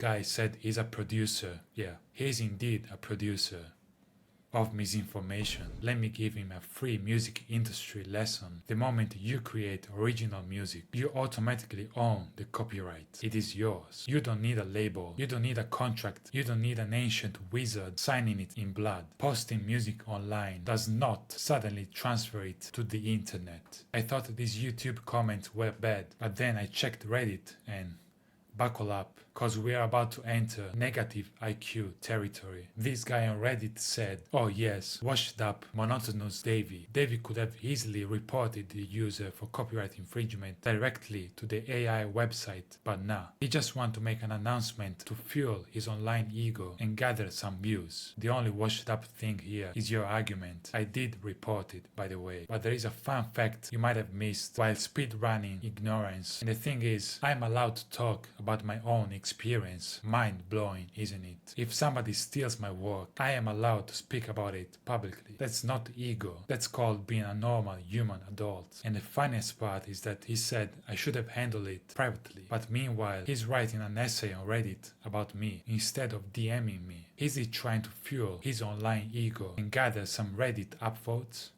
Guy said he's a producer. Yeah, he's indeed a producer of misinformation. Let me give him a free music industry lesson. The moment you create original music, you automatically own the copyright. It is yours. You don't need a label. You don't need a contract. You don't need an ancient wizard signing it in blood. Posting music online does not suddenly transfer it to the internet. I thought these YouTube comments were bad, but then I checked Reddit and buckle up, cause we are about to enter negative IQ territory. This guy on Reddit said, oh yes, washed up, monotonous Davey. Davey could have easily reported the user for copyright infringement directly to the AI website, but nah. He just want to make an announcement to fuel his online ego and gather some views. The only washed up thing here is your argument. I did report it, by the way, but there is a fun fact you might have missed while speedrunning ignorance. And the thing is, I'm allowed to talk about my own experience. Mind-blowing, isn't it? If somebody steals my work, I am allowed to speak about it publicly. That's not ego. That's called being a normal human adult. And the funniest part is that he said I should have handled it privately. But meanwhile, he's writing an essay on Reddit about me instead of DMing me. Is he trying to fuel his online ego and gather some Reddit upvotes?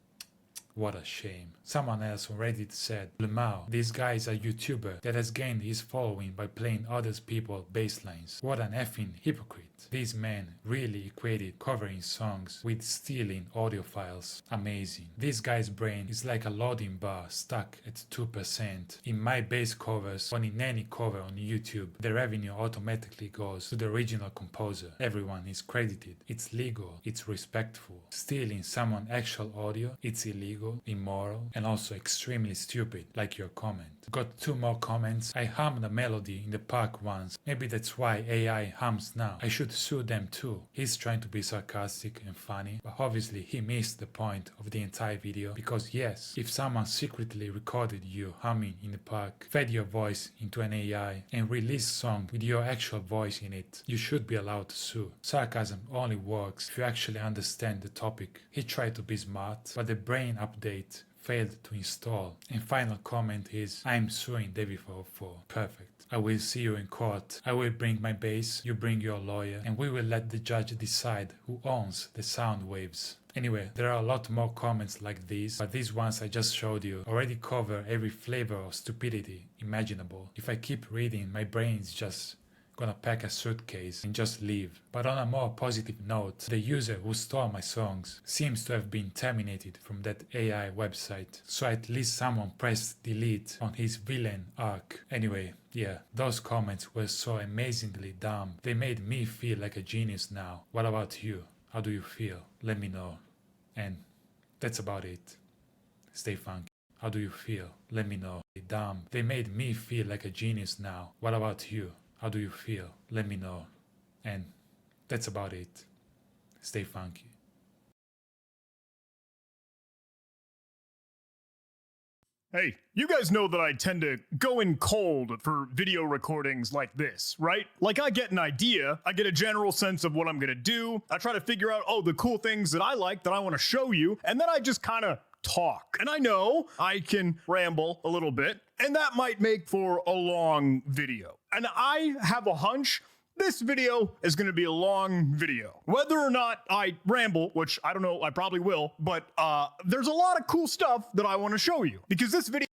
What a shame. Someone else on Reddit said, Lemao, this guy is a YouTuber that has gained his following by playing other people's bass lines. What an effing hypocrite. This man really equated covering songs with stealing audio files. Amazing. This guy's brain is like a loading bar stuck at 2%. In my bass covers or in any cover on YouTube, the revenue automatically goes to the original composer. Everyone is credited. It's legal. It's respectful. Stealing someone's actual audio, it's illegal, immoral, and also extremely stupid, like your comment. Got 2 more comments. I hummed a melody in the park once. Maybe that's why AI hums now. I should sue them too. He's trying to be sarcastic and funny, but obviously he missed the point of the entire video, because yes, if someone secretly recorded you humming in the park, fed your voice into an AI, and released a song with your actual voice in it, you should be allowed to sue. Sarcasm only works if you actually understand the topic. He tried to be smart, but the brain update failed to install. And final comment is, I'm suing Davey404. Perfect. I will see you in court. I will bring my bass, you bring your lawyer, and we will let the judge decide who owns the sound waves. Anyway, there are a lot more comments like these, but these ones I just showed you already cover every flavor of stupidity imaginable. If I keep reading, my brain is just gonna pack a suitcase and just leave. But on a more positive note, the user who stole my songs seems to have been terminated from that AI website, so at least someone pressed delete on his villain arc. Anyway, yeah, those comments were so amazingly dumb. They made me feel like a genius now. What about you? How do you feel? Let me know. And that's about it. Stay funky. How do you feel? Let me know. Dumb. They made me feel like a genius now. What about you? How do you feel? Let me know. And that's about it. Stay funky. Hey, you guys know that I tend to go in cold for video recordings like this, right? Like I get an idea, I get a general sense of what I'm gonna do, I try to figure out, the cool things that I like that I wanna show you, and then I just kinda talk. And I know I can ramble a little bit, and that might make for a long video. And I have a hunch this video is going to be a long video. Whether or not I ramble, which I don't know, I probably will, but there's a lot of cool stuff that I want to show you, because this video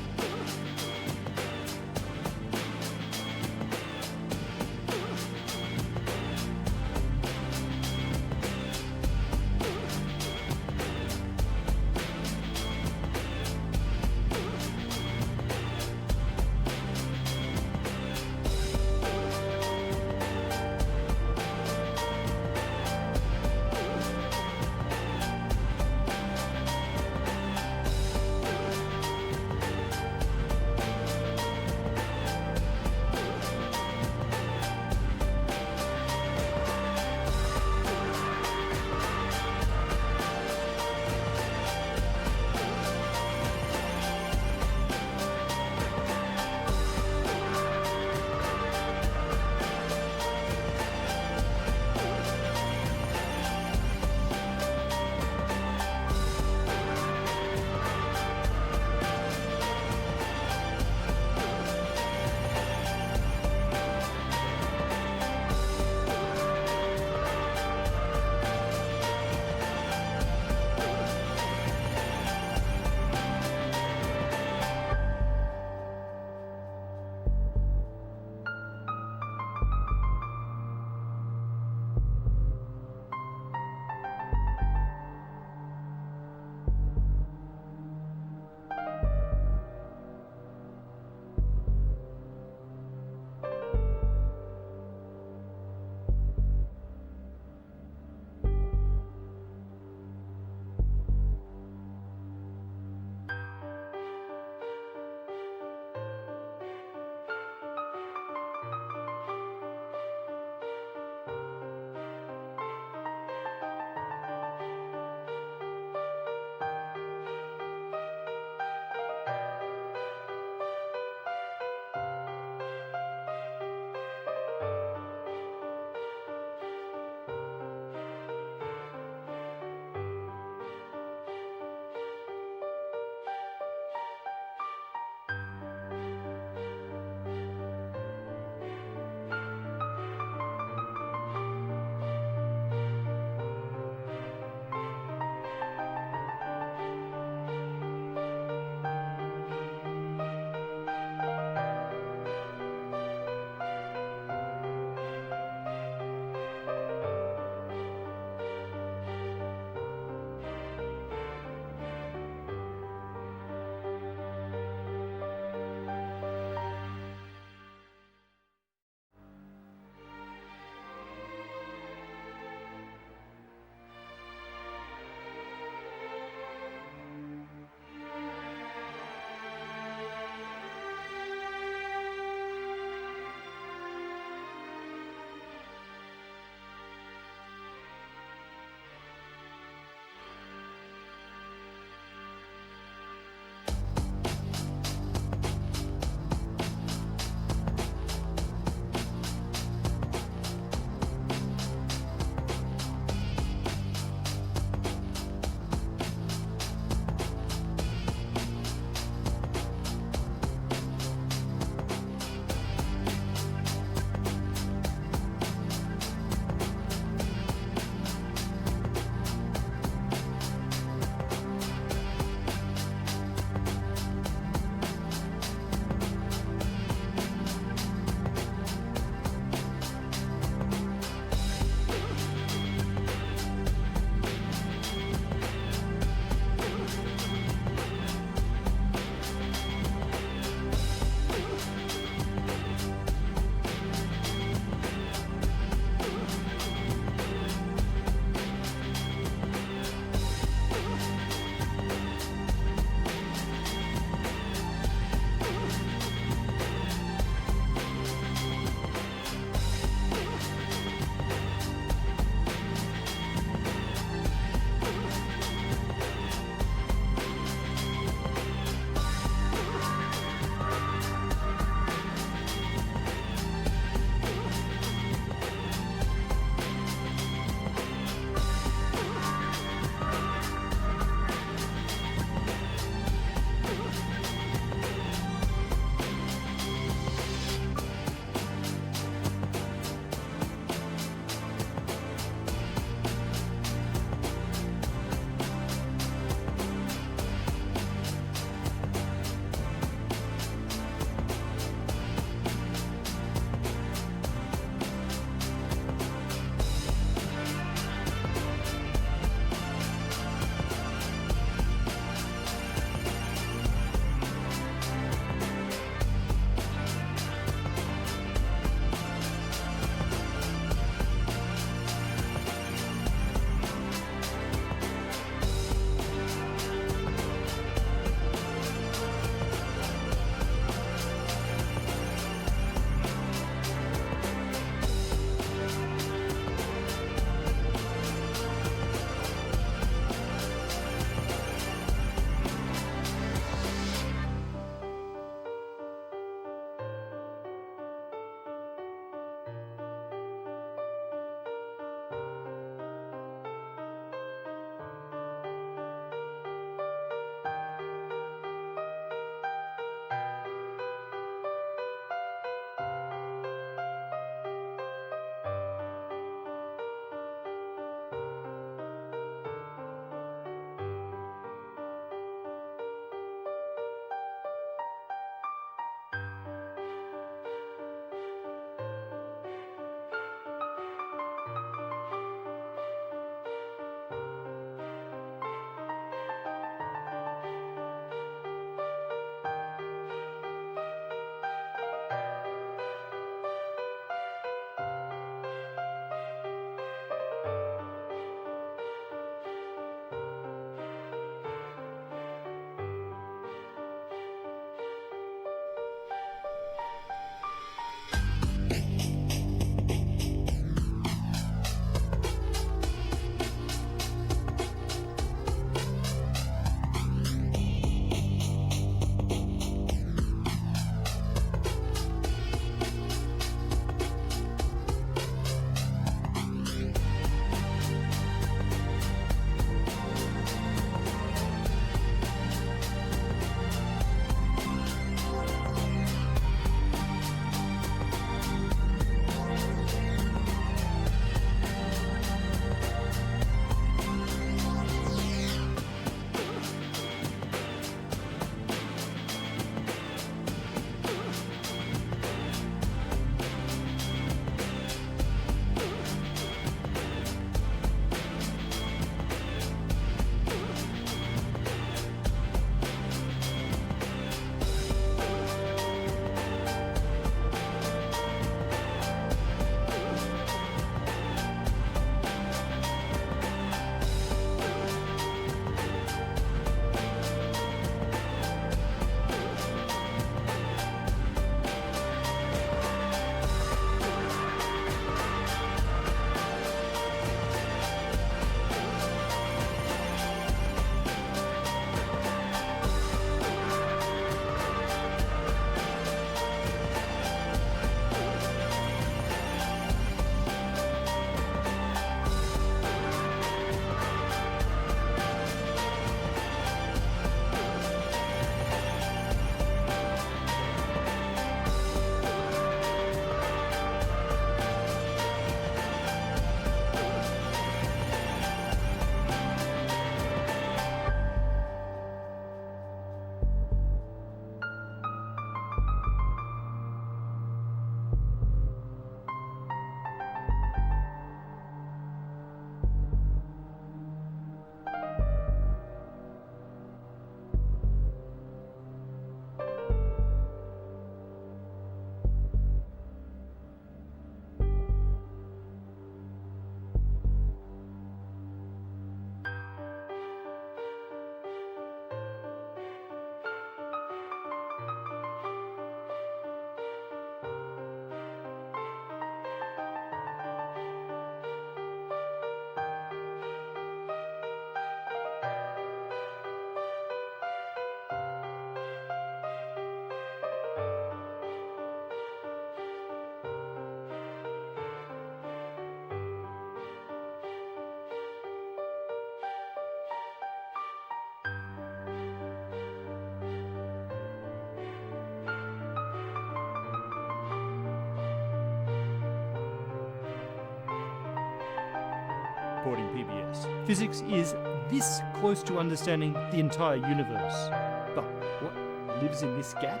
recording PBS. Physics is this close to understanding the entire universe. But what lives in this gap?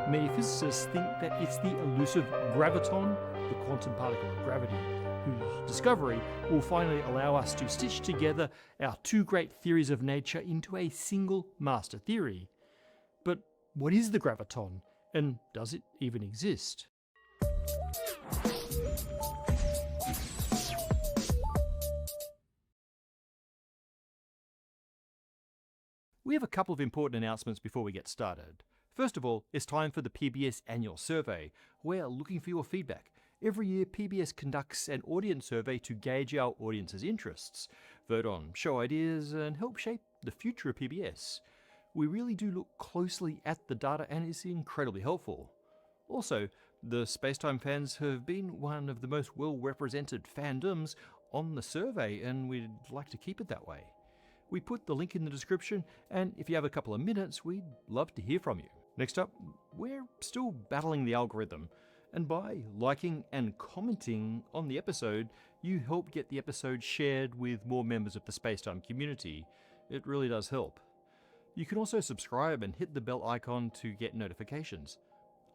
Many physicists think that it's the elusive graviton, the quantum particle of gravity, whose discovery will finally allow us to stitch together our two great theories of nature into a single master theory. But what is the graviton, and does it even exist? We have a couple of important announcements before we get started. First of all, it's time for the PBS annual survey. We're looking for your feedback. Every year, PBS conducts an audience survey to gauge our audience's interests, vote on show ideas, and help shape the future of PBS. We really do look closely at the data, and it's incredibly helpful. Also, the Spacetime fans have been one of the most well-represented fandoms on the survey, and we'd like to keep it that way. We put the link in the description, and if you have a couple of minutes, we'd love to hear from you. Next up, we're still battling the algorithm, and by liking and commenting on the episode, you help get the episode shared with more members of the Spacetime community. It really does help. You can also subscribe and hit the bell icon to get notifications.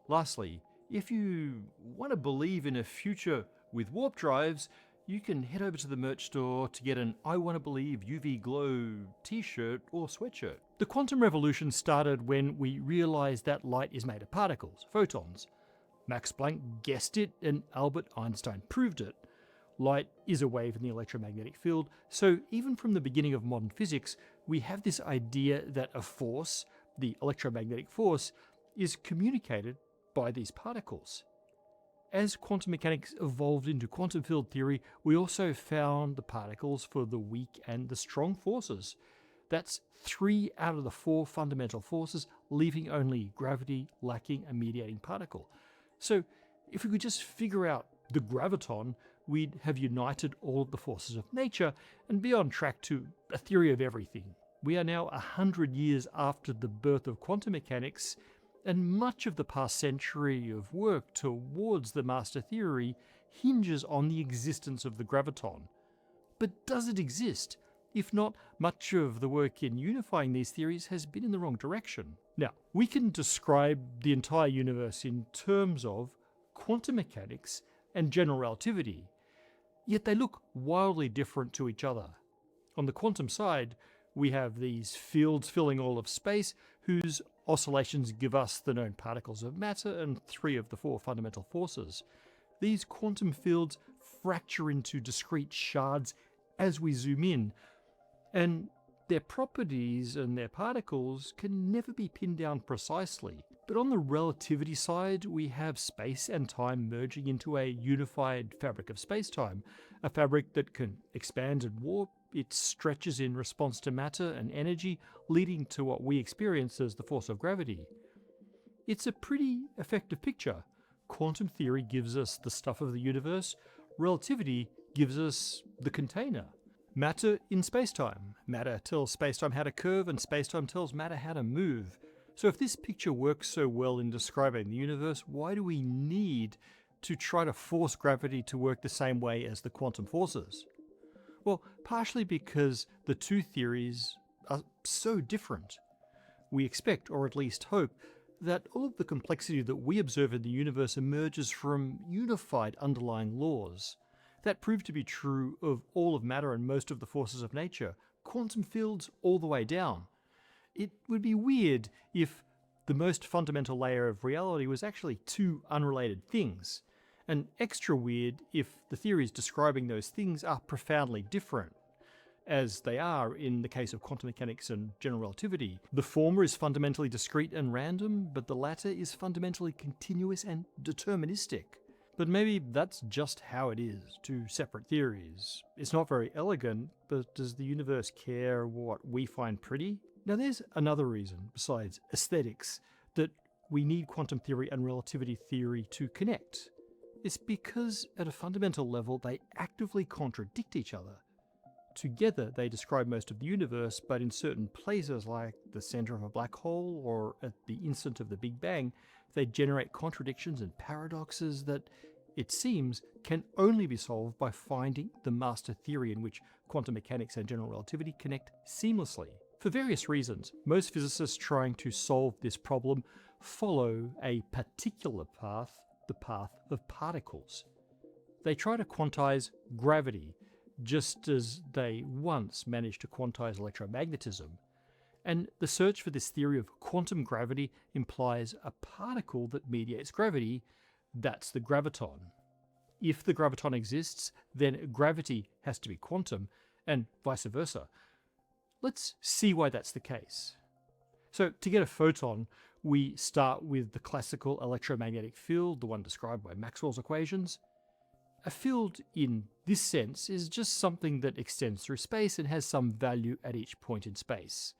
Lastly, if you want to believe in a future with warp drives, you can head over to the merch store to get an I Want to Believe UV Glow t-shirt or sweatshirt. The quantum revolution started when we realized that light is made of particles, photons. Max Planck guessed it and Albert Einstein proved it. Light is a wave in the electromagnetic field, so even from the beginning of modern physics, we have this idea that a force, the electromagnetic force, is communicated by these particles. As quantum mechanics evolved into quantum field theory, we also found the particles for the weak and the strong forces. That's 3 out of the 4 fundamental forces, leaving only gravity lacking a mediating particle. So if we could just figure out the graviton, we'd have united all of the forces of nature and be on track to a theory of everything. We are now 100 years after the birth of quantum mechanics, and much of the past century of work towards the master theory hinges on the existence of the graviton. But does it exist? If not, much of the work in unifying these theories has been in the wrong direction. Now, we can describe the entire universe in terms of quantum mechanics and general relativity, yet they look wildly different to each other. On the quantum side, we have these fields filling all of space, whose oscillations give us the known particles of matter and 3 of the 4 fundamental forces. These quantum fields fracture into discrete shards as we zoom in, and their properties and their particles can never be pinned down precisely. But on the relativity side, we have space and time merging into a unified fabric of space-time, a fabric that can expand and warp. It stretches in response to matter and energy, leading to what we experience as the force of gravity. It's a pretty effective picture. Quantum theory gives us the stuff of the universe, relativity gives us the container. Matter in spacetime. Matter tells spacetime how to curve, and spacetime tells matter how to move. So if this picture works so well in describing the universe, why do we need to try to force gravity to work the same way as the quantum forces? Well, partially because the two theories are so different. We expect, or at least hope, that all of the complexity that we observe in the universe emerges from unified underlying laws. That proved to be true of all of matter and most of the forces of nature, quantum fields all the way down. It would be weird if the most fundamental layer of reality was actually 2 unrelated things, and extra weird if the theories describing those things are profoundly different, as they are in the case of quantum mechanics and general relativity. The former is fundamentally discrete and random, but the latter is fundamentally continuous and deterministic. But maybe that's just how it is, 2 separate theories. It's not very elegant, but does the universe care what we find pretty? Now there's another reason, besides aesthetics, that we need quantum theory and relativity theory to connect. It's because at a fundamental level they actively contradict each other. Together they describe most of the universe, but in certain places like the center of a black hole or at the instant of the Big Bang, they generate contradictions and paradoxes that it seems, can only be solved by finding the master theory in which quantum mechanics and general relativity connect seamlessly. For various reasons, most physicists trying to solve this problem follow a particular path, the path of particles. They try to quantize gravity, just as they once managed to quantize electromagnetism. And the search for this theory of quantum gravity implies a particle that mediates gravity. That's the graviton. If the graviton exists, then gravity has to be quantum, and vice versa. Let's see why that's the case. So to get a photon, we start with the classical electromagnetic field, the one described by Maxwell's equations. A field in this sense is just something that extends through space and has some value at each point in space.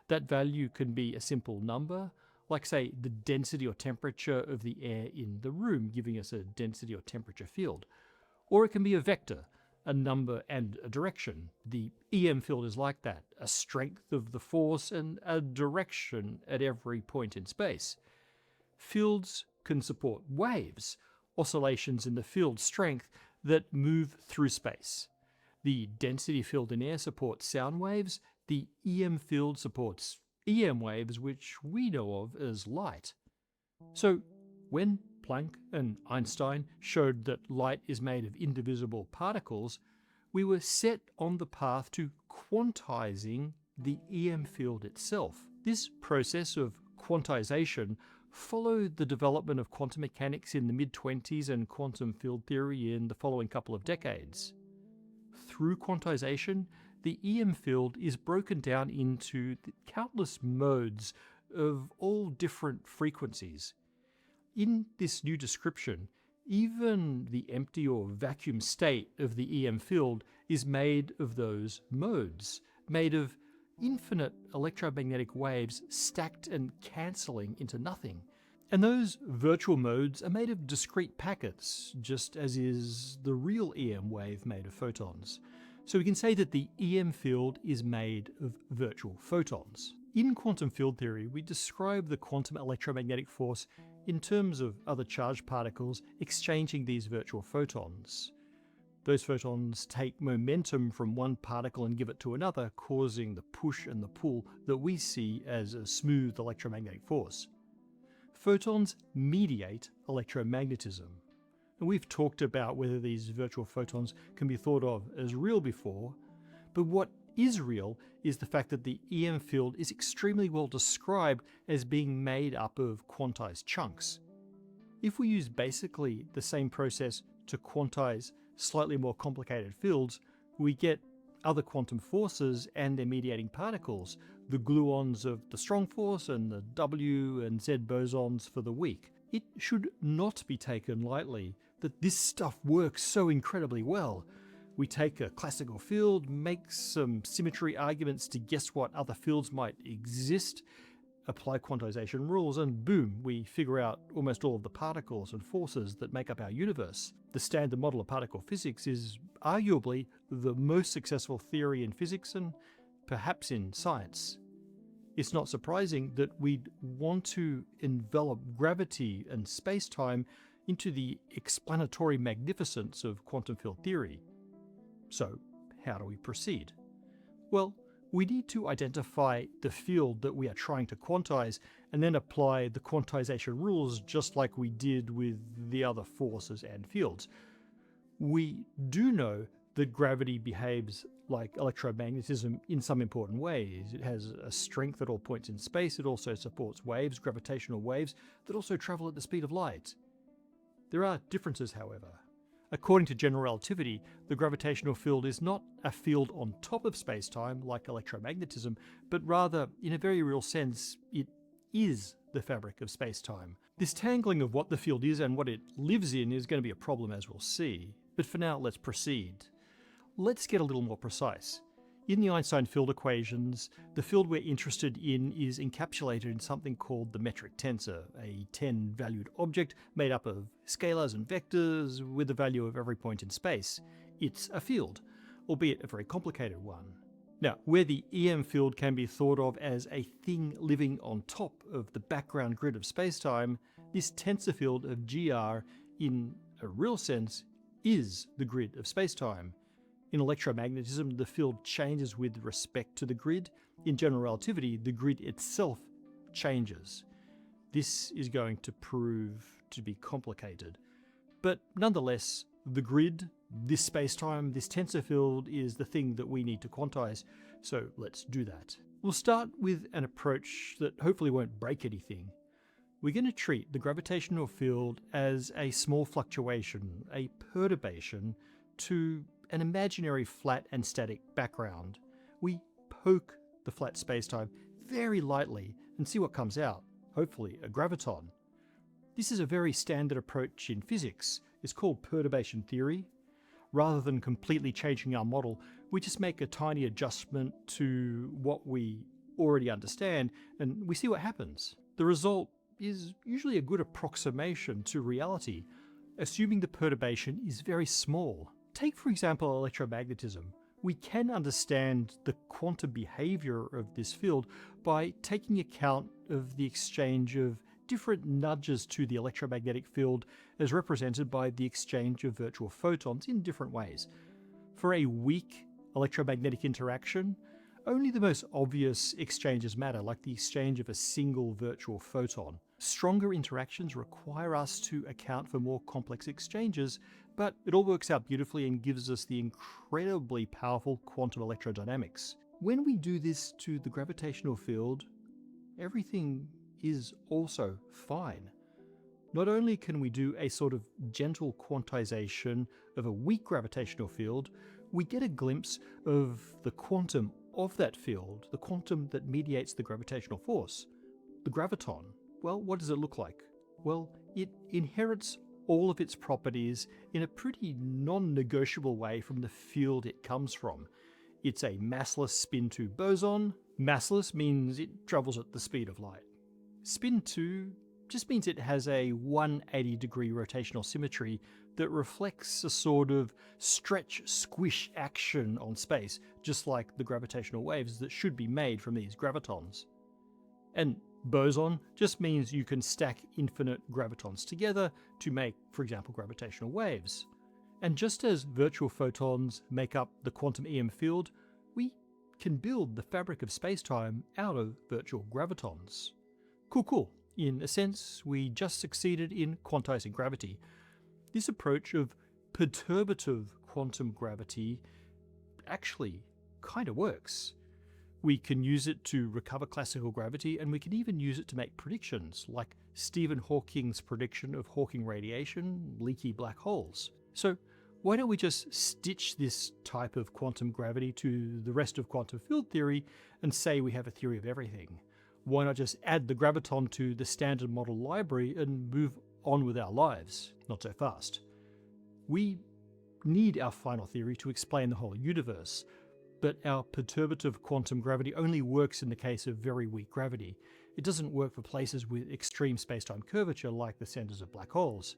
That value can be a simple number, like say the density or temperature of the air in the room, giving us a density or temperature field. Or it can be a vector, a number and a direction. The EM field is like that, a strength of the force and a direction at every point in space. Fields can support waves, oscillations in the field strength that move through space. The density field in air supports sound waves. The EM field supports EM waves, which we know of as light. So when Planck and Einstein showed that light is made of indivisible particles, we were set on the path to quantizing the EM field itself. This process of quantization followed the development of quantum mechanics in the mid-20s and quantum field theory in the following couple of decades. Through quantization, the EM field is broken down into countless modes of all different frequencies. In this new description, even the empty or vacuum state of the EM field is made of those modes, made of infinite electromagnetic waves stacked and cancelling into nothing. And those virtual modes are made of discrete packets, just as is the real EM wave made of photons. So we can say that the EM field is made of virtual photons. In quantum field theory, we describe the quantum electromagnetic force in terms of other charged particles exchanging these virtual photons. Those photons take momentum from one particle and give it to another, causing the push and the pull that we see as a smooth electromagnetic force. Photons mediate electromagnetism. And we've talked about whether these virtual photons can be thought of as real before, but what is real is the fact that the EM field is extremely well described as being made up of quantized chunks. If we use basically the same process to quantize slightly more complicated fields, we get other quantum forces and their mediating particles, the gluons of the strong force and the W and Z bosons for the weak. It should not be taken lightly that this stuff works so incredibly well. We take a classical field, make some symmetry arguments to guess what other fields might exist, apply quantization rules, and boom, we figure out almost all of the particles and forces that make up our universe. The standard model of particle physics is arguably the most successful theory in physics and perhaps in science. It's not surprising that we'd want to envelop gravity and space-time into the explanatory magnificence of quantum field theory. So, how do we proceed? Well, we need to identify the field that we are trying to quantize and then apply the quantization rules just like we did with the other forces and fields. We do know that gravity behaves like electromagnetism in some important ways. It has a strength at all points in space. It also supports waves, gravitational waves, that also travel at the speed of light. There are differences, however. According to general relativity, the gravitational field is not a field on top of space-time like electromagnetism, but rather, in a very real sense, it is the fabric of space-time. This tangling of what the field is and what it lives in is going to be a problem, as we'll see. But for now, let's proceed. Let's get a little more precise. In the Einstein field equations, the field we're interested in is encapsulated in something called the metric tensor, a 10-valued object made up of scalars and vectors with the value of every point in space. It's a field, albeit a very complicated one. Now, where the EM field can be thought of as a thing living on top of the background grid of spacetime, this tensor field of GR in a real sense, is the grid of spacetime. In electromagnetism, the field changes with respect to the grid. In general relativity, the grid itself changes. This is going to prove to be complicated. But nonetheless, the grid, this spacetime, this tensor field is the thing that we need to quantize, so let's do that. We'll start with an approach that hopefully won't break anything. We're going to treat the gravitational field as a small fluctuation, a perturbation, to an imaginary flat and static background. We poke the flat spacetime very lightly and see what comes out, hopefully a graviton. This is a very standard approach in physics. It's called perturbation theory. Rather than completely changing our model, we just make a tiny adjustment to what we already understand and we see what happens. The result is usually a good approximation to reality, assuming the perturbation is very small. Take, for example, electromagnetism. We can understand the quantum behavior of this field by taking account of the exchange of different nudges to the electromagnetic field as represented by the exchange of virtual photons in different ways. For a weak electromagnetic interaction, only the most obvious exchanges matter, like the exchange of a single virtual photon. Stronger interactions require us to account for more complex exchanges, but it all works out beautifully and gives us the incredibly powerful quantum electrodynamics. When we do this to the gravitational field, everything is also fine. Not only can we do a sort of gentle quantization of a weak gravitational field, we get a glimpse of the quantum of that field, the quantum that mediates the gravitational force. The graviton, well, what does it look like? Well, it inherits all of its properties in a pretty non-negotiable way from the field it comes from. It's a massless spin 2 boson. Massless means it travels at the speed of light. Spin 2 just means it has a 180-degree rotational symmetry that reflects a sort of stretch-squish action on space, just like the gravitational waves that should be made from these gravitons. And boson just means you can stack infinite gravitons together to make, for example, gravitational waves. And just as virtual photons make up the quantum EM field, we can build the fabric of spacetime out of virtual gravitons. Cool. In a sense, we just succeeded in quantizing gravity. This approach of perturbative quantum gravity actually kind of works. We can use it to recover classical gravity, and we can even use it to make predictions, like Stephen Hawking's prediction of Hawking radiation, leaky black holes. So why don't we just stitch this type of quantum gravity to the rest of quantum field theory and say we have a theory of everything? Why not just add the graviton to the standard model library and move on with our lives? Not so fast. We need our final theory to explain the whole universe, but our perturbative quantum gravity only works in the case of very weak gravity. It doesn't work for places with extreme spacetime curvature like the centers of black holes.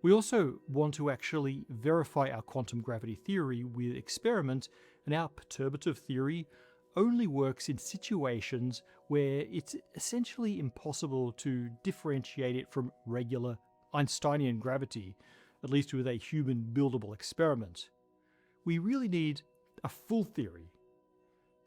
We also want to actually verify our quantum gravity theory with experiment, and our perturbative theory only works in situations where it's essentially impossible to differentiate it from regular Einsteinian gravity, at least with a human buildable experiment. We really need a full theory.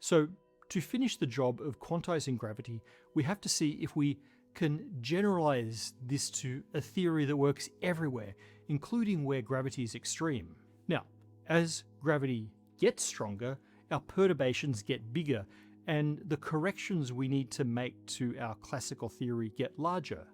So to finish the job of quantizing gravity, we have to see if we can generalize this to a theory that works everywhere, including where gravity is extreme. Now, as gravity gets stronger, our perturbations get bigger, and the corrections we need to make to our classical theory get larger.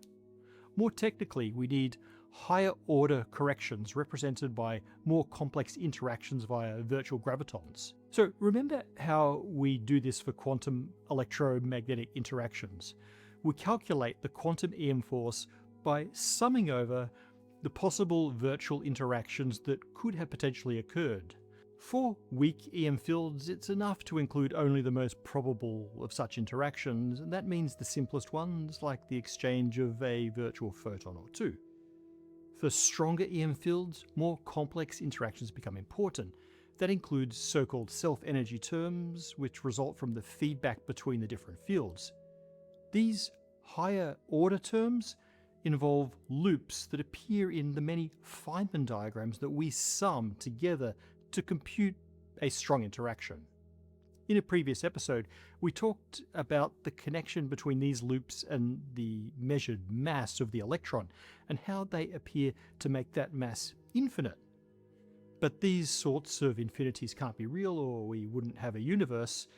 More technically, we need higher order corrections represented by more complex interactions via virtual gravitons. So remember how we do this for quantum electromagnetic interactions. We calculate the quantum EM force by summing over the possible virtual interactions that could have potentially occurred. For weak EM fields, it's enough to include only the most probable of such interactions, and that means the simplest ones, like the exchange of a virtual photon or two. For stronger EM fields, more complex interactions become important. That includes so-called self-energy terms, which result from the feedback between the different fields. These higher order terms involve loops that appear in the many Feynman diagrams that we sum together to compute a strong interaction. In a previous episode, we talked about the connection between these loops and the measured mass of the electron, and how they appear to make that mass infinite. But these sorts of infinities can't be real, or we wouldn't have a universe.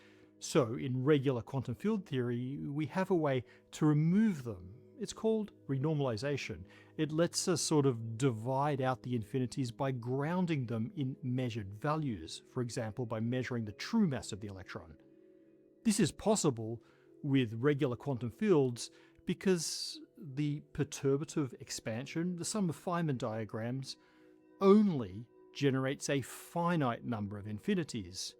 So in regular quantum field theory, we have a way to remove them. It's called renormalization. It lets us sort of divide out the infinities by grounding them in measured values, for example by measuring the true mass of the electron. This is possible with regular quantum fields because the perturbative expansion, the sum of Feynman diagrams, only generates a finite number of infinities.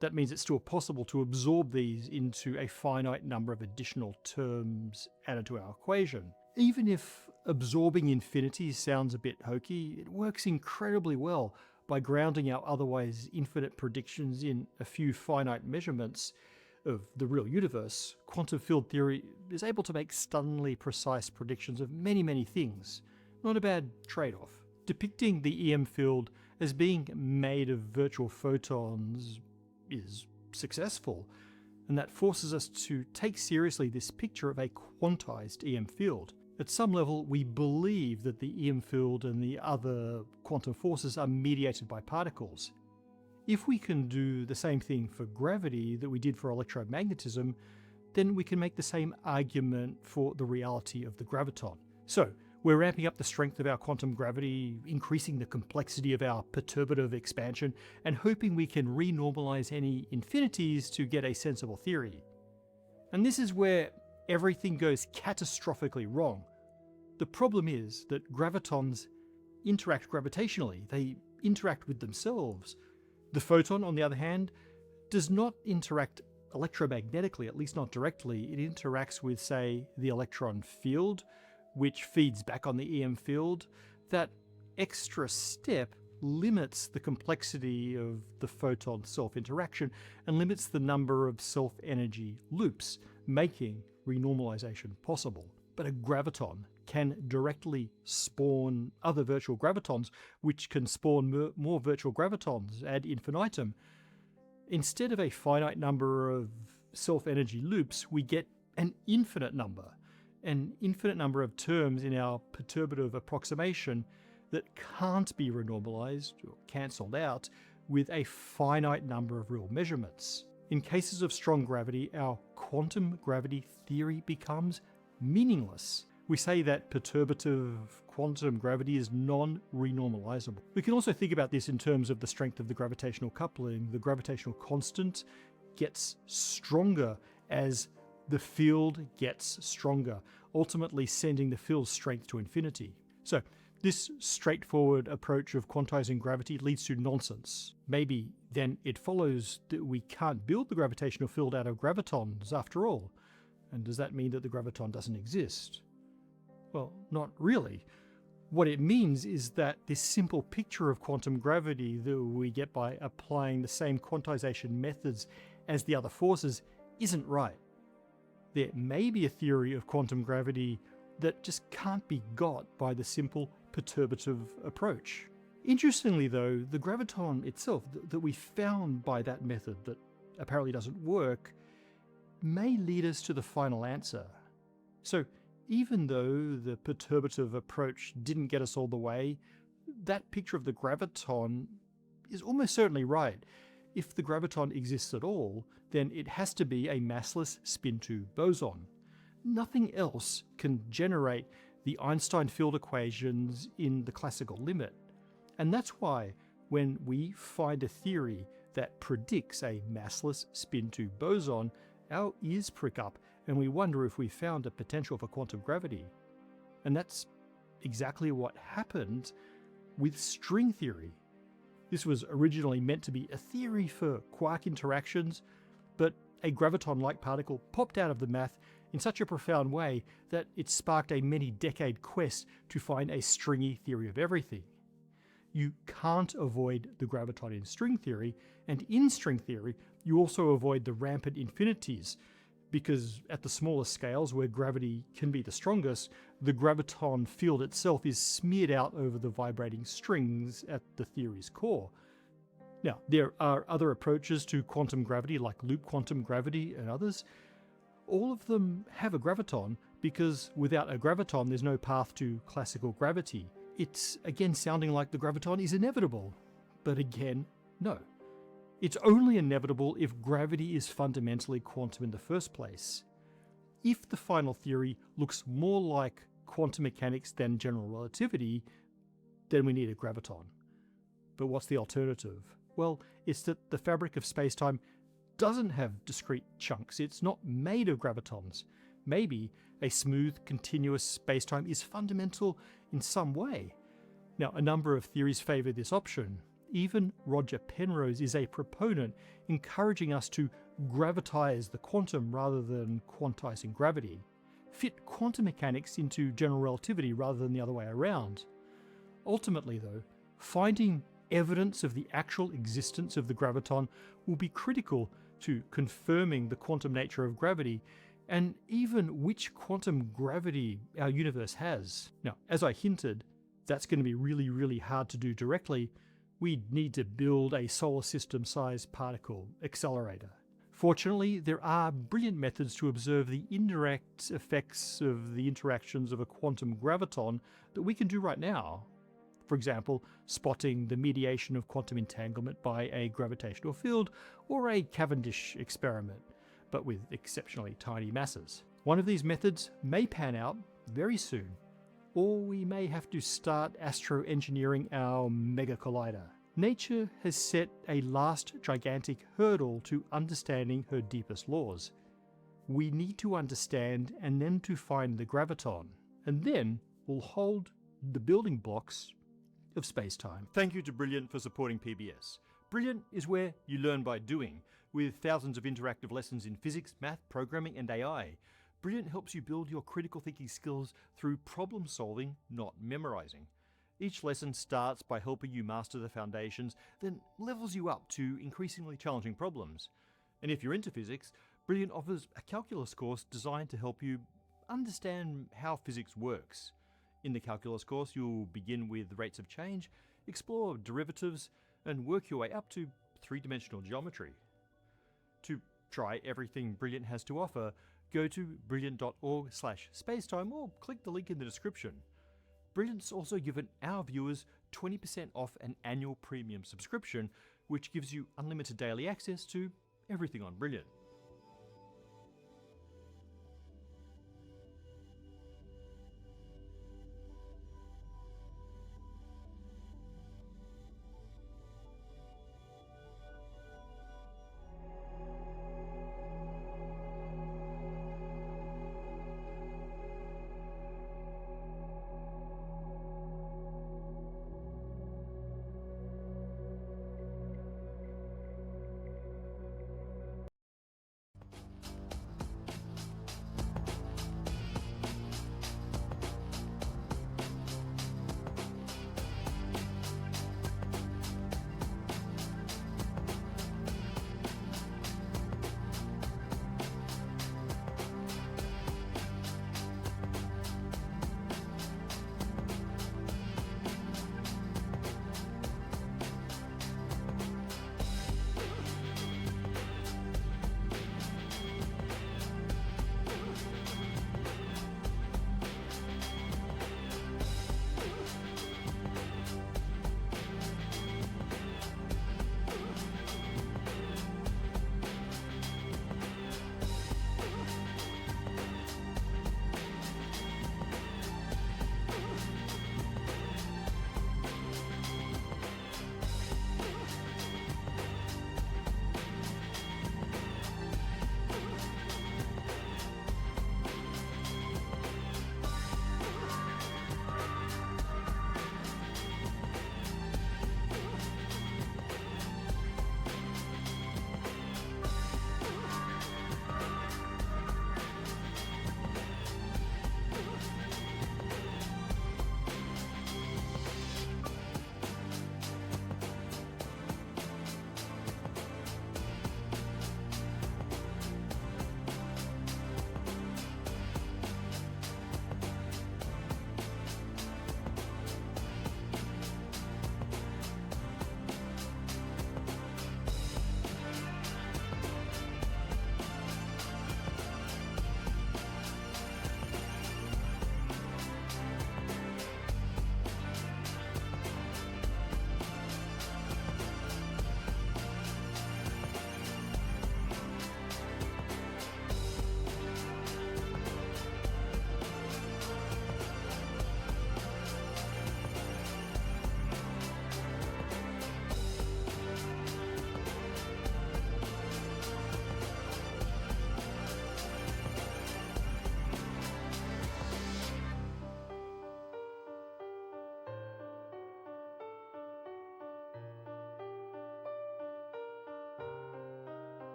That means it's still possible to absorb these into a finite number of additional terms added to our equation. Even if absorbing infinities sounds a bit hokey, it works incredibly well by grounding our otherwise infinite predictions in a few finite measurements of the real universe. Quantum field theory is able to make stunningly precise predictions of many, many things. Not a bad trade-off. Depicting the EM field as being made of virtual photons is successful, and that forces us to take seriously this picture of a quantized EM field. At some level, we believe that the EM field and the other quantum forces are mediated by particles. If we can do the same thing for gravity that we did for electromagnetism, then we can make the same argument for the reality of the graviton. So, we're ramping up the strength of our quantum gravity, increasing the complexity of our perturbative expansion, and hoping we can renormalize any infinities to get a sensible theory. And this is where everything goes catastrophically wrong. The problem is that gravitons interact gravitationally. They interact with themselves. The photon, on the other hand, does not interact electromagnetically, at least not directly. It interacts with, say, the electron field, which feeds back on the EM field. That extra step limits the complexity of the photon self-interaction and limits the number of self-energy loops, making renormalization possible. But a graviton can directly spawn other virtual gravitons, which can spawn more virtual gravitons ad infinitum. Instead of a finite number of self-energy loops, we get an infinite number of terms in our perturbative approximation that can't be renormalized or cancelled out with a finite number of real measurements. In cases of strong gravity, our quantum gravity theory becomes meaningless. We say that perturbative quantum gravity is non-renormalizable. We can also think about this in terms of the strength of the gravitational coupling. The gravitational constant gets stronger as the field gets stronger, ultimately sending the field's strength to infinity. So, this straightforward approach of quantizing gravity leads to nonsense. Maybe then it follows that we can't build the gravitational field out of gravitons after all. And does that mean that the graviton doesn't exist? Well, not really. What it means is that this simple picture of quantum gravity that we get by applying the same quantization methods as the other forces isn't right. There may be a theory of quantum gravity that just can't be got by the simple perturbative approach. Interestingly though, the graviton itself that we found by that method that apparently doesn't work may lead us to the final answer. So even though the perturbative approach didn't get us all the way, that picture of the graviton is almost certainly right. If the graviton exists at all, then it has to be a massless spin-2 boson. Nothing else can generate the Einstein field equations in the classical limit. And that's why when we find a theory that predicts a massless spin-2 boson, our ears prick up and we wonder if we found a potential for quantum gravity. And that's exactly what happened with string theory. This was originally meant to be a theory for quark interactions, but a graviton-like particle popped out of the math in such a profound way that it sparked a many-decade quest to find a stringy theory of everything. You can't avoid the graviton in string theory, and in string theory, you also avoid the rampant infinities, because at the smaller scales where gravity can be the strongest, the graviton field itself is smeared out over the vibrating strings at the theory's core. Now, there are other approaches to quantum gravity like loop quantum gravity and others. All of them have a graviton because without a graviton there's no path to classical gravity. It's again sounding like the graviton is inevitable, but again, no. It's only inevitable if gravity is fundamentally quantum in the first place. If the final theory looks more like quantum mechanics than general relativity, then we need a graviton. But what's the alternative? Well, it's that the fabric of spacetime doesn't have discrete chunks. It's not made of gravitons. Maybe a smooth, continuous spacetime is fundamental in some way. Now, a number of theories favour this option. Even Roger Penrose is a proponent, encouraging us to gravitize the quantum rather than quantizing gravity. Fit quantum mechanics into general relativity rather than the other way around. Ultimately, though, finding evidence of the actual existence of the graviton will be critical to confirming the quantum nature of gravity and even which quantum gravity our universe has. Now, as I hinted, that's going to be really hard to do directly. We'd need to build a solar system-sized particle accelerator. Fortunately, there are brilliant methods to observe the indirect effects of the interactions of a quantum graviton that we can do right now. For example, spotting the mediation of quantum entanglement by a gravitational field or a Cavendish experiment, but with exceptionally tiny masses. One of these methods may pan out very soon, or we may have to start astro-engineering our mega collider. Nature has set a last gigantic hurdle to understanding her deepest laws. We need to understand and then to find the graviton, and then we'll hold the building blocks of space-time. Thank you to Brilliant for supporting PBS. Brilliant is where you learn by doing, with thousands of interactive lessons in physics, math, programming and AI. Brilliant helps you build your critical thinking skills through problem solving, not memorizing. Each lesson starts by helping you master the foundations, then levels you up to increasingly challenging problems. And if you're into physics, Brilliant offers a calculus course designed to help you understand how physics works. In the calculus course, you'll begin with rates of change, explore derivatives, and work your way up to three-dimensional geometry. To try everything Brilliant has to offer, go to brilliant.org/spacetime or click the link in the description. Brilliant's also given our viewers 20% off an annual premium subscription, which gives you unlimited daily access to everything on Brilliant.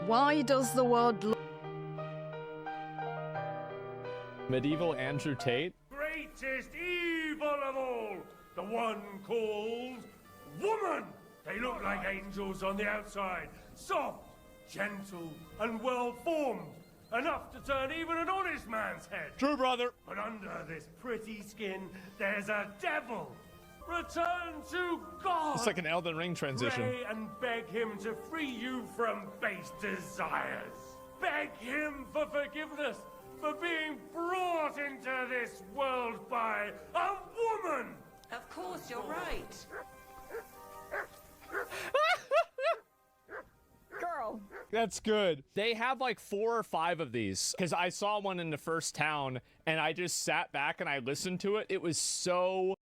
Why does the word Medieval Andrew Tate. Greatest evil of all, the one called woman. They look like angels on the outside, soft, gentle, and well-formed, enough to turn even an honest man's head. True, brother. But under this pretty skin, there's a devil. Return to God. It's like an Elden Ring transition. Pray and beg him to free you from base desires. Beg him for forgiveness for being brought into this world by a woman. Of course, you're right. girl? That's good. They have like 4 or 5 of these because I saw one in the first town and I just sat back and I listened to it. It was so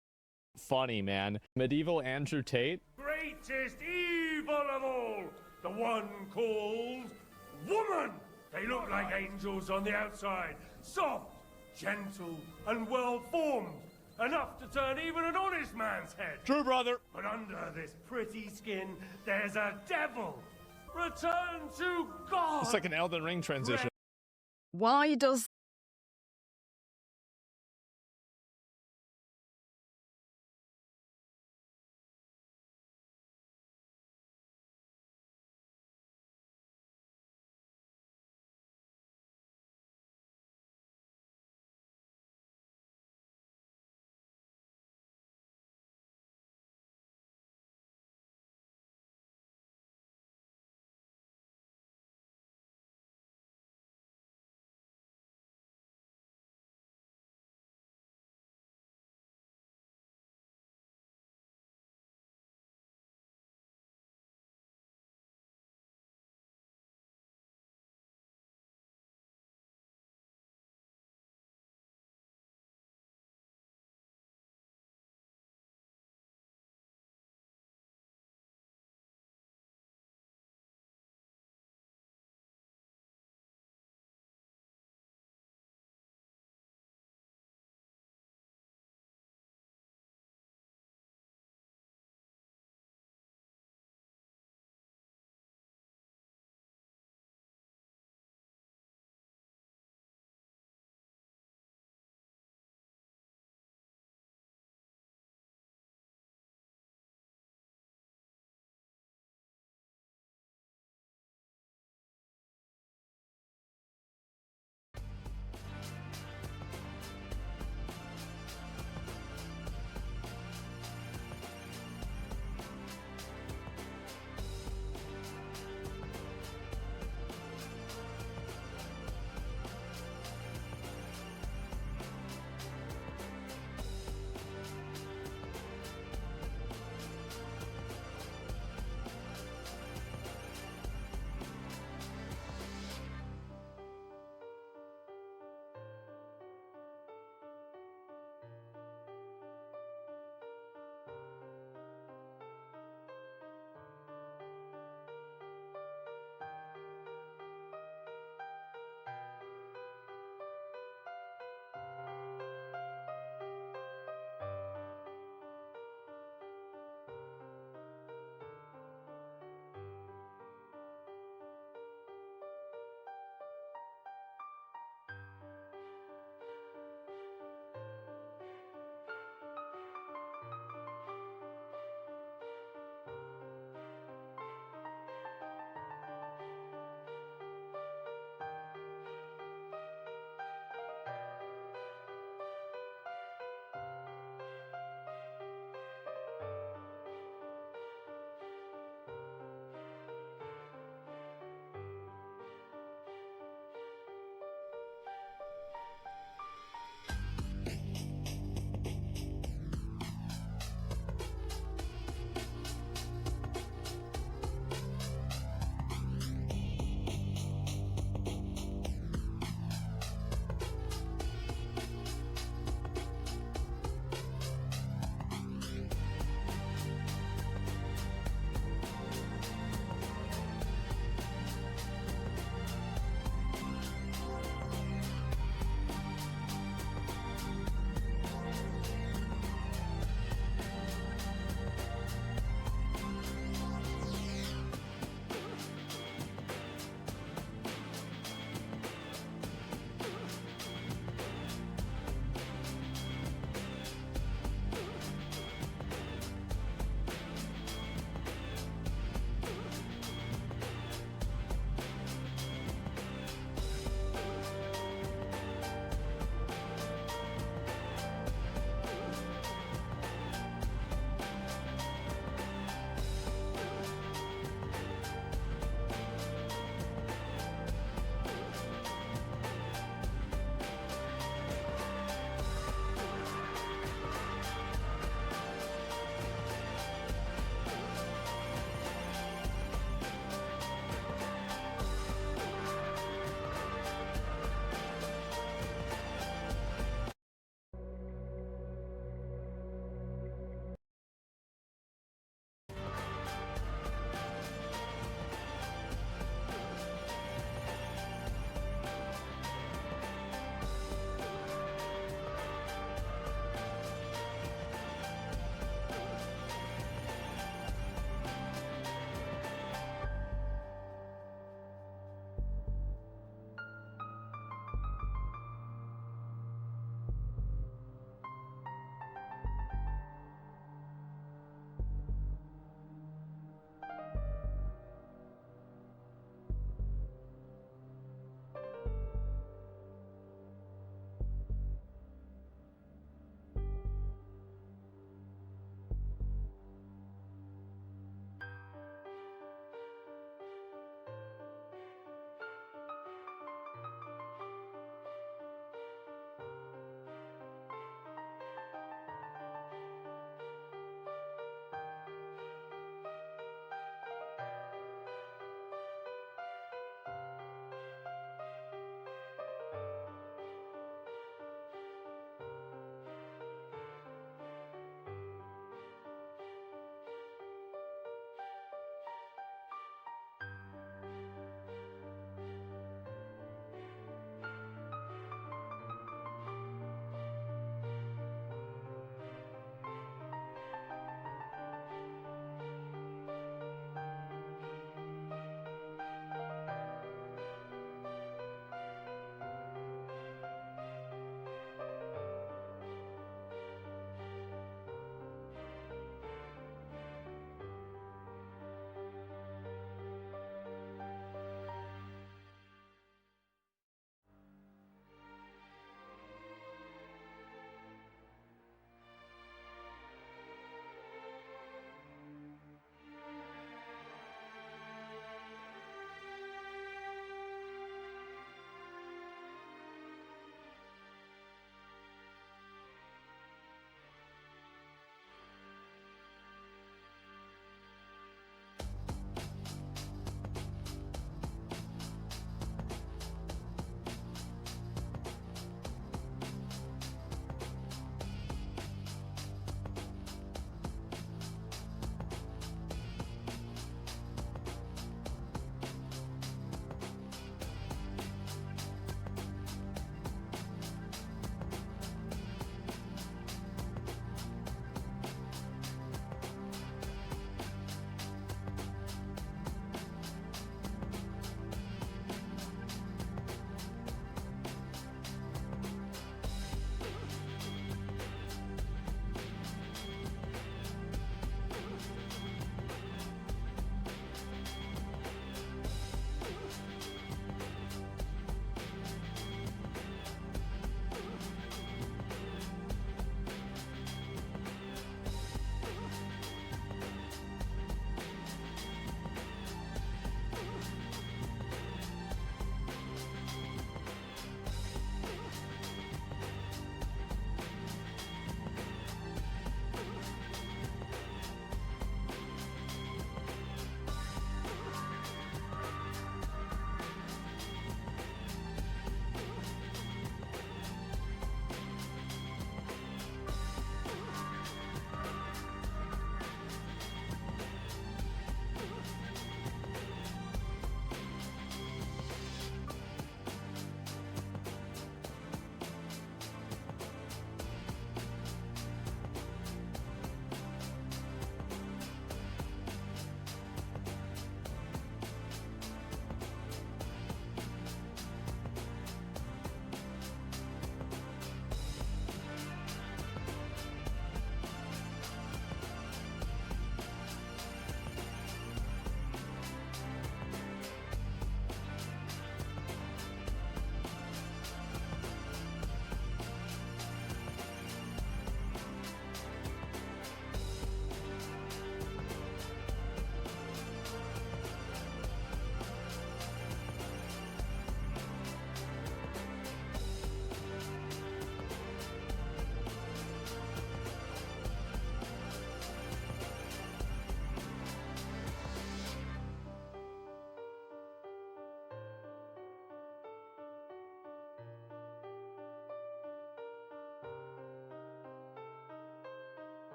funny, man. Medieval Andrew Tate. Greatest evil of all, the one called woman. They look like angels on the outside, soft, gentle, and well-formed, enough to turn even an honest man's head. True, brother. But under this pretty skin, there's a devil. Return to God. It's like an Elden Ring transition. Why does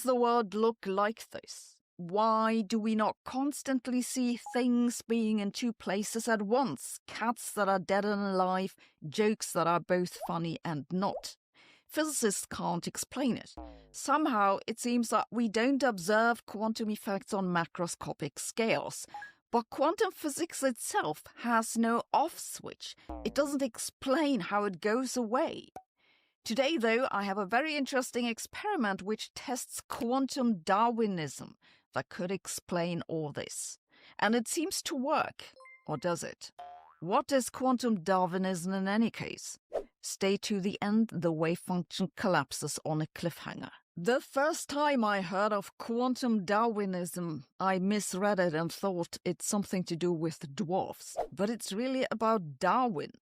the world look like this? Why do we not constantly see things being in two places at once? Cats that are dead and alive, jokes that are both funny and not. Physicists can't explain it. Somehow, it seems that we don't observe quantum effects on macroscopic scales. But quantum physics itself has no off switch. It doesn't explain how it goes away. Today, though, I have a very interesting experiment which tests quantum Darwinism that could explain all this. And it seems to work. Or does it? What is quantum Darwinism in any case? Stay to the end, the wave function collapses on a cliffhanger. The first time I heard of quantum Darwinism, I misread it and thought it's something to do with dwarfs. But it's really about Darwin.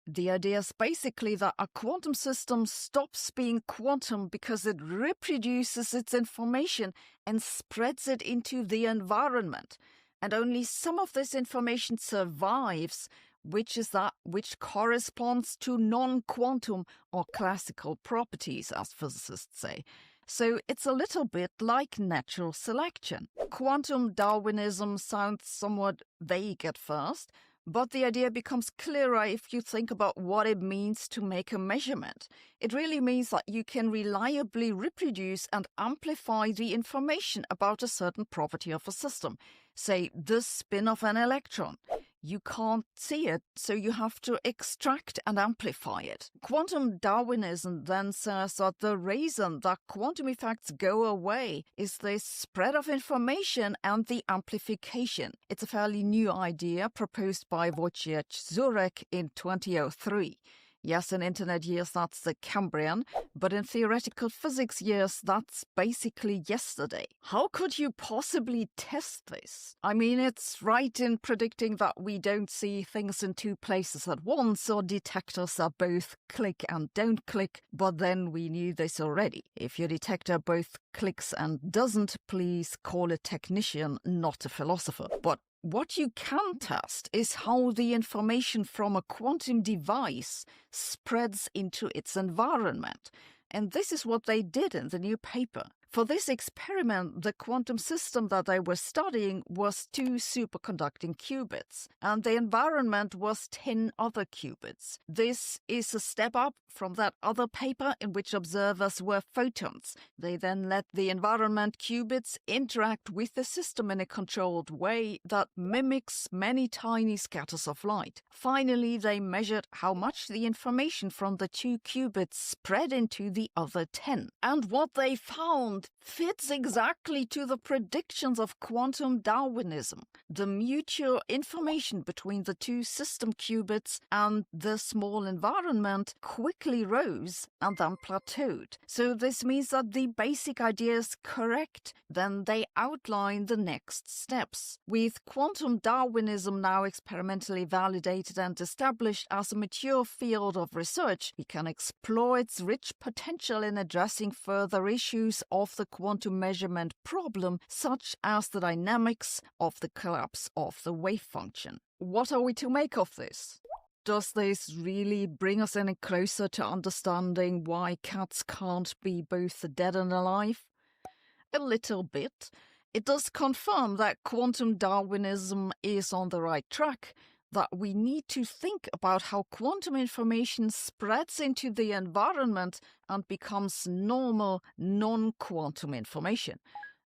The idea is basically that a quantum system stops being quantum because it reproduces its information and spreads it into the environment. And only some of this information survives, which is that which corresponds to non-quantum or classical properties, as physicists say. So it's a little bit like natural selection. Quantum Darwinism sounds somewhat vague at first, but the idea becomes clearer if you think about what it means to make a measurement. It really means that you can reliably reproduce and amplify the information about a certain property of a system. Say, the spin of an electron. You can't see it, so you have to extract and amplify it. Quantum Darwinism then says that the reason that quantum effects go away is the spread of information and the amplification. It's a fairly new idea proposed by Wojciech Zurek in 2003. Yes, in internet years, that's the Cambrian, but in theoretical physics years, that's basically yesterday. How could you possibly test this? I mean, it's right in predicting that we don't see things in two places at once, or detectors are both click and don't click, but then we knew this already. If your detector both clicks and doesn't, please call a technician, not a philosopher. But what you can test is how the information from a quantum device spreads into its environment. And this is what they did in the new paper. For this experiment, the quantum system that they were studying was 2 superconducting qubits, and the environment was 10 other qubits. This is a step up from that other paper in which observers were photons. They then let the environment qubits interact with the system in a controlled way that mimics many tiny scatters of light. Finally, they measured how much the information from the 2 qubits spread into the other 10. And what they found fits exactly to the predictions of quantum Darwinism. The mutual information between the 2 system qubits and the small environment quickly rose and then plateaued. So this means that the basic idea is correct. Then they outline the next steps. With quantum Darwinism now experimentally validated and established as a mature field of research, we can explore its rich potential in addressing further issues of the quantum measurement problem, such as the dynamics of the collapse of the wave function. What are we to make of this? Does this really bring us any closer to understanding why cats can't be both dead and alive? A little bit. It does confirm that quantum Darwinism is on the right track, that we need to think about how quantum information spreads into the environment and becomes normal, non-quantum information.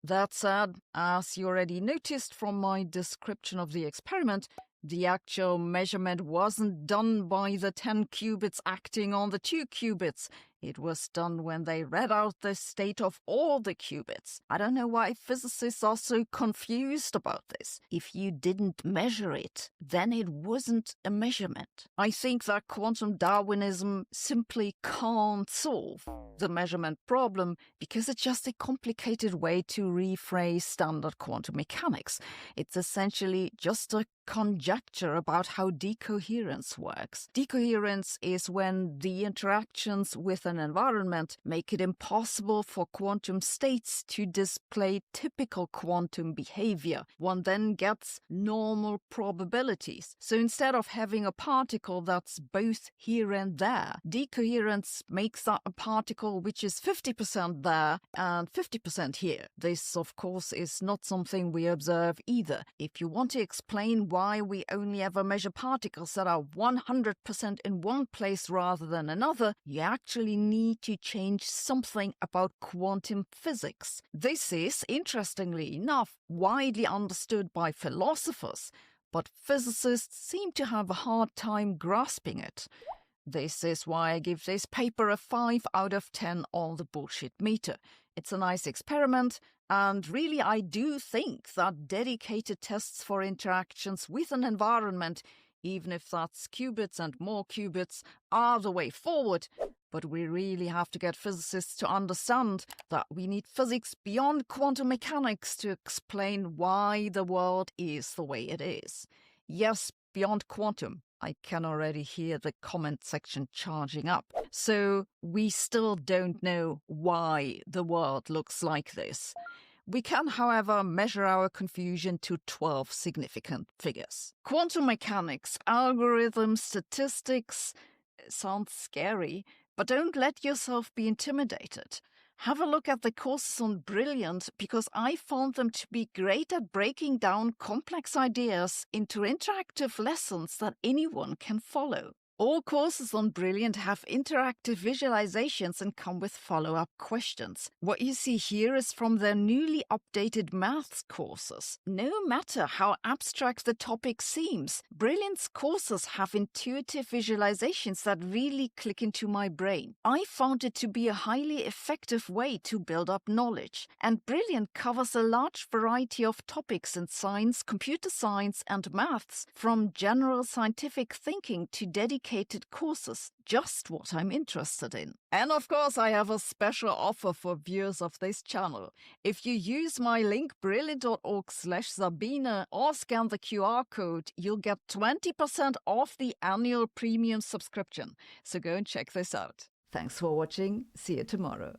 That said, as you already noticed from my description of the experiment, the actual measurement wasn't done by the 10 qubits acting on the 2 qubits. It was done when they read out the state of all the qubits. I don't know why physicists are so confused about this. If you didn't measure it, then it wasn't a measurement. I think that quantum Darwinism simply can't solve the measurement problem because it's just a complicated way to rephrase standard quantum mechanics. It's essentially just a conjecture about how decoherence works. Decoherence is when the interactions with an environment make it impossible for quantum states to display typical quantum behavior. One then gets normal probabilities. So instead of having a particle that's both here and there, decoherence makes that a particle which is 50% there and 50% here. This, of course, is not something we observe either. If you want to explain why we only ever measure particles that are 100% in one place rather than another, you actually need to change something about quantum physics. This is, interestingly enough, widely understood by philosophers, but physicists seem to have a hard time grasping it. This is why I give this paper a 5 out of 10 on the bullshit meter. It's a nice experiment, and really I do think that dedicated tests for interactions with an environment, even if that's qubits and more qubits, are the way forward. But we really have to get physicists to understand that we need physics beyond quantum mechanics to explain why the world is the way it is. Yes, beyond quantum. I can already hear the comment section charging up. So we still don't know why the world looks like this. We can, however, measure our confusion to 12 significant figures. Quantum mechanics, algorithms, statistics sounds scary, but don't let yourself be intimidated. Have a look at the courses on Brilliant, because I found them to be great at breaking down complex ideas into interactive lessons that anyone can follow. All courses on Brilliant have interactive visualizations and come with follow-up questions. What you see here is from their newly updated maths courses. No matter how abstract the topic seems, Brilliant's courses have intuitive visualizations that really click into my brain. I found it to be a highly effective way to build up knowledge, and Brilliant covers a large variety of topics in science, computer science, and maths, from general scientific thinking to dedicated courses, just what I'm interested in. And of course, I have a special offer for viewers of this channel. If you use my link brilliant.org/Sabine or scan the QR code, you'll get 20% off the annual premium subscription. So go and check this out. Thanks for watching. See you tomorrow.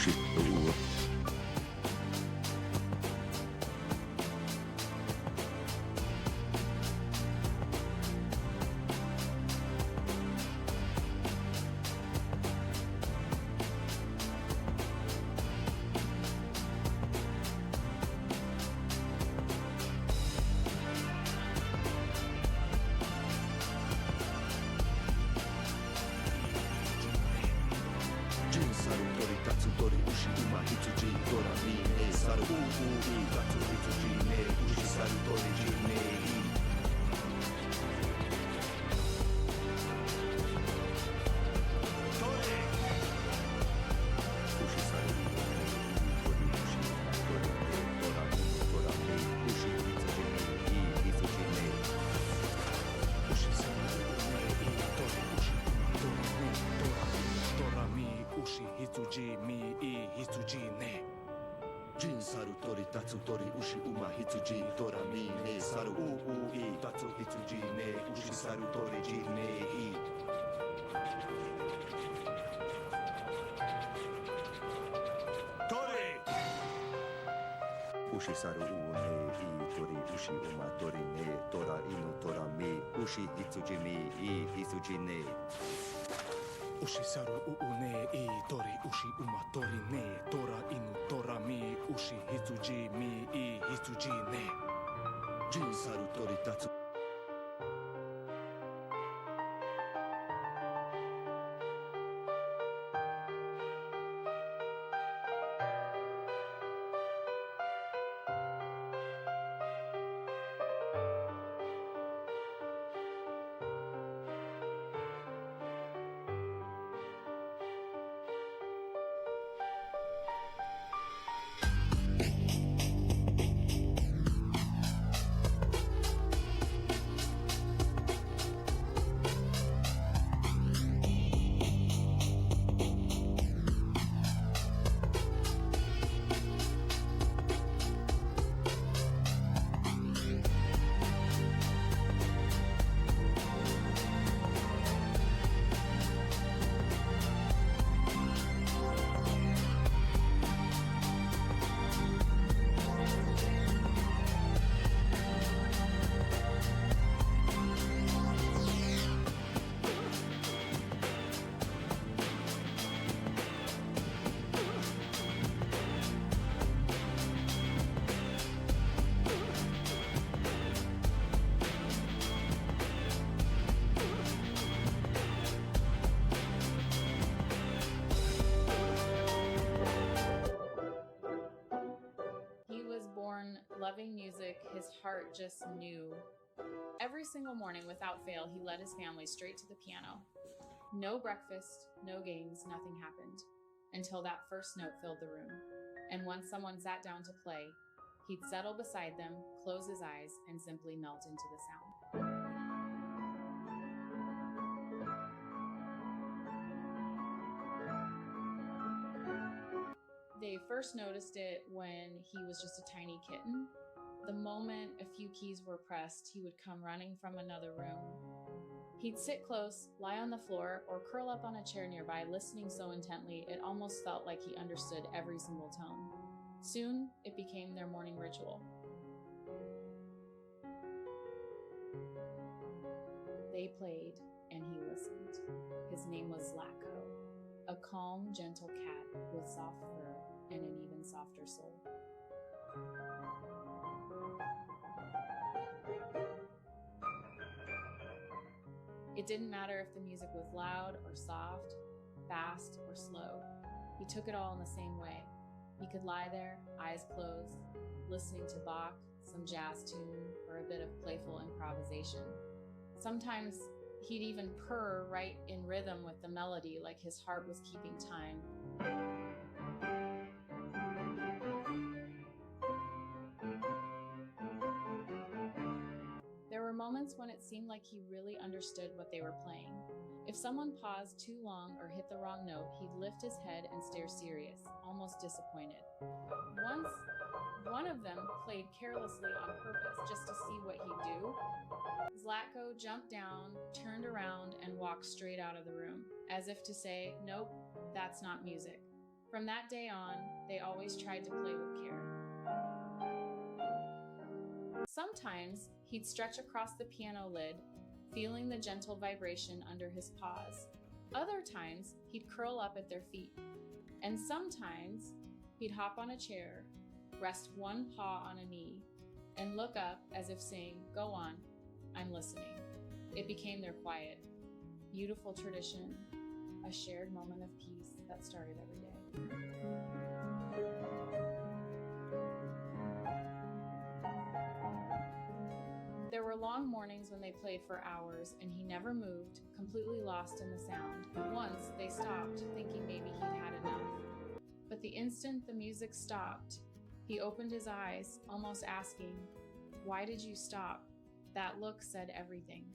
uši saru. Ushi saru ne I tori ushi uma tori ne tora ino tora mi ushi hitsuji mi I hitsuji ne Ushi saru ne I tori ushi uma tori ne tora inu tora mi ushi hitsuji mi I hitsuji ne Jin saru tori tatsu Loving music, his heart just knew. Every single morning, without fail, he led his family straight to the piano. No breakfast, no games, nothing happened until that first note filled the room. And once someone sat down to play, he'd settle beside them, close his eyes, and simply melt into the sound. They first noticed it when he was just a tiny kitten. The moment a few keys were pressed, he would come running from another room. He'd sit close, lie on the floor, or curl up on a chair nearby, listening so intently it almost felt like he understood every single tone. Soon, it became their morning ritual. They played, and he listened. His name was Zlatko, a calm, gentle cat with soft fur and an even softer soul. It didn't matter if the music was loud or soft, fast or slow. He took it all in the same way. He could lie there, eyes closed, listening to Bach, some jazz tune, or a bit of playful improvisation. Sometimes he'd even purr right in rhythm with the melody, like his heart was keeping time. There were moments when it seemed like he really understood what they were playing. If someone paused too long or hit the wrong note, he'd lift his head and stare serious, almost disappointed. Once, one of them played carelessly on purpose just to see what he'd do. Zlatko jumped down, turned around, and walked straight out of the room, as if to say, nope, that's not music. From that day on, they always tried to play with care. Sometimes he'd stretch across the piano lid, feeling the gentle vibration under his paws. Other times, he'd curl up at their feet. And sometimes, he'd hop on a chair, rest one paw on a knee, and look up as if saying, "Go on, I'm listening." It became their quiet, beautiful tradition, a shared moment of peace that started every day. There were long mornings when they played for hours and he never moved, completely lost in the sound. Once they stopped, thinking maybe he'd had enough. But the instant the music stopped, he opened his eyes, almost asking, "Why did you stop?" That look said everything.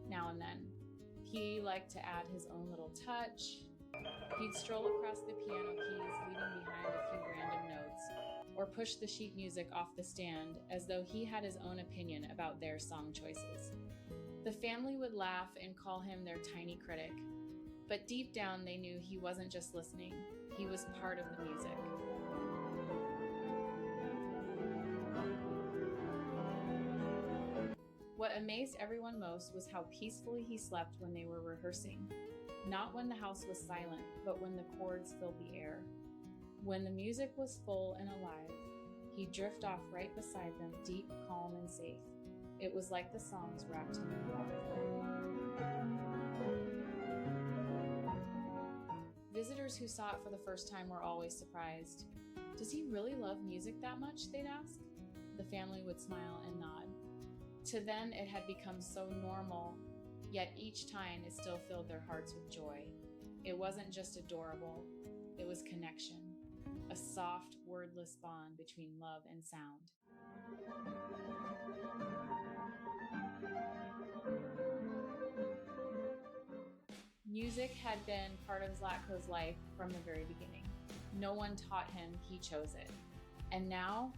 Now and then, he liked to add his own little touch. He'd stroll across the piano keys, leaving behind a few random notes, or push the sheet music off the stand as though he had his own opinion about their song choices. The family would laugh and call him their tiny critic, but deep down they knew he wasn't just listening, he was part of the music. What amazed everyone most was how peacefully he slept when they were rehearsing. Not when the house was silent, but when the chords filled the air. When the music was full and alive, he'd drift off right beside them, deep, calm, and safe. It was like the songs wrapped him in warmth. Visitors who saw it for the first time were always surprised. "Does he really love music that much?" they'd ask. The family would smile and nod. To them, it had become so normal, yet each time it still filled their hearts with joy. It wasn't just adorable, it was connection, a soft, wordless bond between love and sound. Music had been part of Zlatko's life from the very beginning. No one taught him, he chose it. And now,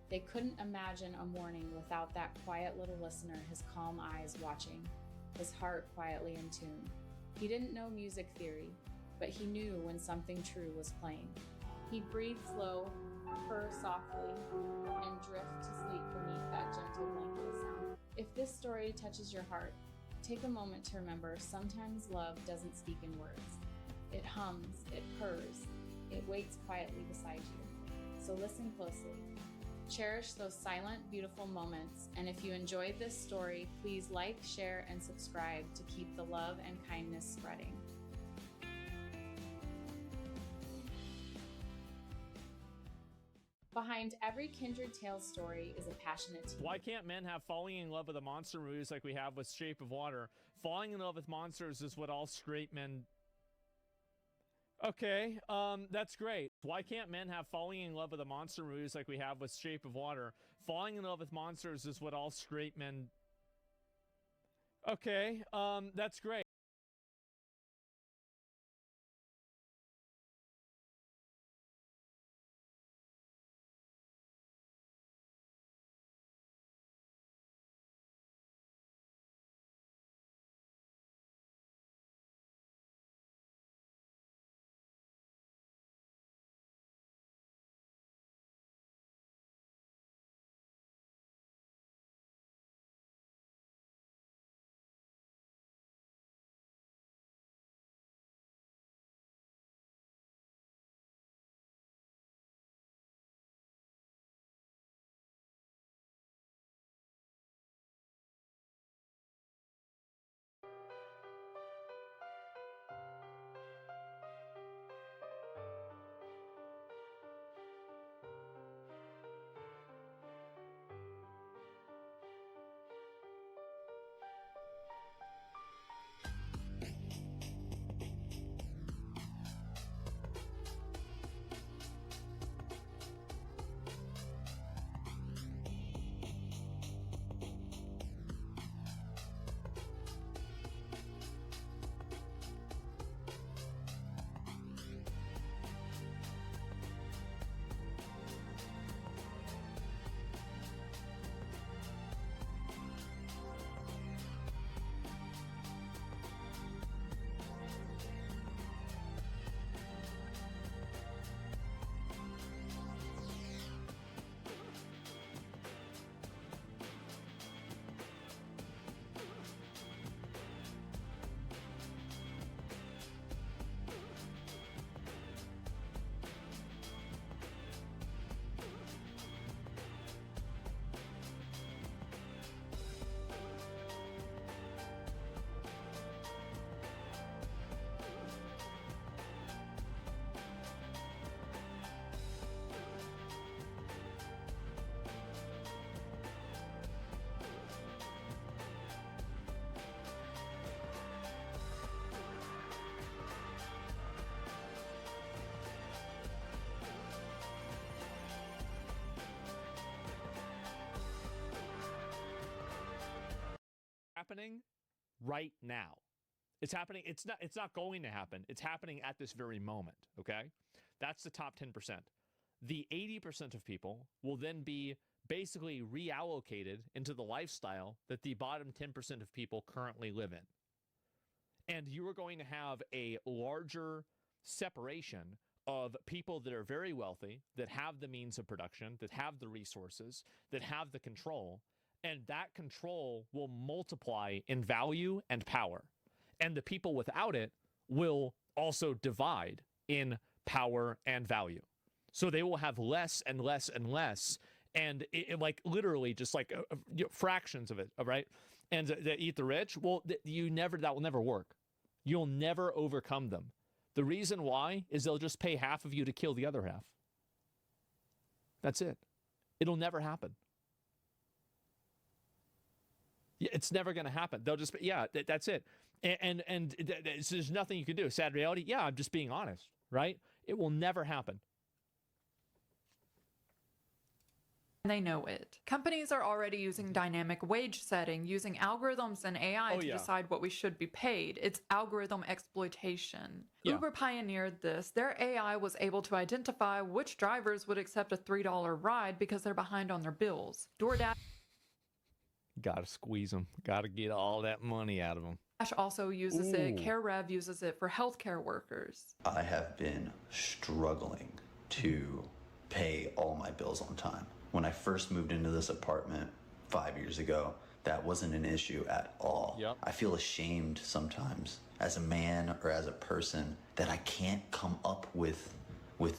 they couldn't imagine a morning without that quiet little listener, his calm eyes watching, his heart quietly in tune. He didn't know music theory, but he knew when something true was playing. He'd breathe slow, purr softly, and drift to sleep beneath that gentle blanket of sound. If this story touches your heart, take a moment to remember sometimes love doesn't speak in words. It hums, it purrs, it waits quietly beside you. So listen closely. Cherish those silent, beautiful moments, and if you enjoyed this story, please like, share, and subscribe to keep the love and kindness spreading. Behind every Kindred Tales story is a passionate team. Why can't men have falling in love with a monster movies like we have with Shape of Water? Falling in love with monsters is what all straight men... Okay, that's great. Why can't men have falling in love with a monster movies like we have with Shape of Water? Falling in love with monsters is what all straight men... Okay, that's great. happening right now. It's happening. It's not going to happen. It's happening at this very moment, okay? That's the top 10%. The 80% of people will then be basically reallocated into the lifestyle that the bottom 10% of people currently live in. And you are going to have a larger separation of people that are very wealthy, that have the means of production, that have the resources, that have the control, and that control will multiply in value and power. And the people without it will also divide in power and value. So they will have less and less and less, and like literally just like fractions of it, right? And they eat the rich. Well, that will never work. You'll never overcome them. The reason why is they'll just pay half of you to kill the other half. That's it. It'll never happen. It's never going to happen. They'll just, that's it. And there's nothing you can do. Sad reality. Yeah, I'm just being honest, right? It will never happen. They know it. Companies are already using dynamic wage setting, using algorithms and AI to decide what we should be paid. It's algorithm exploitation. Yeah. Uber pioneered this. Their AI was able to identify which drivers would accept a $3 ride because they're behind on their bills. DoorDash gotta squeeze them. Gotta get all that money out of them. Also uses it. CareRev uses it for healthcare workers. I have been struggling to pay all my bills on time. When I first moved into this apartment 5 years ago, that wasn't an issue at all. Yep. I feel ashamed sometimes as a man or as a person that I can't come up with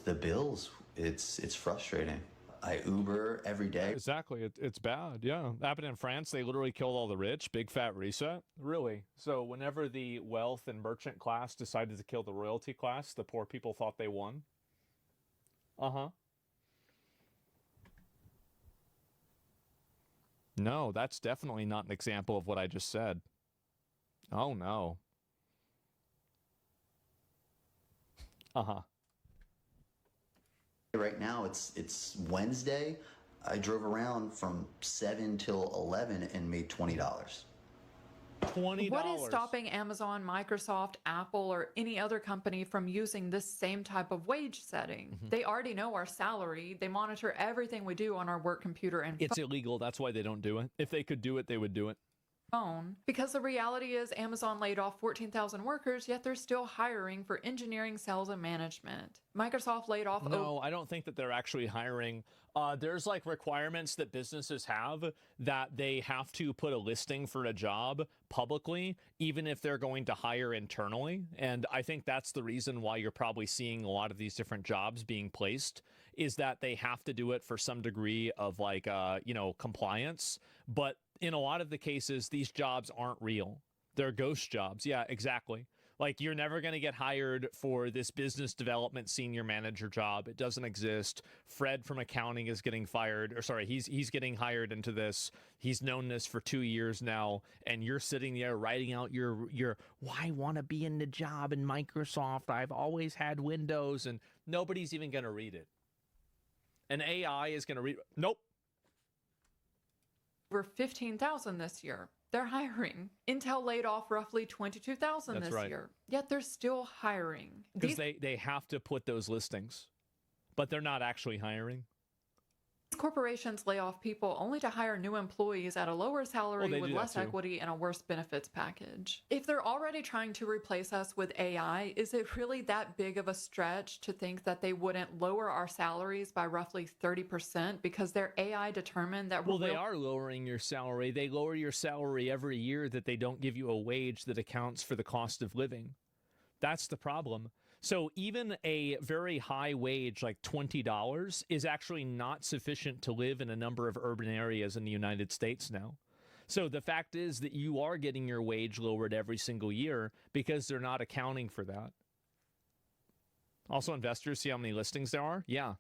the bills. It's frustrating. I Uber every day. Exactly. It's bad. Yeah. Happened in France. They literally killed all the rich. Big fat reset. Really? So whenever the wealth and merchant class decided to kill the royalty class, the poor people thought they won. Uh-huh. No, that's definitely not an example of what I just said. Oh, no. Uh-huh. Right now, it's Wednesday. I drove around from 7 till 11 and made $20. $20. What is stopping Amazon, Microsoft, Apple, or any other company from using this same type of wage setting? Mm-hmm. They already know our salary. They monitor everything we do on our work computer and It's illegal. That's why they don't do it. If they could do it, they would do it. Phone. Because the reality is Amazon laid off 14,000 workers, yet they're still hiring for engineering, sales, and management. Microsoft laid off... No, I don't think that they're actually hiring. There's like requirements that businesses have that they have to put a listing for a job publicly, even if they're going to hire internally. And I think that's the reason why you're probably seeing a lot of these different jobs being placed, is that they have to do it for some degree of like, compliance. But in a lot of the cases, these jobs aren't real. They're ghost jobs. Yeah, exactly. Like, you're never going to get hired for this business development senior manager job. It doesn't exist. Fred from accounting is getting fired, or sorry, he's getting hired into this. He's known this for 2 years now, and you're sitting there writing out your why I want to be in the job in Microsoft. I've always had Windows, and nobody's even going to read it. An AI is going to read. Nope. Over 15,000 this year. They're hiring. Intel laid off roughly 22,000 this year. Yet they're still hiring. Because they have to put those listings, but they're not actually hiring. These corporations lay off people only to hire new employees at a lower salary with less equity and a worse benefits package. If they're already trying to replace us with AI, is it really that big of a stretch to think that they wouldn't lower our salaries by roughly 30% because their AI determined that they are lowering your salary. They lower your salary every year that they don't give you a wage that accounts for the cost of living. That's the problem. So even a very high wage, like $20, is actually not sufficient to live in a number of urban areas in the United States now. So the fact is that you are getting your wage lowered every single year because they're not accounting for that. Also, investors, see how many listings there are? Yeah.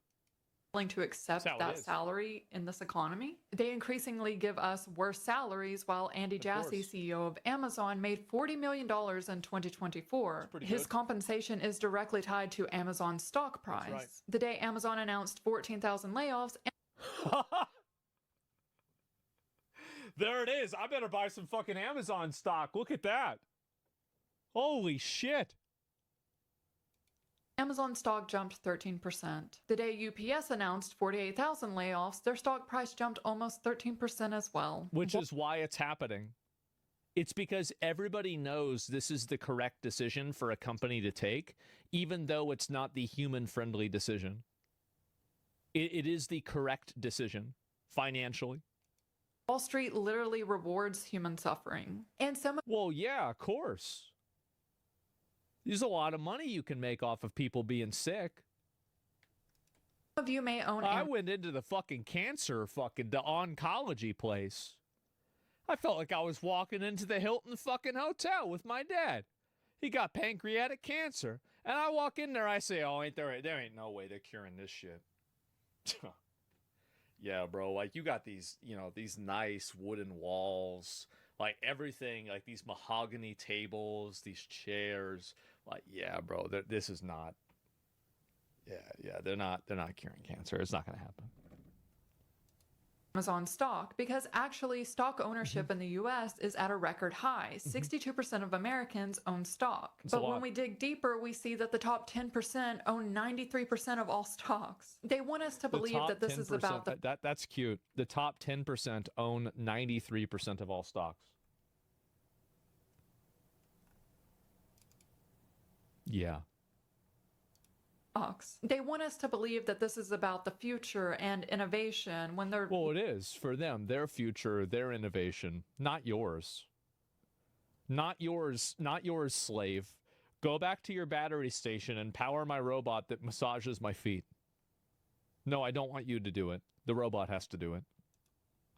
Willing to accept that salary in this economy. They increasingly give us worse salaries, while Andy Jassy, CEO of Amazon, made $40 million in 2024. His compensation is directly tied to Amazon's stock price. Right. The day Amazon announced 14,000 layoffs... There it is. I better buy some fucking Amazon stock. Look at that. Holy shit. Amazon stock jumped 13%. The day UPS announced 48,000 layoffs, their stock price jumped almost 13% as well. Which is why it's happening. It's because everybody knows this is the correct decision for a company to take, even though it's not the human-friendly decision. It is the correct decision, financially. Wall Street literally rewards human suffering. And so much. Well, yeah, of course. There's a lot of money you can make off of people being sick. Some of you may own. I went into the fucking the oncology place. I felt like I was walking into the Hilton fucking hotel with my dad. He got pancreatic cancer. And I walk in there, I say, oh, there ain't no way they're curing this shit. Yeah, bro, like you got these, these nice wooden walls, like everything, like these mahogany tables, these chairs. Like, yeah, bro, this is not. Yeah, they're not curing cancer. It's not going to happen. Amazon stock, because actually stock ownership in the US is at a record high. 62% of Americans own stock. But when we dig deeper, we see that the top 10% own 93% of all stocks. They want us to believe that this is about the... That's cute. The top 10% own 93% of all stocks. Yeah. They want us to believe that this is about the future and innovation when they're... Well, it is for them, their future, their innovation, not yours. Not yours, slave. Go back to your battery station and power my robot that massages my feet. No, I don't want you to do it. The robot has to do it.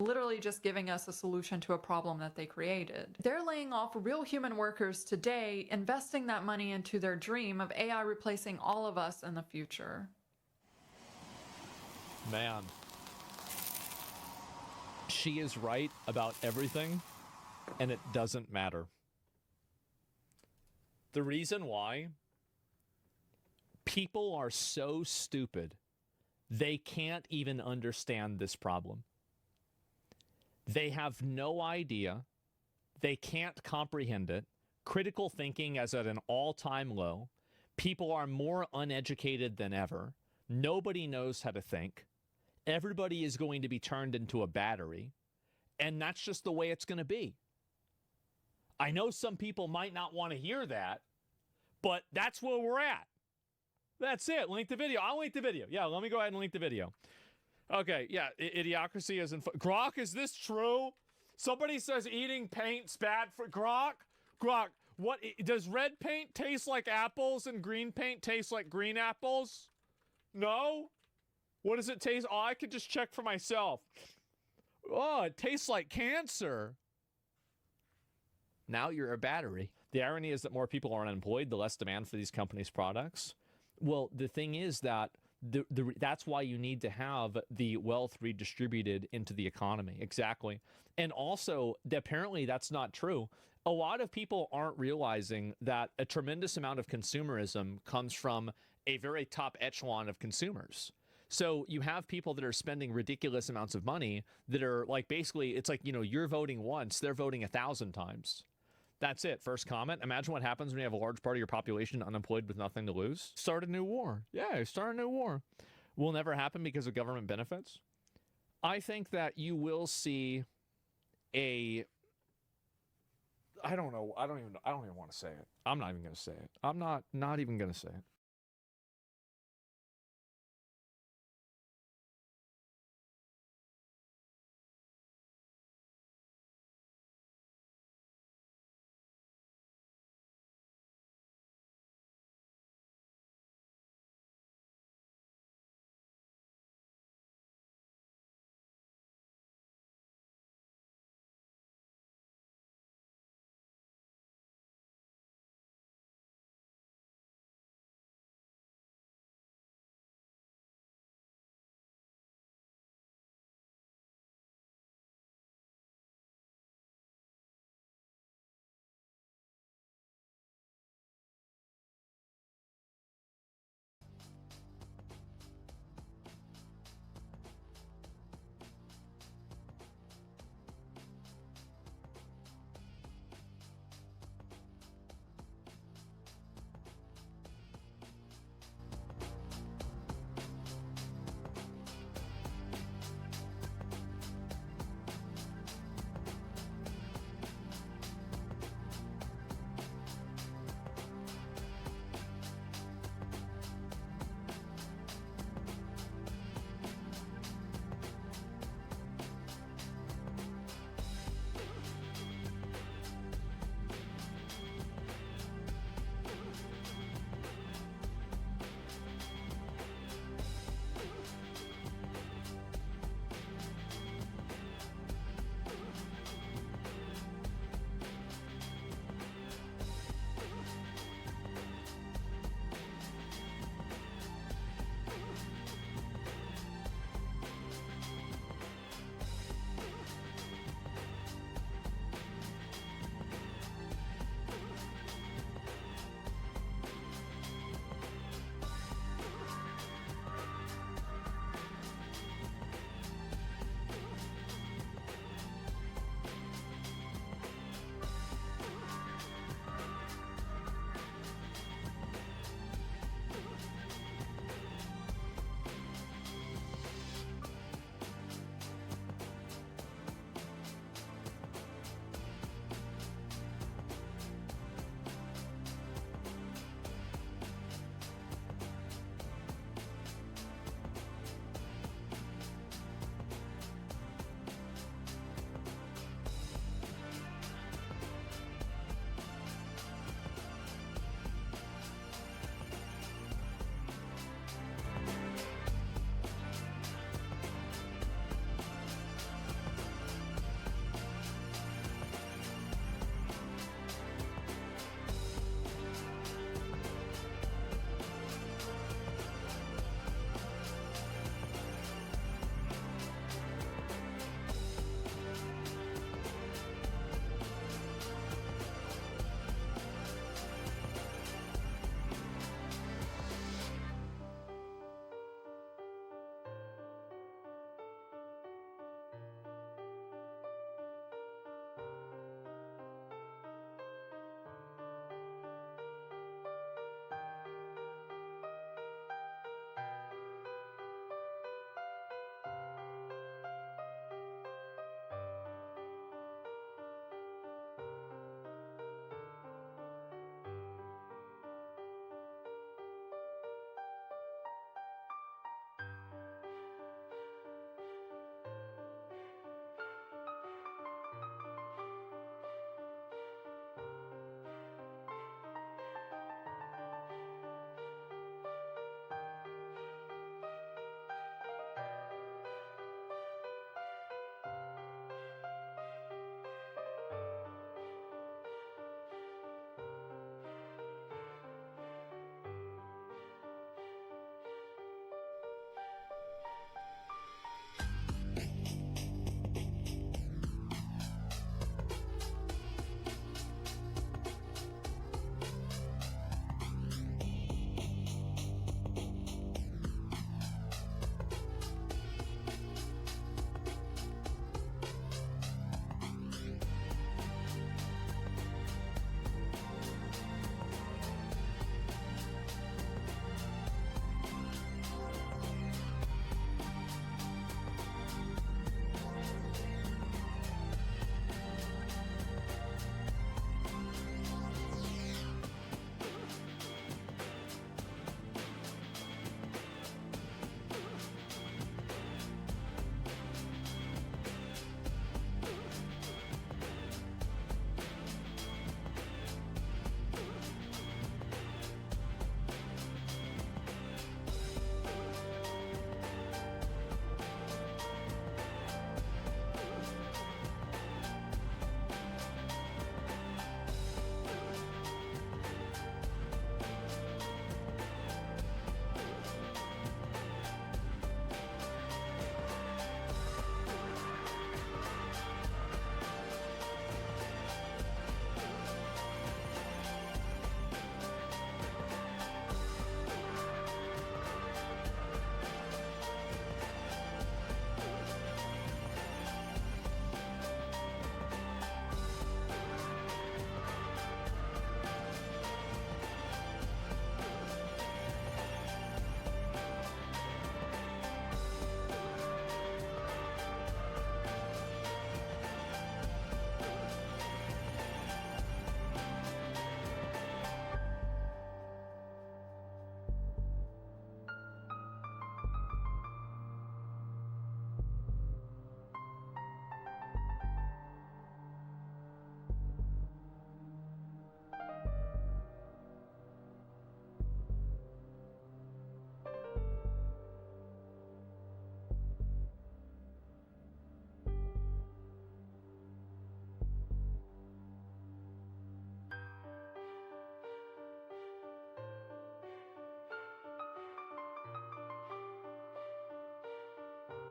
Literally just giving us a solution to a problem that they created. They're laying off real human workers today, investing that money into their dream of AI replacing all of us in the future. Man. She is right about everything, and it doesn't matter. The reason why people are so stupid, they can't even understand this problem. They have no idea. They can't comprehend it. Critical thinking is at an all-time low. People are more uneducated than ever. Nobody knows how to think. Everybody is going to be turned into a battery. And that's just the way it's going to be. I know some people might not want to hear that, but that's where we're at. That's it. Link the video. I'll link the video. Yeah, let me go ahead and link the video. Okay, yeah, idiocracy is in... Grok, is this true? Somebody says eating paint's bad for... Grok, what... Does red paint taste like apples and green paint taste like green apples? No? What does it taste... Oh, I could just check for myself. Oh, it tastes like cancer. Now you're a battery. The irony is that more people are unemployed, the less demand for these companies' products. Well, the thing is that that's why you need to have the wealth redistributed into the economy. Exactly. And also, apparently that's not true. A lot of people aren't realizing that a tremendous amount of consumerism comes from a very top echelon of consumers. So you have people that are spending ridiculous amounts of money that are like, basically, it's like, you're voting once, they're voting 1,000 times. That's it. First comment. Imagine what happens when you have a large part of your population unemployed with nothing to lose. Start a new war. Yeah, start a new war. Will never happen because of government benefits. I think that you will see I don't know. I don't even want to say it. I'm not even going to say it. I'm not even going to say it.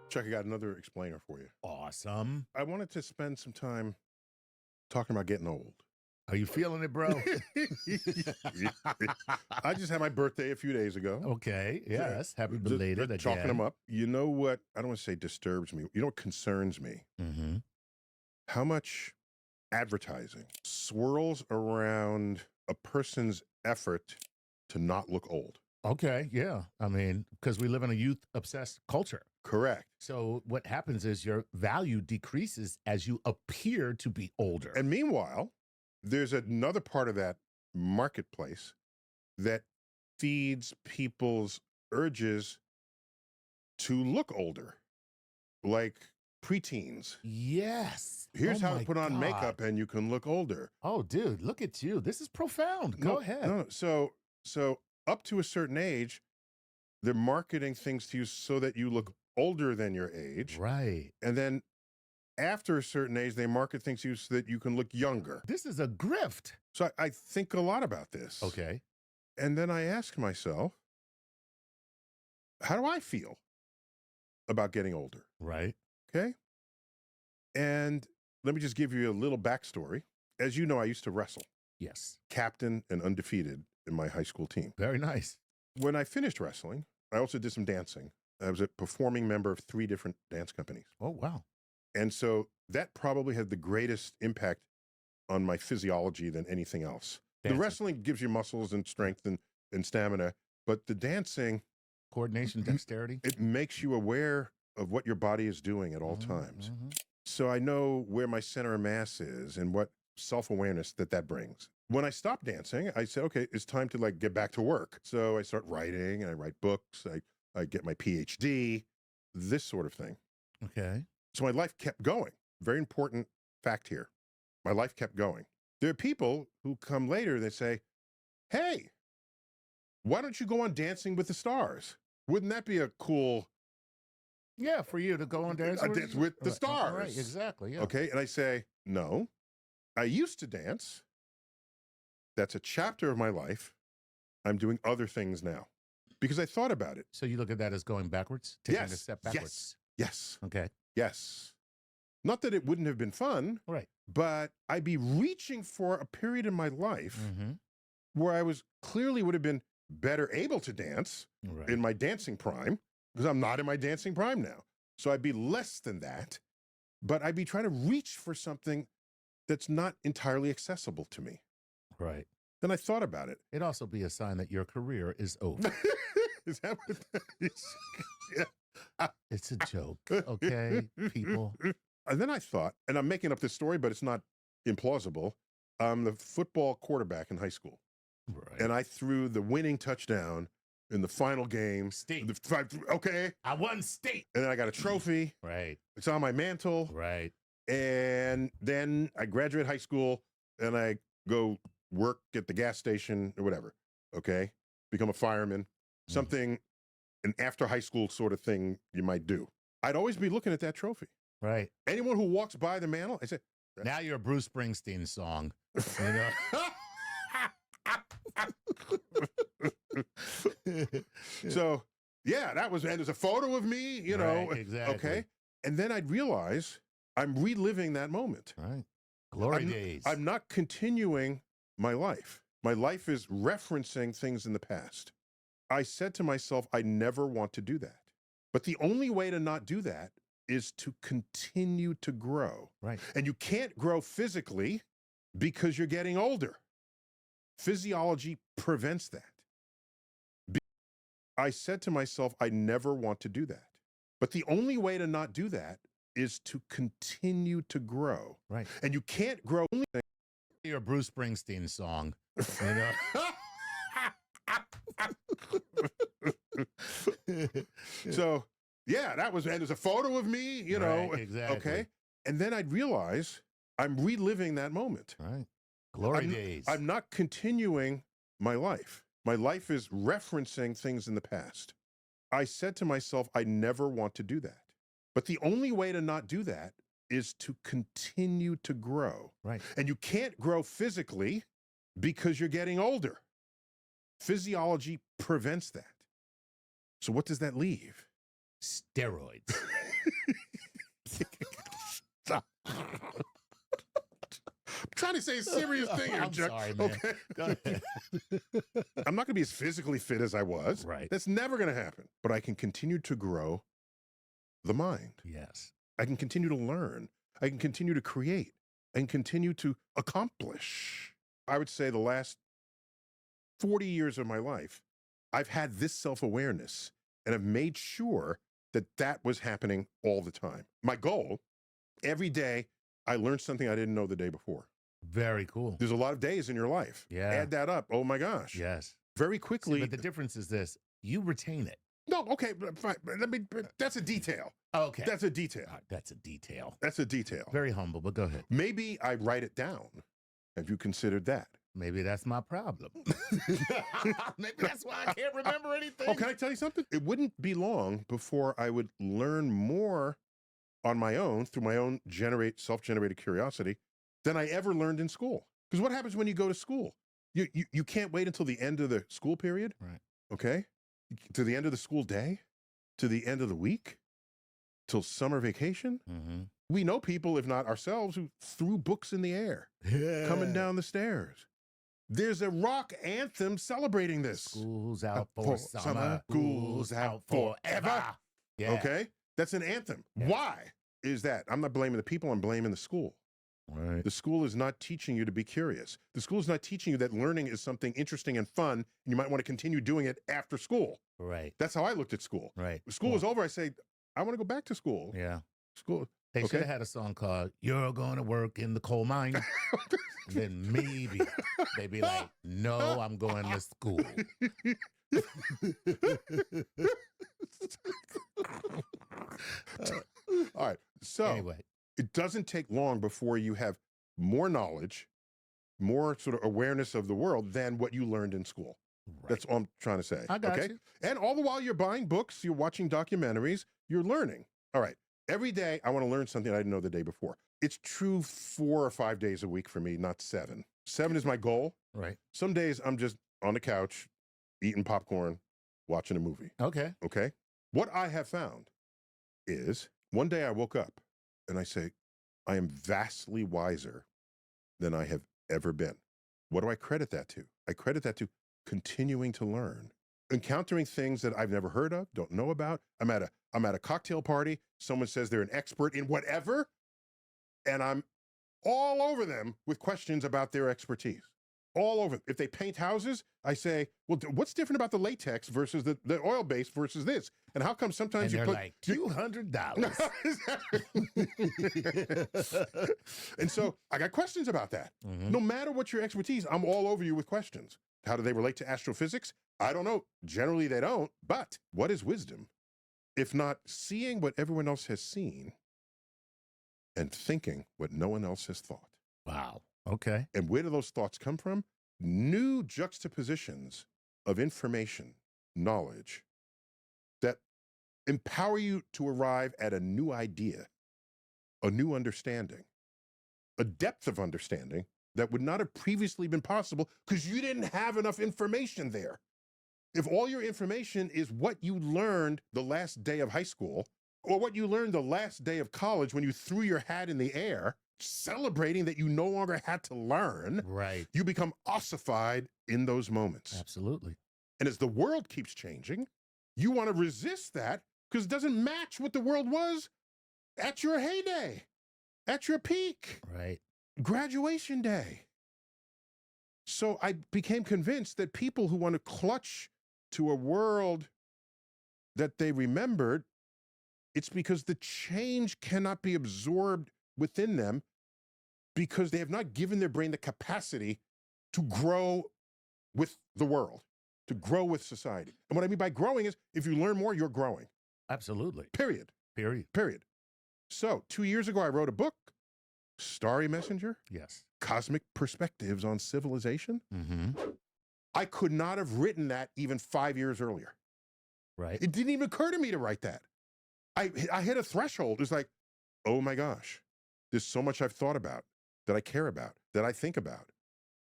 Chuck, I got another explainer for you. Awesome. I wanted to spend some time talking about getting old. Are you feeling it, bro? I just had my birthday a few days ago. Okay, yes. Happy belated again. Chalking them up. You know what? I don't want to say disturbs me. You know what concerns me? Mm-hmm. How much advertising swirls around a person's effort to not look old. Okay, yeah. I mean, because we live in a youth-obsessed culture. Correct. So what happens is your value decreases as you appear to be older. And meanwhile, there's another part of that marketplace that feeds people's urges to look older, like preteens. Yes. Here's how to put on makeup and you can look older. Oh, dude, look at you. This is profound. Go ahead. No, so up to a certain age, they're marketing things to you so that you look older than your age. Right. And then after a certain age, they market things to you so that you can look younger. This is a grift. So I think a lot about this. Okay. And then I ask myself, how do I feel about getting older? Right. Okay. And let me just give you a little backstory. As you know, I used to wrestle. Yes. Captain and undefeated in my high school team. Very nice. When I finished wrestling, I also did some dancing. I was a performing member of 3 different dance companies. Oh, wow. And so that probably had the greatest impact on my physiology than anything else. Dancing. The wrestling gives you muscles and strength and stamina, but the dancing... Coordination, dexterity. It makes you aware of what your body is doing at all times. So I know where my center of mass is and what self-awareness that brings. When I stopped dancing, I said, okay, it's time to get back to work. So I start writing and I write books. I get my PhD, this sort of thing. Okay. So my life kept going. Very important fact here. My life kept going. There are people who come later, they say, hey, why don't you go on Dancing with the Stars? Wouldn't that be a cool... Yeah, for you to go on Dancing with the Stars. Right, exactly. Yeah. Okay, and I say, no, I used to dance. That's a chapter of my life. I'm doing other things now. Because I thought about it. So you look at that as going backwards? Taking a step backwards? Yes. Okay. Yes. Not that it wouldn't have been fun. Right. But I'd be reaching for a period in my life where I clearly would have been better able to dance in my dancing prime, because I'm not in my dancing prime now. So I'd be less than that, but I'd be trying to reach for something that's not entirely accessible to me. Right. Then I thought about it. It'd also be a sign that your career is over. Is that what that is? Yeah. It's a joke, okay, people? And then I thought, and I'm making up this story, but it's not implausible. I'm the football quarterback in high school. Right. And I threw the winning touchdown in the final game. State. Okay. I won state. And then I got a trophy. Right. It's on my mantle. Right. And then I graduate high school and I go work at the gas station or whatever. Okay. Become a fireman. Something, an after high school sort of thing you might do. I'd always be looking at that trophy. Right. Anyone who walks by the mantle, I say, now you're a Bruce Springsteen song. You know? So, yeah, that was, and there's a photo of me, you know. Right, exactly. Okay. And then I'd realize I'm reliving that moment. Right. Glory days. I'm not continuing my life. My life is referencing things in the past. I said to myself, I never want to do that. But the only way to not do that is to continue to grow. Right. And you can't grow physically because you're getting older. Physiology prevents that. I said to myself, I never want to do that. But the only way to not do that is to continue to grow. Right. And you can't grow. Your Bruce Springsteen song. You know? So, yeah, that was, and there's a photo of me, you know. Right, exactly. Okay. And then I'd realize I'm reliving that moment. Right. Glory days. I'm not continuing my life. My life is referencing things in the past. I said to myself, I never want to do that. But the only way to not do that is to continue to grow. Right. And you can't grow physically because you're getting older. Physiology prevents that. So what does that leave? Steroids. Stop. I'm trying to say a serious thing here, I'm Chuck. sorry, man. Okay. Go ahead. I'm not going to be as physically fit as I was. Right. That's never going to happen. But I can continue to grow the mind. Yes. I can continue to learn. I can continue to create. I can continue to accomplish. I would say the last 40 years of my life, I've had this self-awareness and I've made sure that that was happening all the time. My goal, every day, I learned something I didn't know the day before. Very cool. There's a lot of days in your life. Yeah. Add that up. Oh my gosh. Yes. Very quickly. See, but the difference is this: you retain it. No, okay, fine. That's a detail. Okay. That's a detail. That's a detail. That's a detail. Very humble, but go ahead. Maybe I write it down. Have you considered that? Maybe that's my problem. Maybe that's why I can't remember anything. Oh, can I tell you something? It wouldn't be long before I would learn more on my own through my own self-generated curiosity than I ever learned in school. Because what happens when you go to school? You can't wait until the end of the school period. Right. Okay? To the end of the school day? To the end of the week? Till summer vacation? Mm-hmm. We know people, if not ourselves, who threw books in the air coming down the stairs. There's a rock anthem celebrating this. School's out for summer. School's out forever. Yeah. Okay? That's an anthem. Yeah. Why is that? I'm not blaming the people, I'm blaming the school. Right. The school is not teaching you to be curious. The school is not teaching you that learning is something interesting and fun, and you might want to continue doing it after school. Right. That's how I looked at school. Right. When school was over, I say, I want to go back to school. Yeah. School. They should have had a song called "You're Gonna Work in the Coal Mine." And then maybe they'd be like, "No, I'm going to school." All right. So Anyway. it doesn't take long before you have more knowledge, more sort of awareness of the world than what you learned in school. Right. That's all I'm trying to say. I got you. And all the while you're buying books, you're watching documentaries, you're learning. All right. Every day I want to learn something I didn't know the day before. It's true 4 or 5 days a week for me, not 7. 7 is my goal. Right. Some days I'm just on the couch, eating popcorn, watching a movie. Okay. Okay? What I have found is one day I woke up and I say, I am vastly wiser than I have ever been. What do I credit that to? I credit that to continuing to learn, encountering things that I've never heard of, don't know about. I'm at a cocktail party. Someone says they're an expert in whatever, and I'm all over them with questions about their expertise. All over. If they paint houses, I say, well, what's different about the latex versus the oil base versus this? And how come sometimes And you they're put like $200? And so I got questions about that. Mm-hmm. No matter what your expertise, I'm all over you with questions. How do they relate to astrophysics? I don't know. Generally, they don't. But what is wisdom? If not seeing what everyone else has seen and thinking what no one else has thought. Wow. Okay. And where do those thoughts come from? New juxtapositions of information, knowledge that empower you to arrive at a new idea, a new understanding, a depth of understanding that would not have previously been possible because you didn't have enough information there. If all your information is what you learned the last day of high school or what you learned the last day of college when you threw your hat in the air, celebrating that you no longer had to learn, right? You become ossified in those moments. Absolutely. And as the world keeps changing, you want to resist that because it doesn't match what the world was at your heyday, at your peak. Right. Graduation day. So I became convinced that people who want to clutch to a world that they remembered, it's because the change cannot be absorbed within them because they have not given their brain the capacity to grow with the world, to grow with society. And what I mean by growing is if you learn more, you're growing. Absolutely. Period. Period. Period. So 2 years ago, I wrote a book, Starry Messenger. Yes. Cosmic Perspectives on Civilization. Mm-hmm. I could not have written that even 5 years earlier. Right. It didn't even occur to me to write that. I hit a threshold. It's like, oh my gosh, there's so much I've thought about, that I care about, that I think about.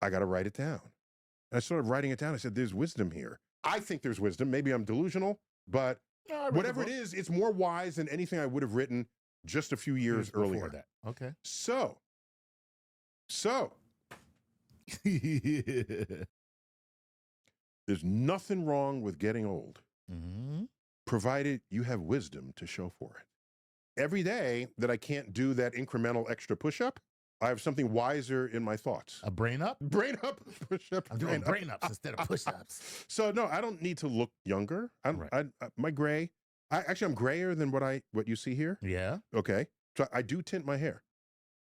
I got to write it down. And I started writing it down. I said, there's wisdom here. I think there's wisdom. Maybe I'm delusional, but Whatever it is, it's more wise than anything I would have written just a few years earlier. That. Okay. So. There's nothing wrong with getting old, provided you have wisdom to show for it. Every day that I can't do that incremental extra push-up, I have something wiser in my thoughts. A brain up? Brain up, push-up. I'm doing brain ups instead of push-ups. So no, I don't need to look younger. My gray, I'm grayer than what you see here. Yeah. Okay. So I do tint my hair.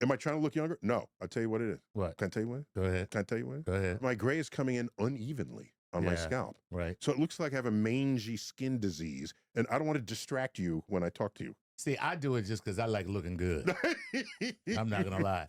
Am I trying to look younger? No. I'll tell you what it is. What? Can I tell you what? Go ahead. Can I tell you what? Go ahead. My gray is coming in unevenly on my scalp. Right. So it looks like I have a mangy skin disease, and I don't want to distract you when I talk to you. See, I do it just because I like looking good. I'm not going to lie.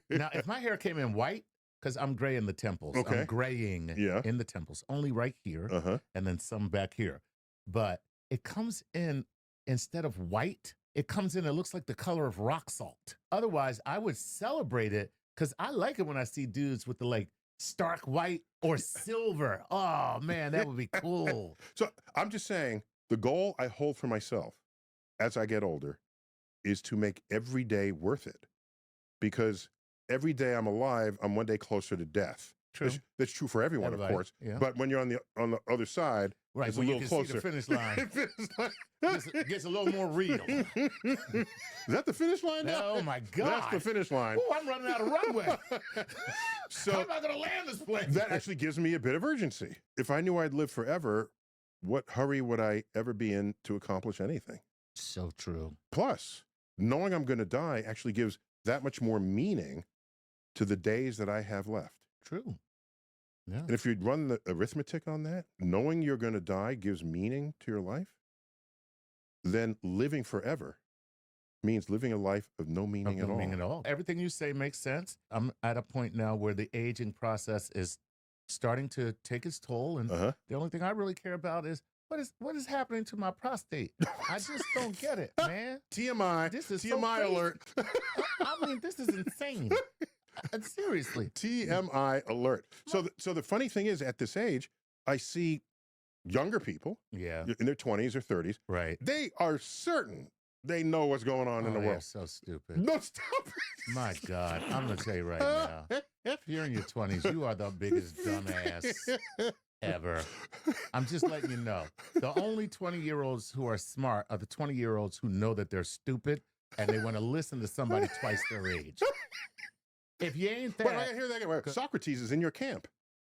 Now, if my hair came in white, because I'm gray in the temples. Okay. I'm graying in the temples, only right here, and then some back here. But it comes in, instead of white, it comes in, it looks like the color of rock salt. Otherwise, I would celebrate it because I like it when I see dudes with the like stark white or silver. Oh, man, that would be cool. So I'm just saying, the goal I hold for myself as I get older is to make every day worth it. Because every day I'm alive, I'm one day closer to death. True. That's true for everyone, Everybody, of course. yeah. But when you're on the other side, Right, it's a when you little can closer. see the finish line. Gets a little more real. Is that the finish line now? Oh, my God. That's the finish line. Oh, I'm running out of runway. So how am I going to land this plane? That actually gives me a bit of urgency. If I knew I'd live forever, what hurry would I ever be in to accomplish anything? So true. Plus, knowing I'm going to die actually gives that much more meaning to the days that I have left. True. Yeah. And if you run the arithmetic on that, knowing you're going to die gives meaning to your life, then living forever means living a life of no meaning at all. No meaning at all. Everything you say makes sense. I'm at a point now where the aging process is starting to take its toll, and the only thing I really care about is what is happening to my prostate. I just don't get it, man. TMI. This is TMI so alert. I mean, this is insane. Seriously. TMI alert. So the funny thing is, at this age, I see younger people in their 20s or 30s. Right. They are certain they know what's going on in the world. So stupid. No, stop it. My God. I'm going to tell you right now. If you're in your 20s, you are the biggest dumbass ever. I'm just letting you know. The only 20-year-olds who are smart are the 20-year-olds who know that they're stupid and they want to listen to somebody twice their age. If you ain't that... Well, I hear that. Well, Socrates is in your camp.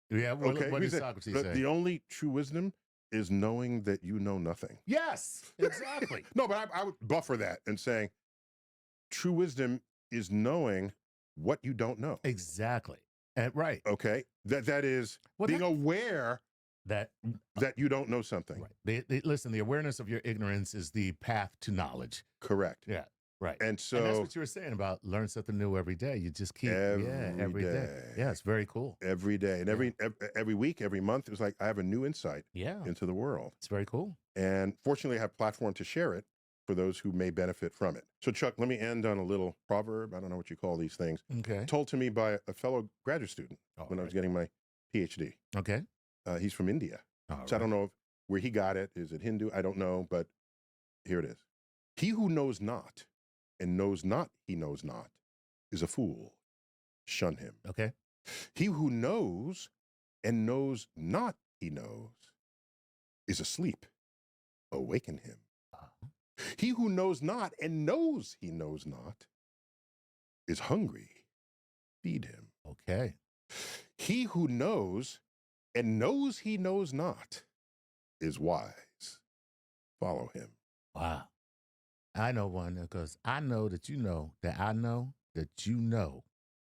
Yeah, what did Socrates say? The only true wisdom is knowing that you know nothing. Yes, exactly. No, but I would buffer that and saying true wisdom is knowing what you don't know. Exactly. Right. Okay. That is being aware that you don't know something. Right. Listen, the awareness of your ignorance is the path to knowledge. Correct. Yeah. Right. And so that's what you were saying about learn something new every day. You just keep every day. Yeah, it's very cool. Every day. And every week, every month, it was like I have a new insight into the world. It's very cool. And fortunately, I have a platform to share it for those who may benefit from it. So Chuck, let me end on a little proverb. I don't know what you call these things. Okay. Told to me by a fellow graduate student when I was getting my PhD. Okay. He's from India. I don't know where he got it. Is it Hindu? I don't know, but here it is. He who knows not and knows not he knows not is a fool. Shun him. Okay. He who knows and knows not he knows is asleep. Awaken him. He who knows not and knows he knows not is hungry. Feed him. Okay. He who knows and knows he knows not is wise. Follow him. Wow. I know one that goes, I know that you know that I know that you know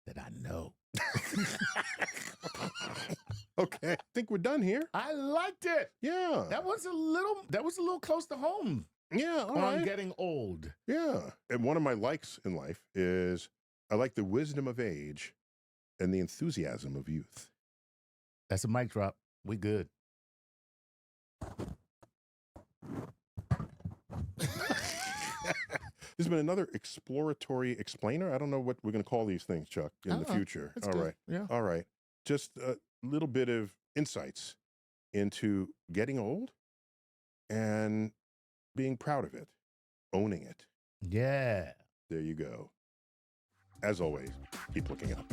that I know. Okay, I think we're done here. I liked it. Yeah. That was a little close to home. Yeah, all on right. Getting old. Yeah. And one of my likes in life is I like the wisdom of age and the enthusiasm of youth. That's a mic drop. We good. There's been another exploratory explainer. I don't know what we're going to call these things, Chuck, in the future. That's all good. right. Yeah. All right. Just a little bit of insights into getting old and being proud of it, owning it. Yeah. There you go. As always, keep looking up.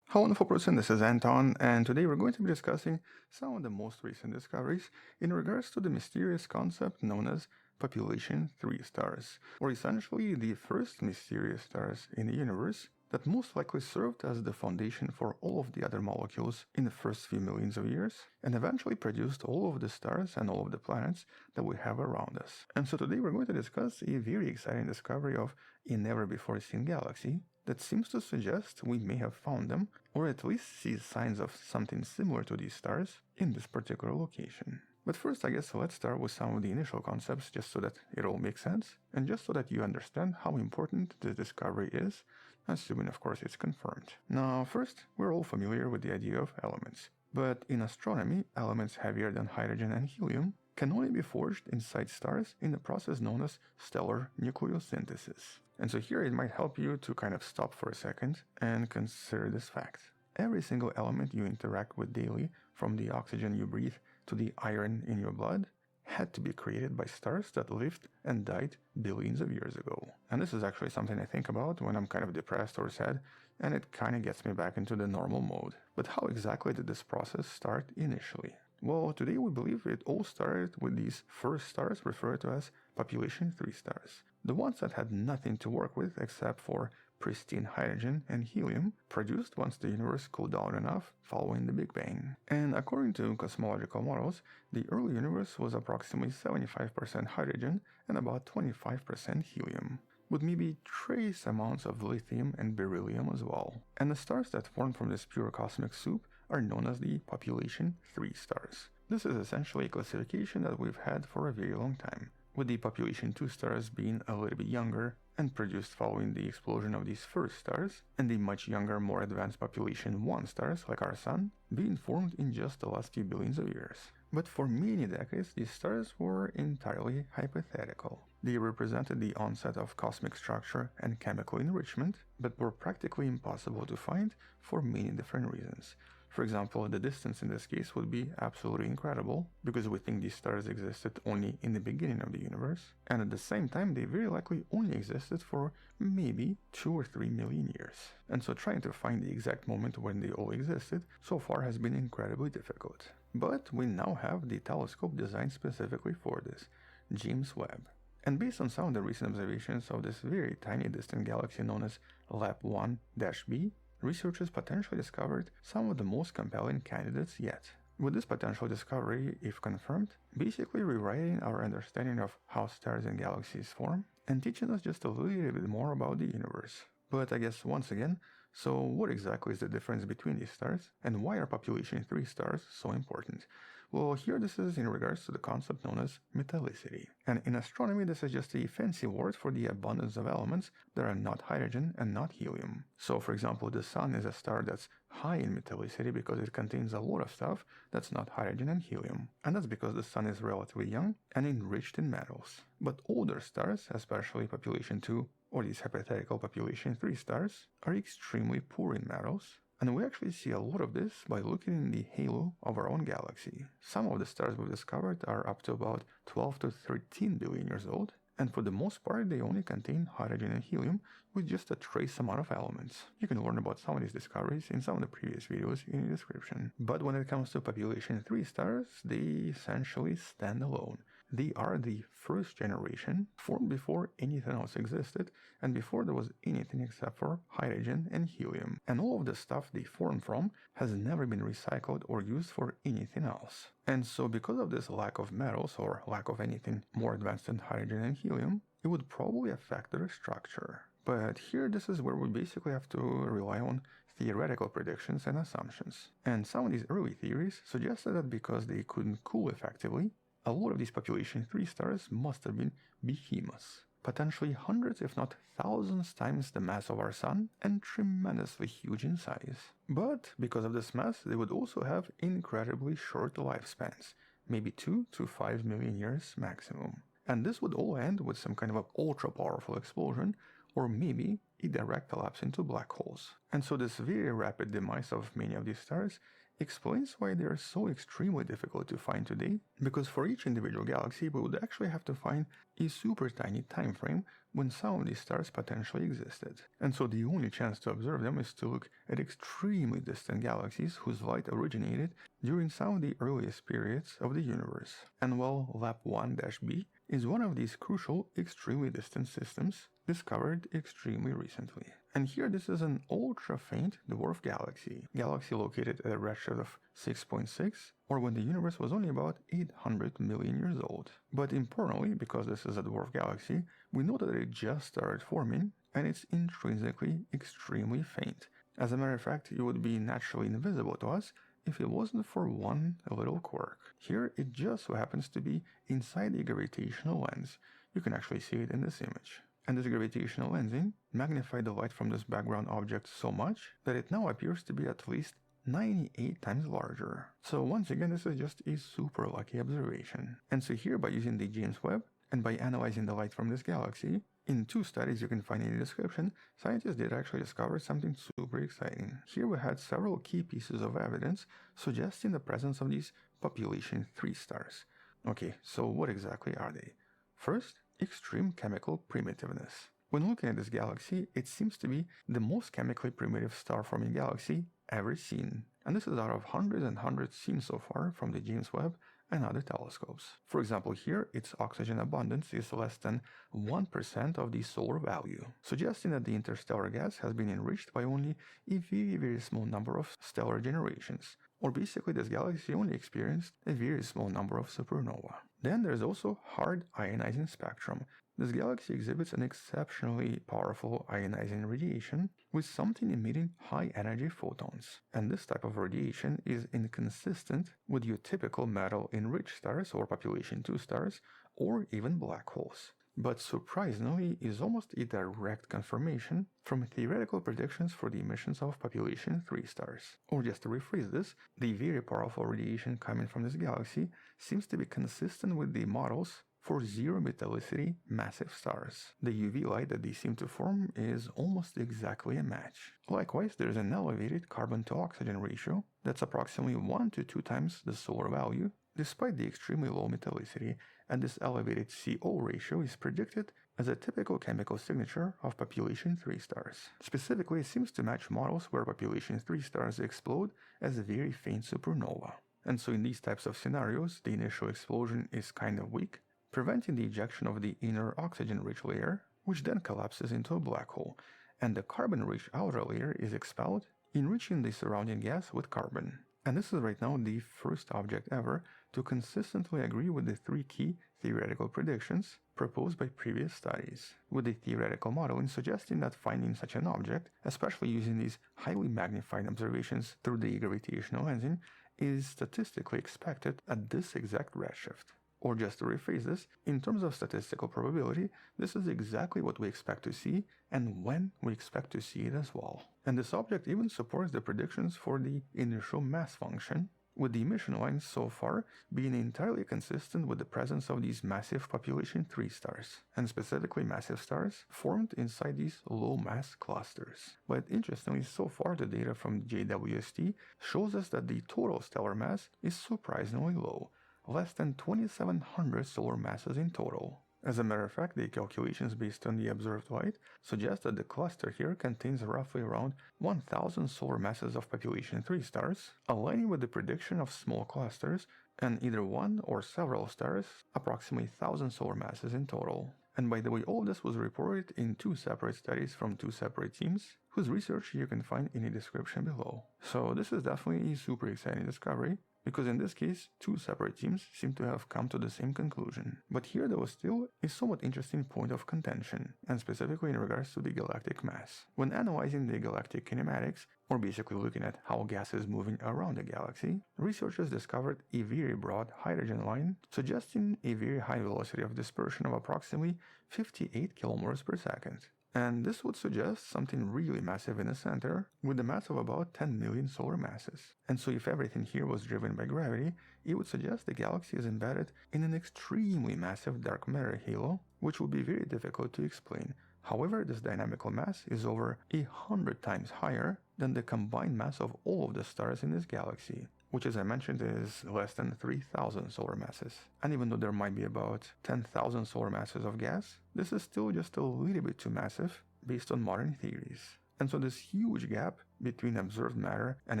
Hello, wonderful person. This is Anton, and today we're going to be discussing some of the most recent discoveries in regards to the mysterious concept known as population 3 stars, or essentially the first mysterious stars in the universe that most likely served as the foundation for all of the other molecules in the first few millions of years, and eventually produced all of the stars and all of the planets that we have around us. And so today we're going to discuss a very exciting discovery of a never-before-seen galaxy that seems to suggest we may have found them, or at least see signs of something similar to these stars in this particular location. But first, I guess let's start with some of the initial concepts just so that it all makes sense, and just so that you understand how important this discovery is, assuming of course it's confirmed. Now first, we're all familiar with the idea of elements, but in astronomy, elements heavier than hydrogen and helium can only be forged inside stars in the process known as stellar nucleosynthesis. And so here it might help you to kind of stop for a second and consider this fact. Every single element you interact with daily, from the oxygen you breathe to the iron in your blood, had to be created by stars that lived and died billions of years ago. And this is actually something I think about when I'm kind of depressed or sad, and it kind of gets me back into the normal mode. But how exactly did this process start initially? Well, today we believe it all started with these first stars referred to as population 3 stars. The ones that had nothing to work with except for pristine hydrogen and helium produced once the universe cooled down enough following the Big Bang. And according to cosmological models, the early universe was approximately 75% hydrogen and about 25% helium, with maybe trace amounts of lithium and beryllium as well. And the stars that formed from this pure cosmic soup are known as the population 3 stars. This is essentially a classification that we've had for a very long time, with the population 2 stars being a little bit younger and produced following the explosion of these first stars, and the much younger, more advanced population 1 stars, like our Sun, being formed in just the last few billions of years. But for many decades, these stars were entirely hypothetical. They represented the onset of cosmic structure and chemical enrichment, but were practically impossible to find for many different reasons. For example, the distance in this case would be absolutely incredible, because we think these stars existed only in the beginning of the universe, and at the same time they very likely only existed for maybe 2 or 3 million years. And so trying to find the exact moment when they all existed so far has been incredibly difficult. But we now have the telescope designed specifically for this, James Webb. And based on some of the recent observations of this very tiny distant galaxy known as LAP1-b, researchers potentially discovered some of the most compelling candidates yet. With this potential discovery, if confirmed, basically rewriting our understanding of how stars and galaxies form, and teaching us just a little bit more about the universe. But I guess once again, so what exactly is the difference between these stars, and why are population 3 stars so important? Well, here this is in regards to the concept known as metallicity. And in astronomy, this is just a fancy word for the abundance of elements that are not hydrogen and not helium. So, for example, the Sun is a star that's high in metallicity because it contains a lot of stuff that's not hydrogen and helium. And that's because the Sun is relatively young and enriched in metals. But older stars, especially population 2 or these hypothetical population 3 stars, are extremely poor in metals. And we actually see a lot of this by looking in the halo of our own galaxy. Some of the stars we've discovered are up to about 12 to 13 billion years old, and for the most part they only contain hydrogen and helium with just a trace amount of elements. You can learn about some of these discoveries in some of the previous videos in the description. But when it comes to population 3 stars, they essentially stand alone. They are the first generation, formed before anything else existed, and before there was anything except for hydrogen and helium. And all of the stuff they formed from has never been recycled or used for anything else. And so because of this lack of metals, or lack of anything more advanced than hydrogen and helium, it would probably affect their structure. But here this is where we basically have to rely on theoretical predictions and assumptions. And some of these early theories suggested that because they couldn't cool effectively, a lot of these population 3 stars must have been behemoths. potentially hundreds if not thousands times the mass of our Sun and tremendously huge in size. But because of this mass, they would also have incredibly short lifespans, maybe 2 to 5 million years maximum. And this would all end with some kind of an ultra-powerful explosion, or maybe a direct collapse into black holes. And so this very rapid demise of many of these stars explains why they are so extremely difficult to find today, because for each individual galaxy we would actually have to find a super tiny time frame when some of these stars potentially existed. And so the only chance to observe them is to look at extremely distant galaxies whose light originated during some of the earliest periods of the universe. And while LAP-1-b is one of these crucial extremely distant systems discovered extremely recently. And here this is an ultra-faint dwarf galaxy located at a redshift of 6.6, or when the universe was only about 800 million years old. But importantly, because this is a dwarf galaxy, we know that it just started forming, and it's intrinsically extremely faint. As a matter of fact, it would be naturally invisible to us if it wasn't for one little quirk. Here it just so happens to be inside the gravitational lens. You can actually see it in this image. And this gravitational lensing magnified the light from this background object so much that it now appears to be at least 98 times larger. So once again, this is just a super lucky observation. And so here, by using the James Webb and by analyzing the light from this galaxy, in 2 studies you can find in the description, scientists did actually discover something super exciting. Here we had several key pieces of evidence suggesting the presence of these population 3 stars. Okay, so what exactly are they? First, extreme chemical primitiveness. When looking at this galaxy, it seems to be the most chemically primitive star-forming galaxy ever seen. And this is out of hundreds and hundreds seen so far from the James Webb and other telescopes. For example, here its oxygen abundance is less than 1% of the solar value, suggesting that the interstellar gas has been enriched by only a very small number of stellar generations. Or basically, this galaxy only experienced a very small number of supernova. Then there's also hard ionizing spectrum. This galaxy exhibits an exceptionally powerful ionizing radiation with something emitting high-energy photons. And this type of radiation is inconsistent with your typical metal-enriched stars or population 2 stars, or even black holes. But surprisingly is almost a direct confirmation from theoretical predictions for the emissions of population 3 stars. Or just to rephrase this, the very powerful radiation coming from this galaxy seems to be consistent with the models for zero metallicity massive stars. The UV light that they seem to form is almost exactly a match. Likewise, there's an elevated carbon to oxygen ratio that's approximately 1 to 2 times the solar value, despite the extremely low metallicity, and this elevated CO ratio is predicted as a typical chemical signature of population 3 stars. Specifically, it seems to match models where population 3 stars explode as a very faint supernova. And so in these types of scenarios, the initial explosion is kind of weak, preventing the ejection of the inner oxygen-rich layer, which then collapses into a black hole, and the carbon-rich outer layer is expelled, enriching the surrounding gas with carbon. And this is right now the first object ever to consistently agree with the 3 key theoretical predictions proposed by previous studies, with the theoretical modeling suggesting that finding such an object, especially using these highly magnified observations through the gravitational lensing, is statistically expected at this exact redshift. Or just to rephrase this, in terms of statistical probability, this is exactly what we expect to see and when we expect to see it as well. And this object even supports the predictions for the initial mass function, with the emission lines so far being entirely consistent with the presence of these massive population 3 stars, and specifically massive stars formed inside these low-mass clusters. But interestingly, so far the data from JWST shows us that the total stellar mass is surprisingly low, less than 2,700 solar masses in total. As a matter of fact, the calculations based on the observed light suggest that the cluster here contains roughly around 1,000 solar masses of population 3 stars, aligning with the prediction of small clusters and either one or several stars, approximately 1,000 solar masses in total. And by the way, all this was reported in 2 separate studies from 2 separate teams, whose research you can find in the description below. So this is definitely a super exciting discovery, because in this case, two separate teams seem to have come to the same conclusion. But here there was still a somewhat interesting point of contention, and specifically in regards to the galactic mass. When analyzing the galactic kinematics, or basically looking at how gas is moving around the galaxy, researchers discovered a very broad hydrogen line suggesting a very high velocity of dispersion of approximately 58 kilometers per second. And this would suggest something really massive in the center, with a mass of about 10 million solar masses. And so if everything here was driven by gravity, it would suggest the galaxy is embedded in an extremely massive dark matter halo, which would be very difficult to explain. However, this dynamical mass is over 100 times higher than the combined mass of all of the stars in this galaxy, which, as I mentioned, is less than 3,000 solar masses. And even though there might be about 10,000 solar masses of gas, this is still just a little bit too massive based on modern theories. And so this huge gap between observed matter and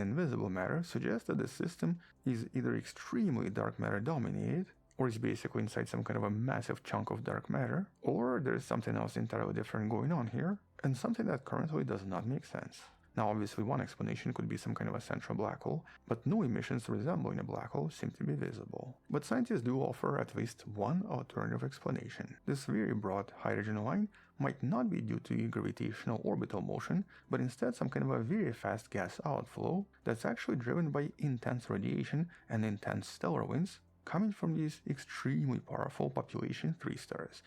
invisible matter suggests that the system is either extremely dark matter dominated, or is basically inside some kind of a massive chunk of dark matter, or there's something else entirely different going on here, and something that currently does not make sense. Now obviously one explanation could be some kind of a central black hole, but no emissions resembling a black hole seem to be visible. But scientists do offer at least one alternative explanation. This very broad hydrogen line might not be due to gravitational orbital motion, but instead some kind of a very fast gas outflow that's actually driven by intense radiation and intense stellar winds coming from these extremely powerful population 3 stars.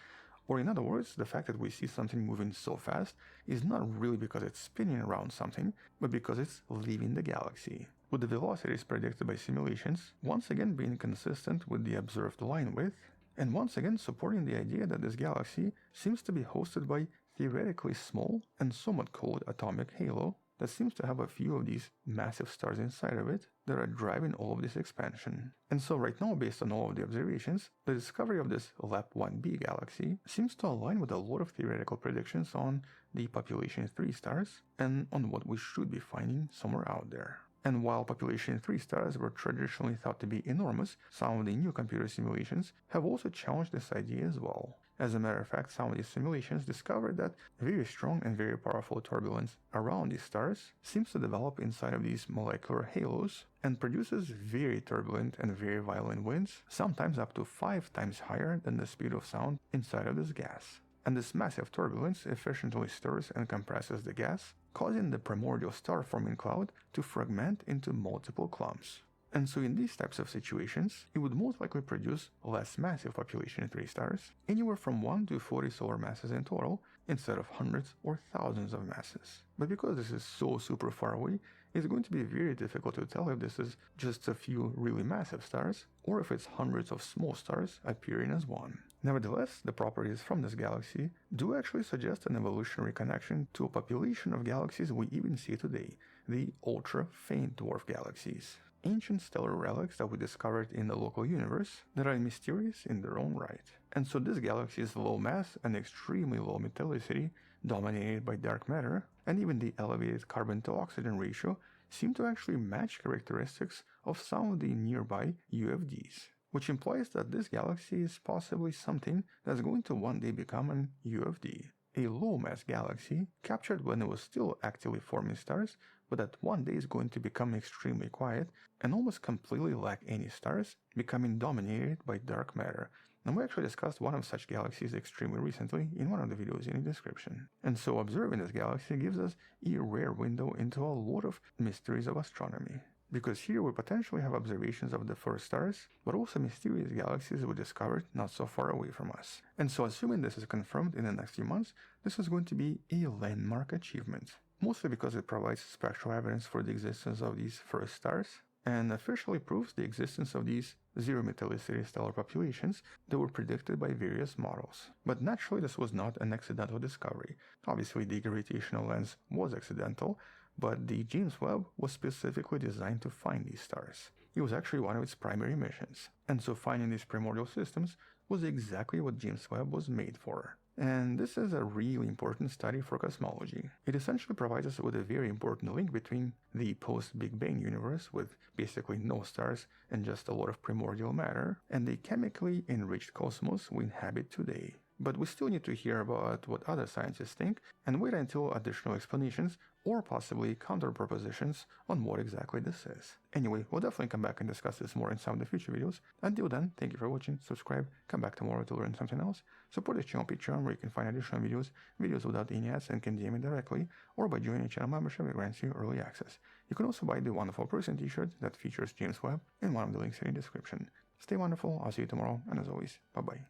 Or in other words, the fact that we see something moving so fast is not really because it's spinning around something, but because it's leaving the galaxy, with the velocities predicted by simulations once again being consistent with the observed line width, and once again supporting the idea that this galaxy seems to be hosted by theoretically small and somewhat cold atomic halo that seems to have a few of these massive stars inside of it that are driving all of this expansion. And so right now, based on all of the observations, the discovery of this LAP-1b galaxy seems to align with a lot of theoretical predictions on the population 3 stars and on what we should be finding somewhere out there. And while population 3 stars were traditionally thought to be enormous, some of the new computer simulations have also challenged this idea as well. As a matter of fact, some of these simulations discovered that very strong and very powerful turbulence around these stars seems to develop inside of these molecular halos and produces very turbulent and very violent winds, sometimes up to 5 times higher than the speed of sound inside of this gas. And this massive turbulence efficiently stirs and compresses the gas, causing the primordial star-forming cloud to fragment into multiple clumps. And so in these types of situations, it would most likely produce less massive population 3 stars, anywhere from 1 to 40 solar masses in total, instead of hundreds or thousands of masses. But because this is so super far away, it's going to be very difficult to tell if this is just a few really massive stars, or if it's hundreds of small stars appearing as one. Nevertheless, the properties from this galaxy do actually suggest an evolutionary connection to a population of galaxies we even see today, the ultra-faint dwarf galaxies. Ancient stellar relics that we discovered in the local universe that are mysterious in their own right. And so this galaxy's low mass and extremely low metallicity, dominated by dark matter, and even the elevated carbon to oxygen ratio seem to actually match characteristics of some of the nearby UFDs, which implies that this galaxy is possibly something that's going to one day become an UFD, a low-mass galaxy captured when it was still actively forming stars, but that one day is going to become extremely quiet and almost completely lack any stars, becoming dominated by dark matter. And we actually discussed one of such galaxies extremely recently in one of the videos in the description. And so observing this galaxy gives us a rare window into a lot of mysteries of astronomy. Because here we potentially have observations of the first stars, but also mysterious galaxies we discovered not so far away from us. And so assuming this is confirmed in the next few months, this is going to be a landmark achievement. Mostly because it provides spectral evidence for the existence of these first stars, and officially proves the existence of these zero metallicity stellar populations that were predicted by various models. But naturally this was not an accidental discovery. Obviously the gravitational lens was accidental, but the James Webb was specifically designed to find these stars. It was actually one of its primary missions, and so finding these primordial systems was exactly what James Webb was made for. And this is a really important study for cosmology. It essentially provides us with a very important link between the post-Big Bang universe, with basically no stars and just a lot of primordial matter, and the chemically enriched cosmos we inhabit today. But we still need to hear about what other scientists think and wait until additional explanations or possibly counter-propositions on what exactly this is. Anyway, we'll definitely come back and discuss this more in some of the future videos. Until then, thank you for watching, subscribe, come back tomorrow to learn something else, support this channel on Patreon where you can find additional videos without any ads and can DM me directly, or by joining a channel membership that grants you early access. You can also buy the wonderful person t-shirt that features James Webb in one of the links in the description. Stay wonderful, I'll see you tomorrow, and as always, bye-bye.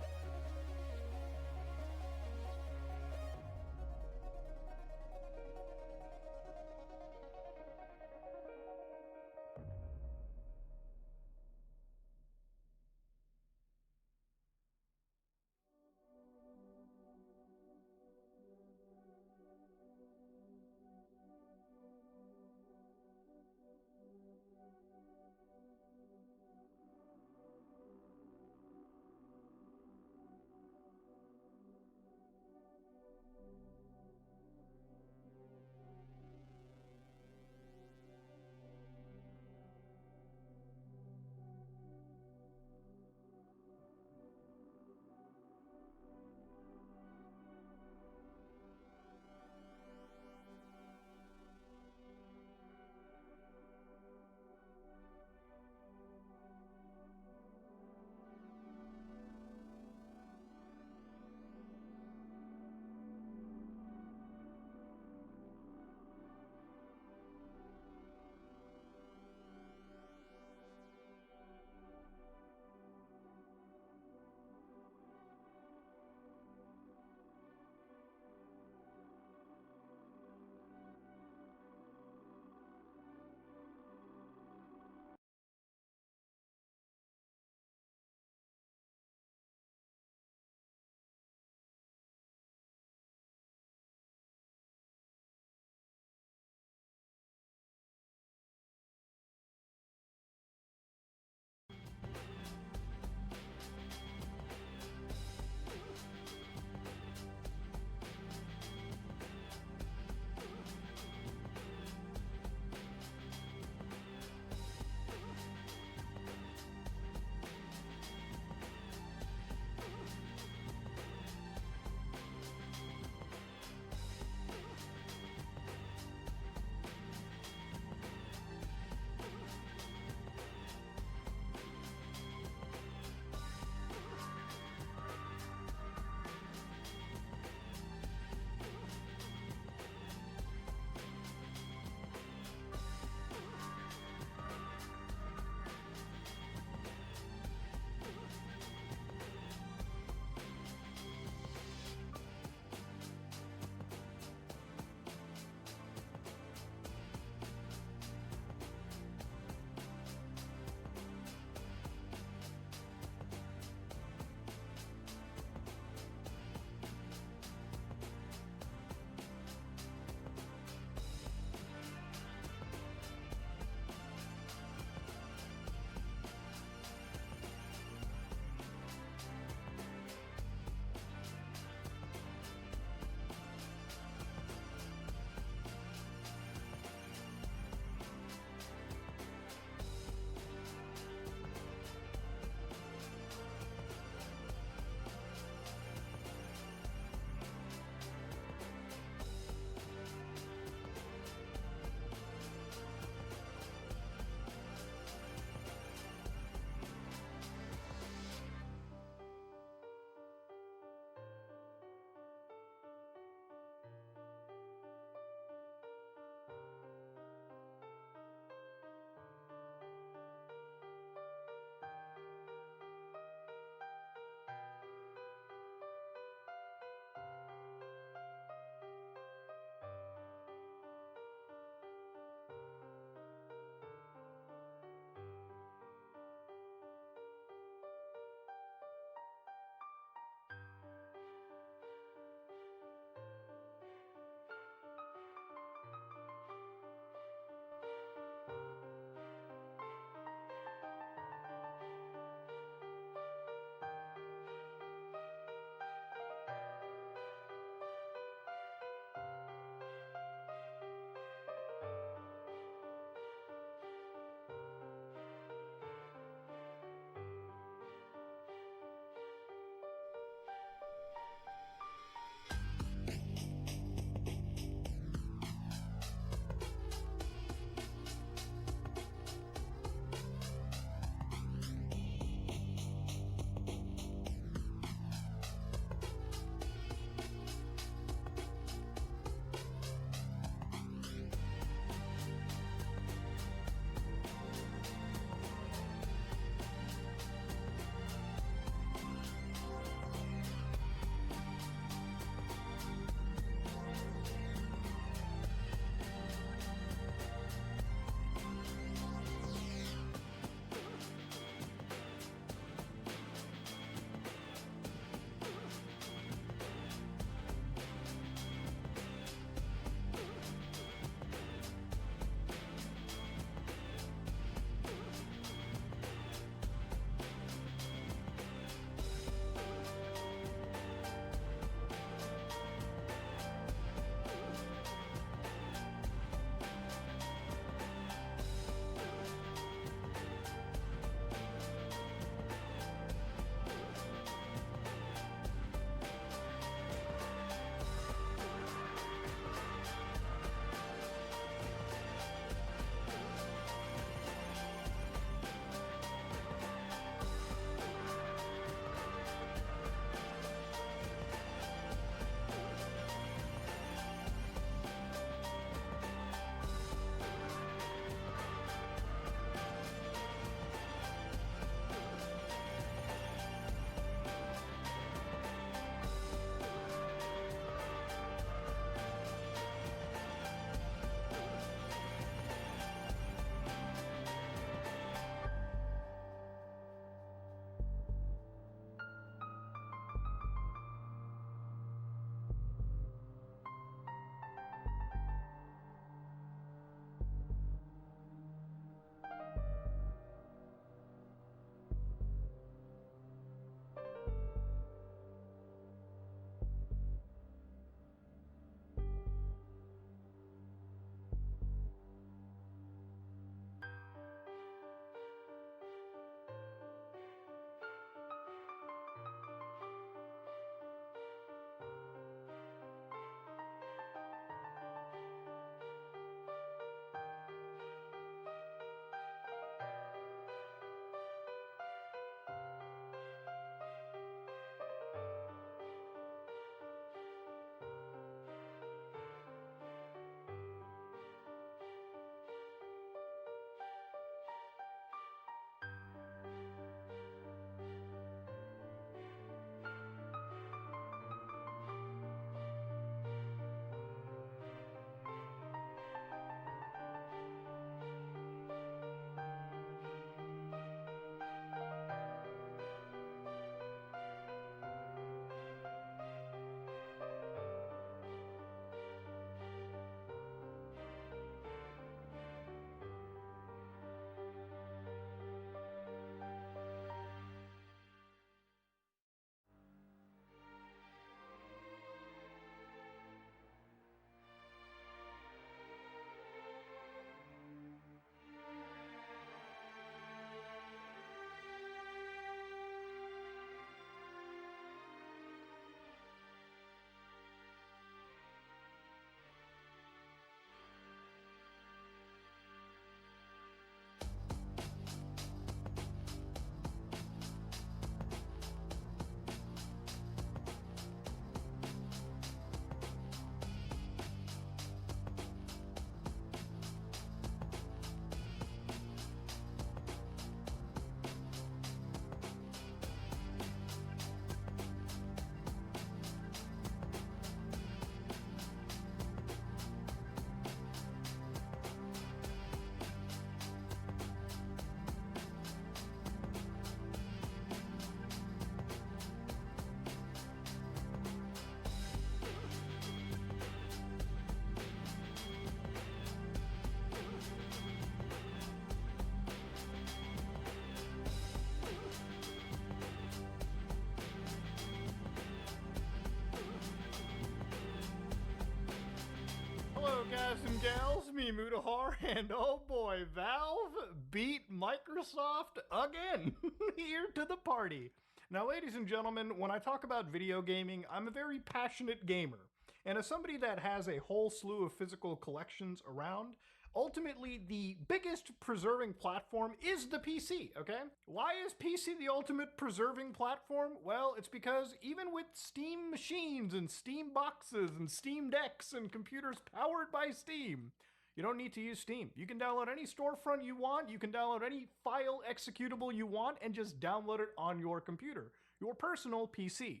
guys and gals, me Mutahar, and oh boy, Valve beat Microsoft again here to the party. Now, ladies and gentlemen, when I talk about video gaming, I'm a very passionate gamer. And as somebody that has a whole slew of physical collections around, ultimately the biggest preserving platform is the PC, okay? Why is PC the ultimate preserving platform? Well, it's because even with Steam machines and Steam boxes and Steam decks and computers powered by Steam, you don't need to use Steam. You can download any storefront you want, you can download any file executable you want, and just download it on your computer, your personal PC.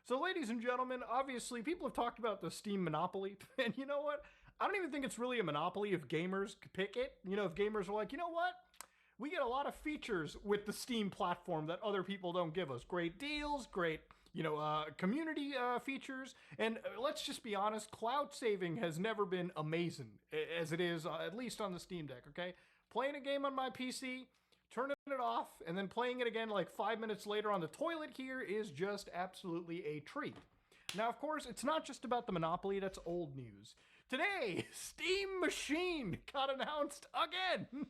So ladies and gentlemen, obviously people have talked about the Steam monopoly, and you know what? I don't even think it's really a monopoly if gamers pick it. You know, if gamers are like, you know what? We get a lot of features with the Steam platform that other people don't give us. Great deals, great, community features. And let's just be honest, cloud saving has never been amazing as it is, at least on the Steam Deck, okay? Playing a game on my PC, turning it off, and then playing it again like 5 minutes later on the toilet here is just absolutely a treat. Now, of course, it's not just about the monopoly. That's old news. Today, Steam Machine got announced again.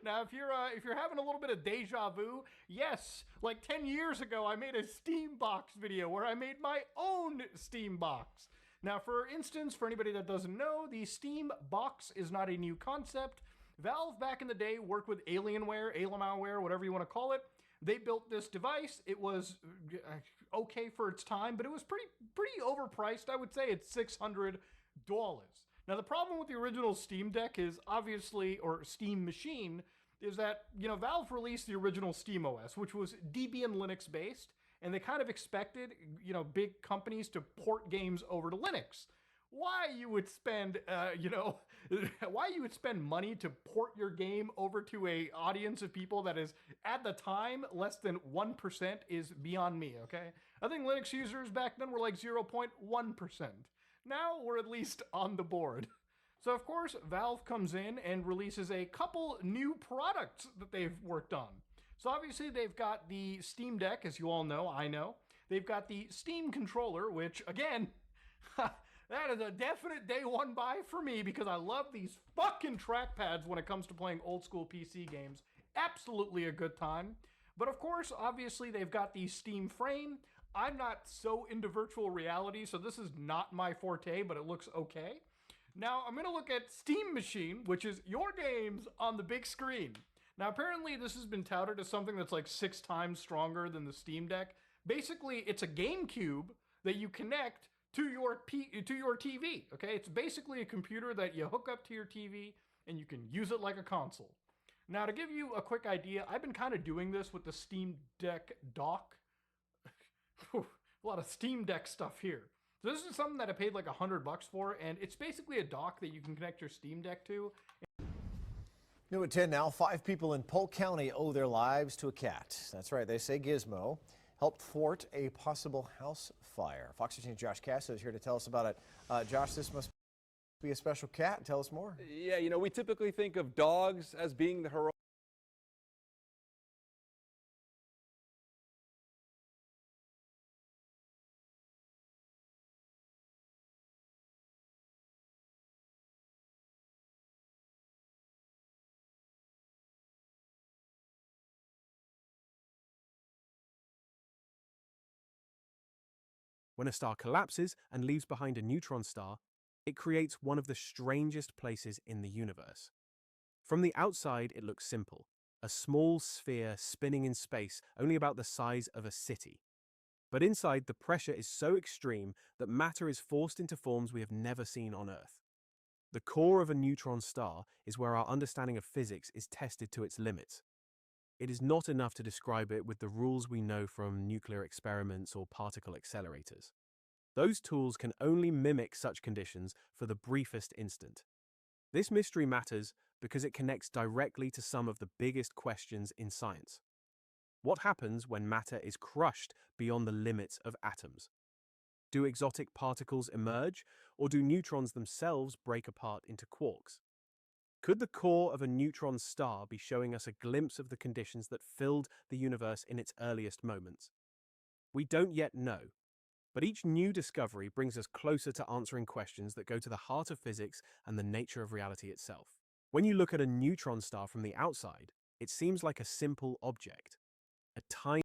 Now, if you're having a little bit of deja vu, yes, like 10 years ago, I made a Steam Box video where I made my own Steam Box. Now, for instance, for anybody that doesn't know, the Steam Box is not a new concept. Valve back in the day worked with Alienware, Alienware, whatever you want to call it. They built this device. It was okay for its time, but it was pretty overpriced. I would say it's $600. Now, the problem with the original Steam Deck is obviously, or Steam Machine, is that, Valve released the original SteamOS, which was Debian Linux based, and they kind of expected, big companies to port games over to Linux. Why you would spend, why you would spend money to port your game over to a audience of people that is, at the time, less than 1% is beyond me, okay? I think Linux users back then were like 0.1%. Now we're at least on the board. So of course, Valve comes in and releases a couple new products that they've worked on. So obviously they've got the Steam Deck, as you all know, I know. They've got the Steam controller, which again, that is a definite day one buy for me because I love these fucking trackpads when it comes to playing old school PC games. Absolutely a good time. But of course, obviously they've got the Steam frame. I'm not so into virtual reality, so this is not my forte, but it looks okay. Now, I'm going to look at Steam Machine, which is your games on the big screen. Now, apparently, this has been touted as something that's like 6 times stronger than the Steam Deck. Basically, it's a GameCube that you connect to your TV, okay? It's basically a computer that you hook up to your TV, and you can use it like a console. Now, to give you a quick idea, I've been kind of doing this with the Steam Deck dock. A lot of Steam Deck stuff here. So this is something that I paid like $100 for, and it's basically a dock that you can connect your Steam Deck to. New at 10 now, 5 people in Polk County owe their lives to a cat. That's right, they say Gizmo helped thwart a possible house fire. Fox 13's Josh Casso is here to tell us about it. Josh, this must be a special cat. Tell us more. Yeah, we typically think of dogs as being the heroic. When a star collapses and leaves behind a neutron star, it creates one of the strangest places in the universe. From the outside, it looks simple, a small sphere spinning in space only about the size of a city. But inside, the pressure is so extreme that matter is forced into forms we have never seen on Earth. The core of a neutron star is where our understanding of physics is tested to its limits. It is not enough to describe it with the rules we know from nuclear experiments or particle accelerators. Those tools can only mimic such conditions for the briefest instant. This mystery matters because it connects directly to some of the biggest questions in science. What happens when matter is crushed beyond the limits of atoms? Do exotic particles emerge, or do neutrons themselves break apart into quarks? Could the core of a neutron star be showing us a glimpse of the conditions that filled the universe in its earliest moments? We don't yet know, But each new discovery brings us closer to answering questions that go to the heart of physics and the nature of reality itself. When you look at a neutron star from the outside, it seems like a simple object, a tiny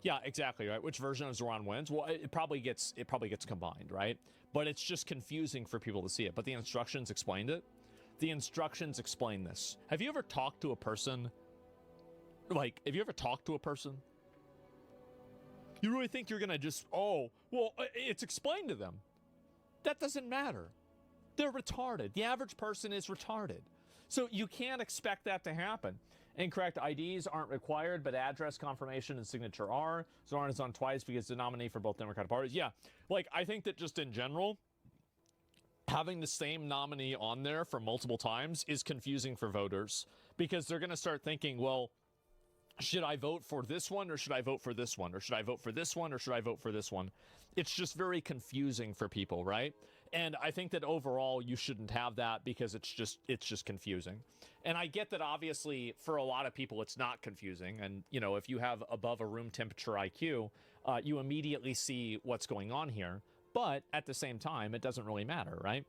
Yeah, exactly, right? Which version of Zoran wins? Well, it probably gets combined, right? But it's just confusing for people to see it. But the instructions explained it. The instructions explain this. Have you ever talked to a person? Like, have you ever talked to a person? You really think you're gonna just, oh, well, it's explained to them. That doesn't matter. They're retarded. The average person is retarded. So you can't expect that to happen. Incorrect IDs aren't required, but address confirmation and signature are. Zoran is on twice because the nominee for both Democratic parties. Yeah, like, I think that just in general, having the same nominee on there for multiple times is confusing for voters because they're going to start thinking, well, should I vote for this one or should I vote for this one? Or should I vote for this one or should I vote for this one? It's just very confusing for people, right? And I think that overall you shouldn't have that because it's just confusing. And I get that obviously for a lot of people it's not confusing. And, you know, if you have above a room temperature IQ, you immediately see what's going on here. But at the same time, it doesn't really matter, right?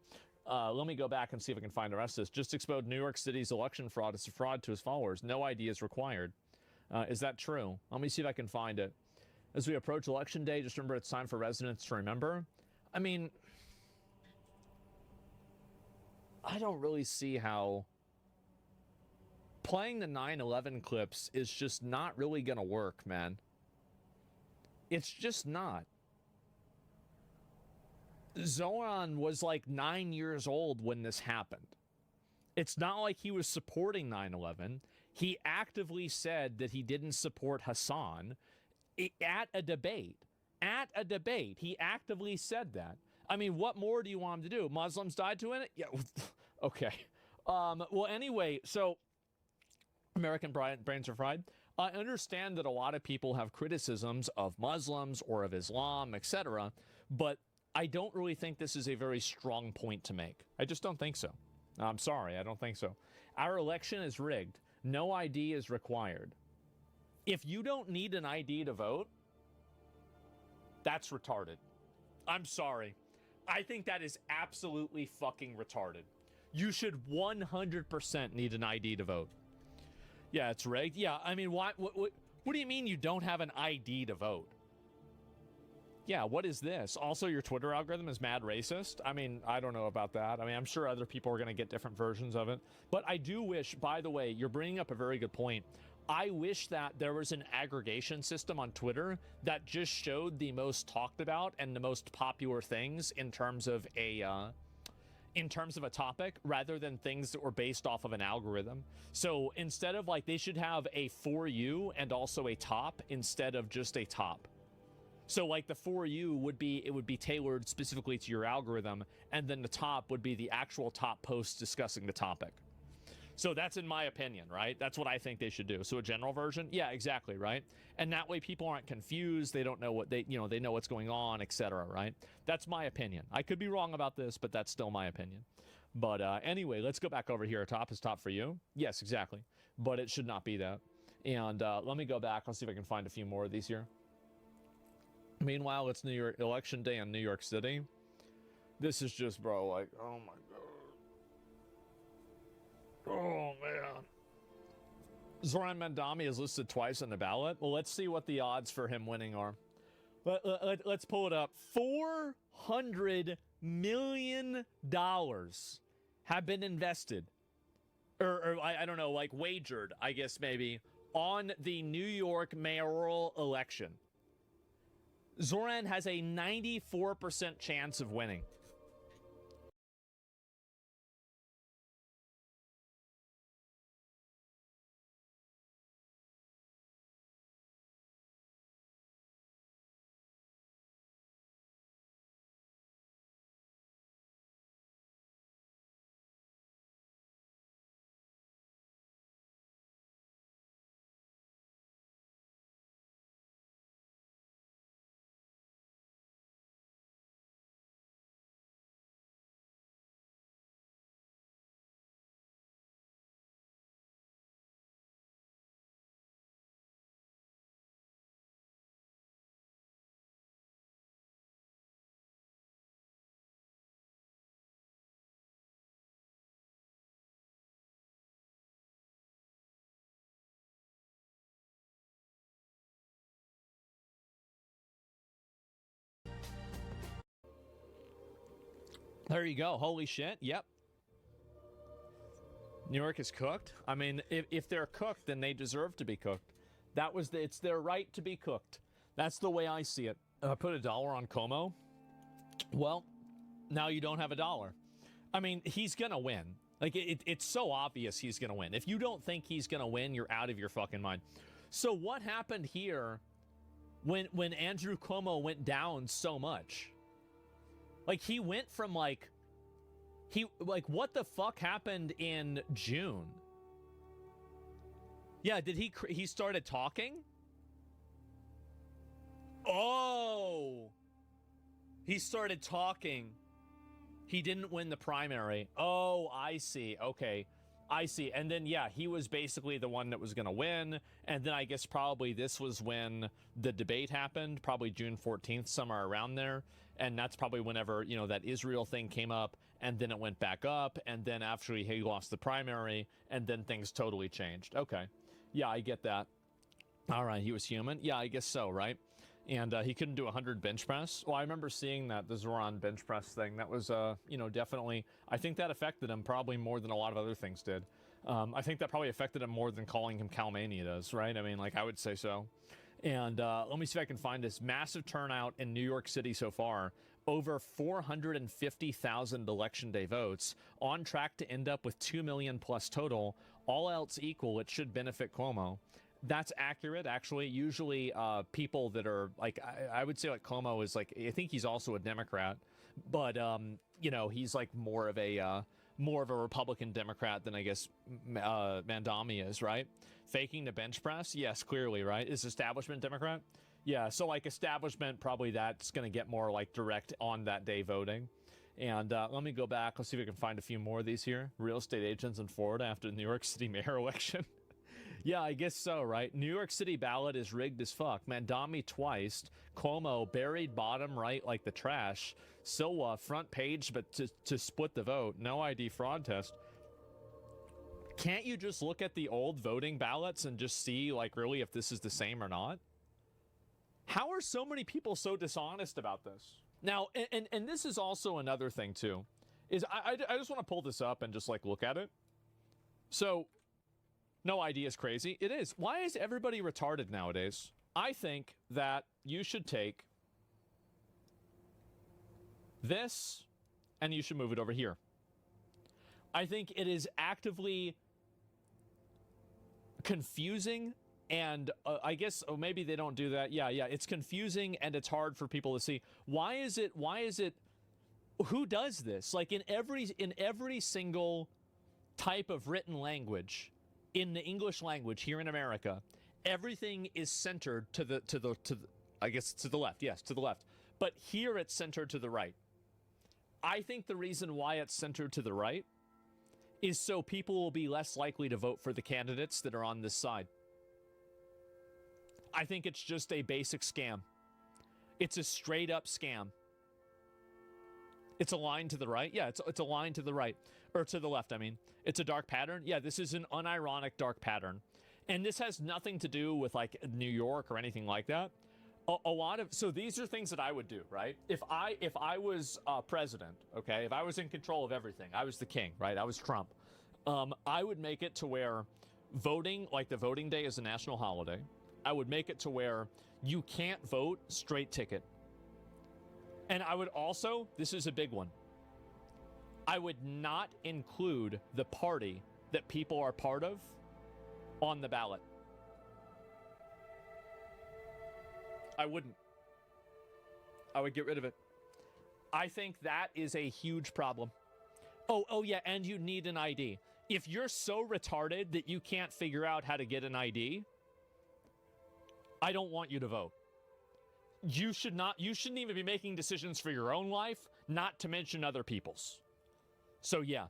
Let me go back and see if I can find the rest of this. Just exposed New York City's election fraud as a fraud to his followers. No ID is required. Is that true? Let me see if I can find it. As we approach election day, just remember it's time for residents to remember. I mean, I don't really see how playing the 9/11 clips is just not really going to work, man. It's just not. Zoran was like 9 years old when this happened. It's not like he was supporting 9/11. He actively said that he didn't support Hassan at a debate. At a debate, he actively said that. I mean, what more do you want him to do? Muslims died to win it? Yeah, okay. Well, anyway, so American brains are fried. I understand that a lot of people have criticisms of Muslims or of Islam, etc., but I don't really think this is a very strong point to make. I just don't think so. I'm sorry, I don't think so. Our election is rigged. No ID is required. If you don't need an ID to vote, that's retarded. I'm sorry. I think that is absolutely fucking retarded. You should 100% need an ID to vote. Yeah, it's rigged. Yeah, I mean, what do you mean you don't have an ID to vote? Yeah, what is this? Also, your Twitter algorithm is mad racist? I mean, I don't know about that. I mean, I'm sure other people are going to get different versions of it. But I do wish, by the way, you're bringing up a very good point. I wish that there was an aggregation system on Twitter that just showed the most talked about and the most popular things in terms of a topic rather than things that were based off of an algorithm. So instead of like, they should have a for you and also a top instead of just a top. So like the for you would be tailored specifically to your algorithm, and then the top would be the actual top posts discussing the topic. So that's in my opinion, right? That's what I think they should do. So a general version, yeah, exactly, right? And that way people aren't confused. They don't know what they know what's going on, etc., right? That's my opinion. I could be wrong about this, but that's still my opinion. But anyway, let's go back over here. Top is top for you. Yes, exactly. But it should not be that. And let me go back. I'll see if I can find a few more of these here. Meanwhile, it's New York election day in New York City. This is just, bro, like, oh my god. Oh man. Zoran Mandami is listed twice on the ballot. Well, let's see what the odds for him winning are. Let's pull it up. $400 million have been invested, or I don't know, like wagered, I guess maybe, on the New York mayoral election. Zoran has a 94% chance of winning. There you go. Holy shit. Yep. New York is cooked. I mean, if they're cooked, then they deserve to be cooked. It's their right to be cooked. That's the way I see it. Put $1 on Como. Well, now you don't have $1. I mean, he's gonna win. Like, it's so obvious he's gonna win. If you don't think he's gonna win, you're out of your fucking mind. So what happened here when Andrew Cuomo went down so much? Like, he went from what the fuck happened in June? Yeah, did he started talking? Oh, he started talking. He didn't win the primary. Oh, I see. Okay, I see. And then, yeah, he was basically the one that was going to win. And then I guess probably this was when the debate happened, probably June 14th, somewhere around there. And that's probably whenever, you know, that Israel thing came up, and then it went back up, and then actually he lost the primary, and then things totally changed. Okay. Yeah, I get that. All right, he was human? Yeah, I guess so, right? And he couldn't do 100 bench press. Well, I remember seeing that, the Zoran bench press thing. That was, you know, definitely, I think that affected him probably more than a lot of other things did. I think that probably affected him more than calling him Calmania does, right? I mean, like, I would say so. And let me see if I can find this. Massive turnout in New York City so far. Over 450,000 election day votes. On track to end up with 2 million plus total. All else equal, it should benefit Cuomo. That's accurate, actually. Usually people that are, like, I would say, like, Cuomo is, like, I think he's also a Democrat. But, you know, he's, like, more of a Republican Democrat than, I guess, Mandami is, right? Faking the bench press? Yes, clearly, right? Is establishment Democrat? Yeah, so, like, establishment, probably that's going to get more, like, direct on that day voting. And let me go back. Let's see if we can find a few more of these here. Real estate agents in Florida after the New York City mayor election. Yeah, I guess so, right? New York City ballot is rigged as fuck. Mandami twice. Cuomo buried bottom right like the trash. Silwa front page, but to split the vote. No ID fraud test. Can't you just look at the old voting ballots and just see, like, really if this is the same or not? How are so many people so dishonest about this? Now, and this is also another thing, too, is I just want to pull this up and just, like, look at it. So, no ID is crazy. It is. Why is everybody retarded nowadays? I think that you should take this and you should move it over here. I think it is actively confusing, and I guess maybe they don't do that. Yeah, it's confusing and it's hard for people to see. Why is it who does this? Like, in every single type of written language in the English language here in America, everything is centered to the I guess to the left. Yes, to the left. But here it's centered to the right. I think the reason why it's centered to the right is so people will be less likely to vote for the candidates that are on this side. I think it's just a basic scam. It's a straight up scam. It's a line to the right. Yeah, it's a line to the right. Or to the left, I mean. It's a dark pattern. Yeah, this is an unironic dark pattern. And this has nothing to do with, like, New York or anything like that. So these are things that I would do, right? If I was president, okay, if I was in control of everything, I was the king, right? I was Trump. I would make it to where voting, like the voting day is a national holiday. I would make it to where you can't vote straight ticket. And I would also, this is a big one, I would not include the party that people are part of on the ballot. I wouldn't. I would get rid of it. I think that is a huge problem. Oh yeah, and you need an ID. If you're so retarded that you can't figure out how to get an ID, I don't want you to vote. You shouldn't even be making decisions for your own life, not to mention other people's. So yeah.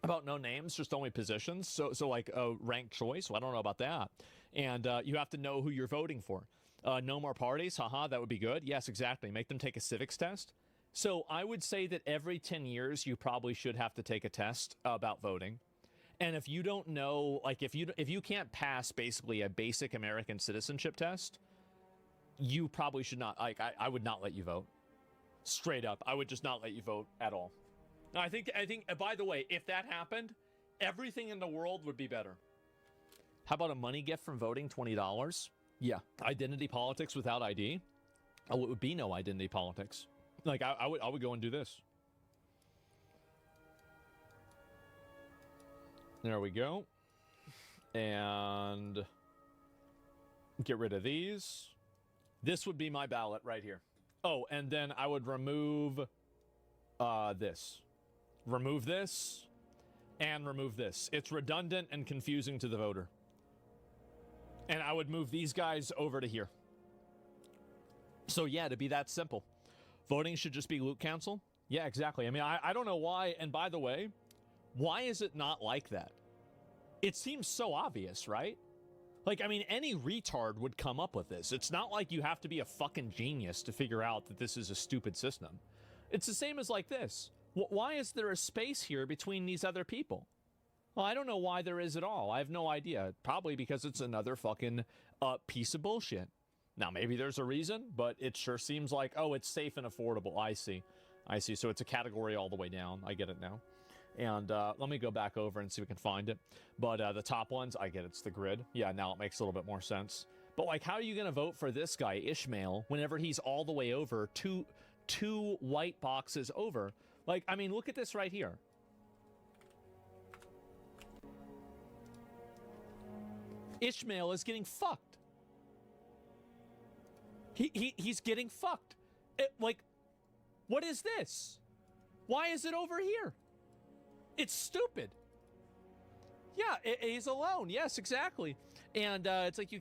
About no names, just only positions. So like a ranked choice. Well, I don't know about that. And you have to know who you're voting for. No more parties. Haha, that would be good. Yes, exactly. Make them take a civics test. So I would say that every 10 years, you probably should have to take a test about voting. And if you don't know, like if you can't pass basically a basic American citizenship test, you probably should not, like I would not let you vote. Straight up, I would just not let you vote at all. I think, by the way, if that happened, everything in the world would be better. How about a money gift from voting, $20? Yeah. Identity politics without ID? Oh, it would be no identity politics. Like, I would go and do this. There we go. And get rid of these. This would be my ballot right here. Oh, and then I would remove this. Remove this and remove this. It's redundant and confusing to the voter. And I would move these guys over to here. So yeah, to be that simple. Voting should just be Loot Council? Yeah, exactly. I mean, I don't know why. And by the way, why is it not like that? It seems so obvious, right? Like, I mean, any retard would come up with this. It's not like you have to be a fucking genius to figure out that this is a stupid system. It's the same as like this. Why is there a space here between these other people? Well, I don't know why there is at all. I have no idea. Probably because it's another fucking piece of bullshit. Now, maybe there's a reason, but it sure seems like, oh, it's safe and affordable. I see. I see. So it's a category all the way down. I get it now. And let me go back over and see if we can find it. But the top ones, I get it's the grid. Yeah, now it makes a little bit more sense. But, like, how are you going to vote for this guy, Ishmael, whenever he's all the way over, two white boxes over? Like, I mean, look at this right here. Ishmael is getting fucked. He's getting fucked. Like, what is this? Why is it over here? It's stupid. Yeah, he's alone. Yes, exactly. And it's like you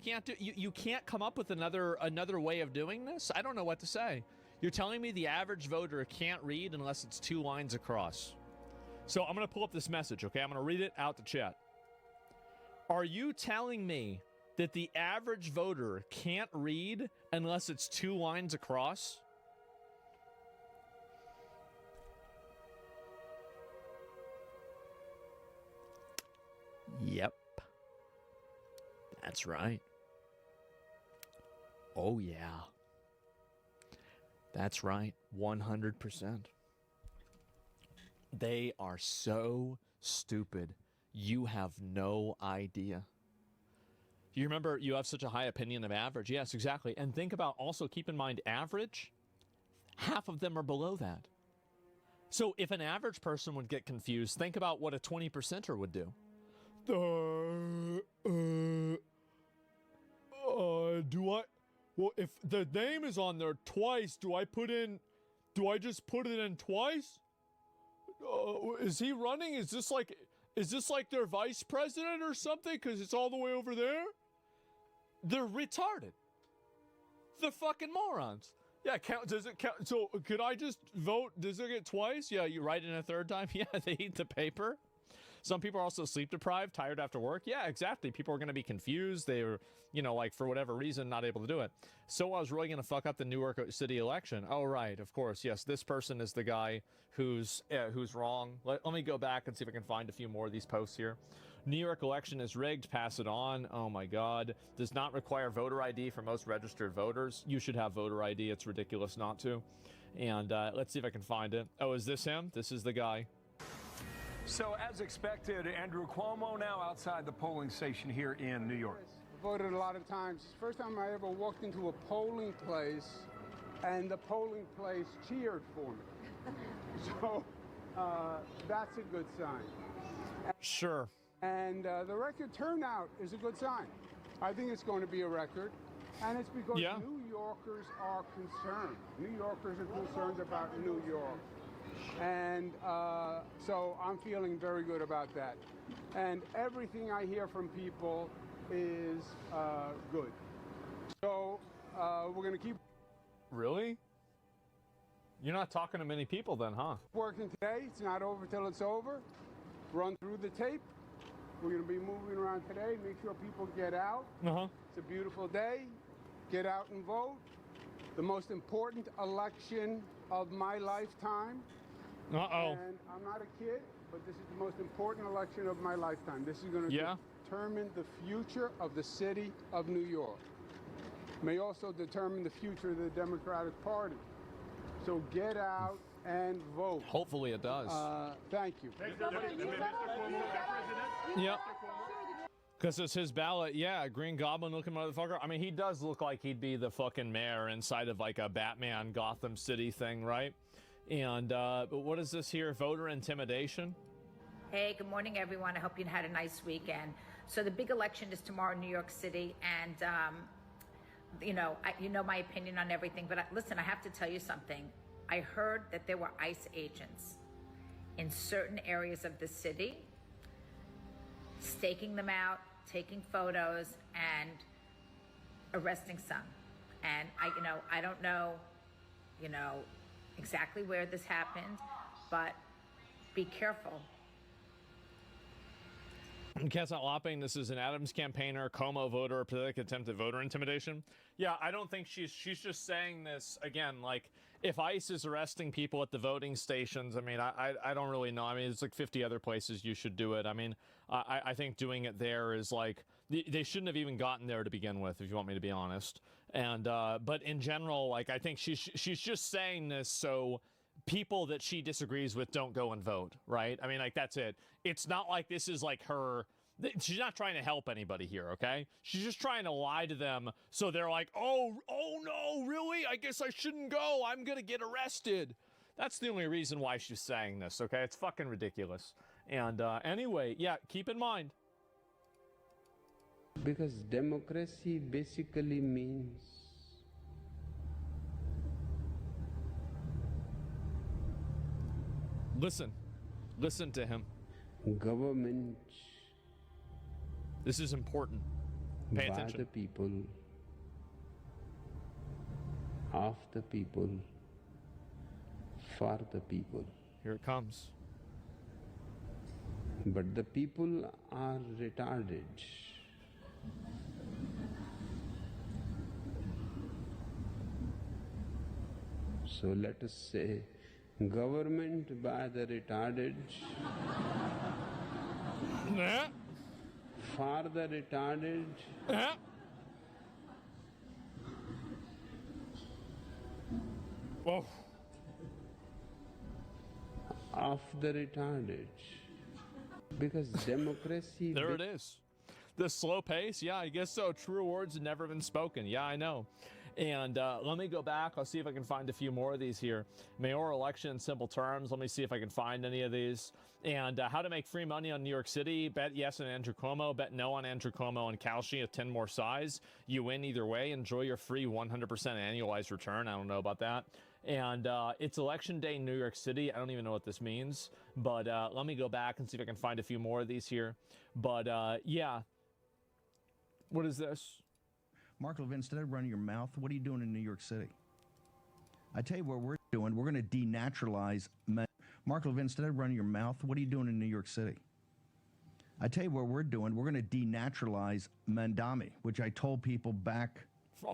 can't come up with another way of doing this. I don't know what to say. You're telling me the average voter can't read unless it's 2 lines across. So I'm going to pull up this message, okay? I'm going to read it out to chat. Are you telling me that the average voter can't read unless it's 2 lines across? Yep. That's right. Oh, yeah. That's right. 100%. They are so stupid. You have no idea. You remember you have such a high opinion of average. Yes, exactly. And think about also, keep in mind, average, half of them are below that. So if an average person would get confused, think about what a 20%er would do. Well, if the name is on there twice, do I just put it in twice? Is he running? Is this like their vice president or something? Because it's all the way over there? They're retarded. They're fucking morons. Yeah, does it count? So could I just vote? Does it get twice? Yeah, you write it a third time? Yeah, they eat the paper. Some people are also sleep deprived, tired after work. Yeah, exactly. People are going to be confused. They're, like for whatever reason, not able to do it. So I was really going to fuck up the Newark City election. Oh, right. Of course. Yes. This person is the guy who's wrong. Let me go back and see if I can find a few more of these posts here. New York election is rigged. Pass it on. Oh my God. Does not require voter ID for most registered voters. You should have voter ID. It's ridiculous not to. And let's see if I can find it. Oh, is this him? This is the guy. So, as expected, Andrew Cuomo now outside the polling station here in New York. I voted a lot of times. First time I ever walked into a polling place, and the polling place cheered for me. So, that's a good sign. Sure. And the record turnout is a good sign. I think it's going to be a record. And it's because New Yorkers are concerned. New Yorkers are concerned about New York. And so I'm feeling very good about that. And everything I hear from people is good. So we're going to keep... Really? You're not talking to many people then, huh? Working today. It's not over till it's over. Run through the tape. We're going to be moving around today. Make sure people get out. It's a beautiful day. Get out and vote. The most important election of my lifetime. Uh-oh. And I'm not a kid, but this is the most important election of my lifetime. This is going to determine the future of the city of New York. May also determine the future of the Democratic Party. So get out and vote. Hopefully it does. Thank you. Yep. Because it's his ballot. Yeah, Green Goblin looking motherfucker. I mean, he does look like he'd be the fucking mayor inside of like a Batman Gotham City thing, right? And what is this here? Voter intimidation? Hey, good morning, everyone. I hope you had a nice weekend. So the big election is tomorrow in New York City, and you know my opinion on everything. But listen, I have to tell you something. I heard that there were ICE agents in certain areas of the city, staking them out, taking photos, and arresting some. And I don't know, exactly where this happened, but be careful. Cat's not lopping. This is an Adams campaigner, Como voter, pathetic attempt at voter intimidation. Yeah, I don't think she's just saying this again. Like, if ICE is arresting people at the voting stations, I mean, I don't really know. I mean, it's like 50 other places you should do it. I mean, I think doing it there is like they shouldn't have even gotten there to begin with, if you want me to be honest. And but in general, like, I think she's just saying this so people that she disagrees with don't go and vote, right? I mean, like, that's it. It's not like this is like her. She's not trying to help anybody here, okay? She's just trying to lie to them so they're like, oh no, really? I guess I shouldn't go. I'm gonna get arrested. That's the only reason why she's saying this, okay? It's fucking ridiculous. And anyway, yeah, keep in mind. Because democracy basically means Listen to him. Government. This is important. Pay attention. By the people, of the people, for the people. Here it comes. But the people are retarded. So let us say, government by the retarded, for the retarded, whoa, of the retarded. Because democracy... There it is. The slow pace? Yeah, I guess so. True words have never been spoken. Yeah, I know. And let me go back. I'll see if I can find a few more of these here. Mayoral election in simple terms. Let me see if I can find any of these. And how to make free money on New York City. Bet yes on Andrew Cuomo. Bet no on Andrew Cuomo and Kalshi at 10 more size. You win either way. Enjoy your free 100% annualized return. I don't know about that. And it's election day in New York City. I don't even know what this means. But let me go back and see if I can find a few more of these here. But yeah. What is this? Mark Levin, instead of running your mouth, what are you doing in New York City? I tell you what we're doing. We're going to denaturalize men. Mark Levin, instead of running your mouth, what are you doing in New York City? I tell you what we're doing. We're going to denaturalize Mandami, which I told people back.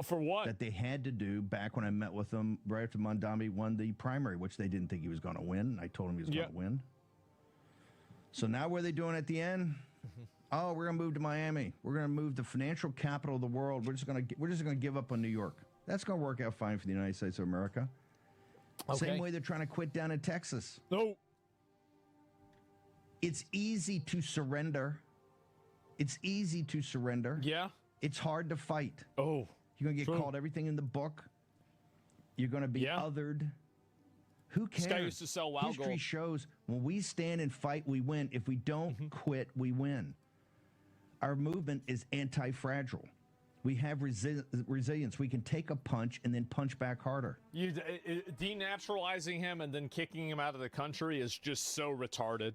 For what? That they had to do back when I met with them right after Mandami won the primary, which they didn't think he was going to win. I told him he was going to win. So now what are they doing at the end? Oh, we're going to move to Miami. We're going to move the financial capital of the world. We're just going to give up on New York. That's going to work out fine for the United States of America. Okay. Same way they're trying to quit down in Texas. No. It's easy to surrender. It's easy to surrender. Yeah. It's hard to fight. Oh. You're going to get called everything in the book. You're going to be othered. Who cares? This guy used to sell WoW History gold. shows when we stand and fight, we win. If we don't quit, we win. Our movement is anti-fragile. We have resilience. We can take a punch and then punch back harder. You denaturalizing him and then kicking him out of the country is just so retarded.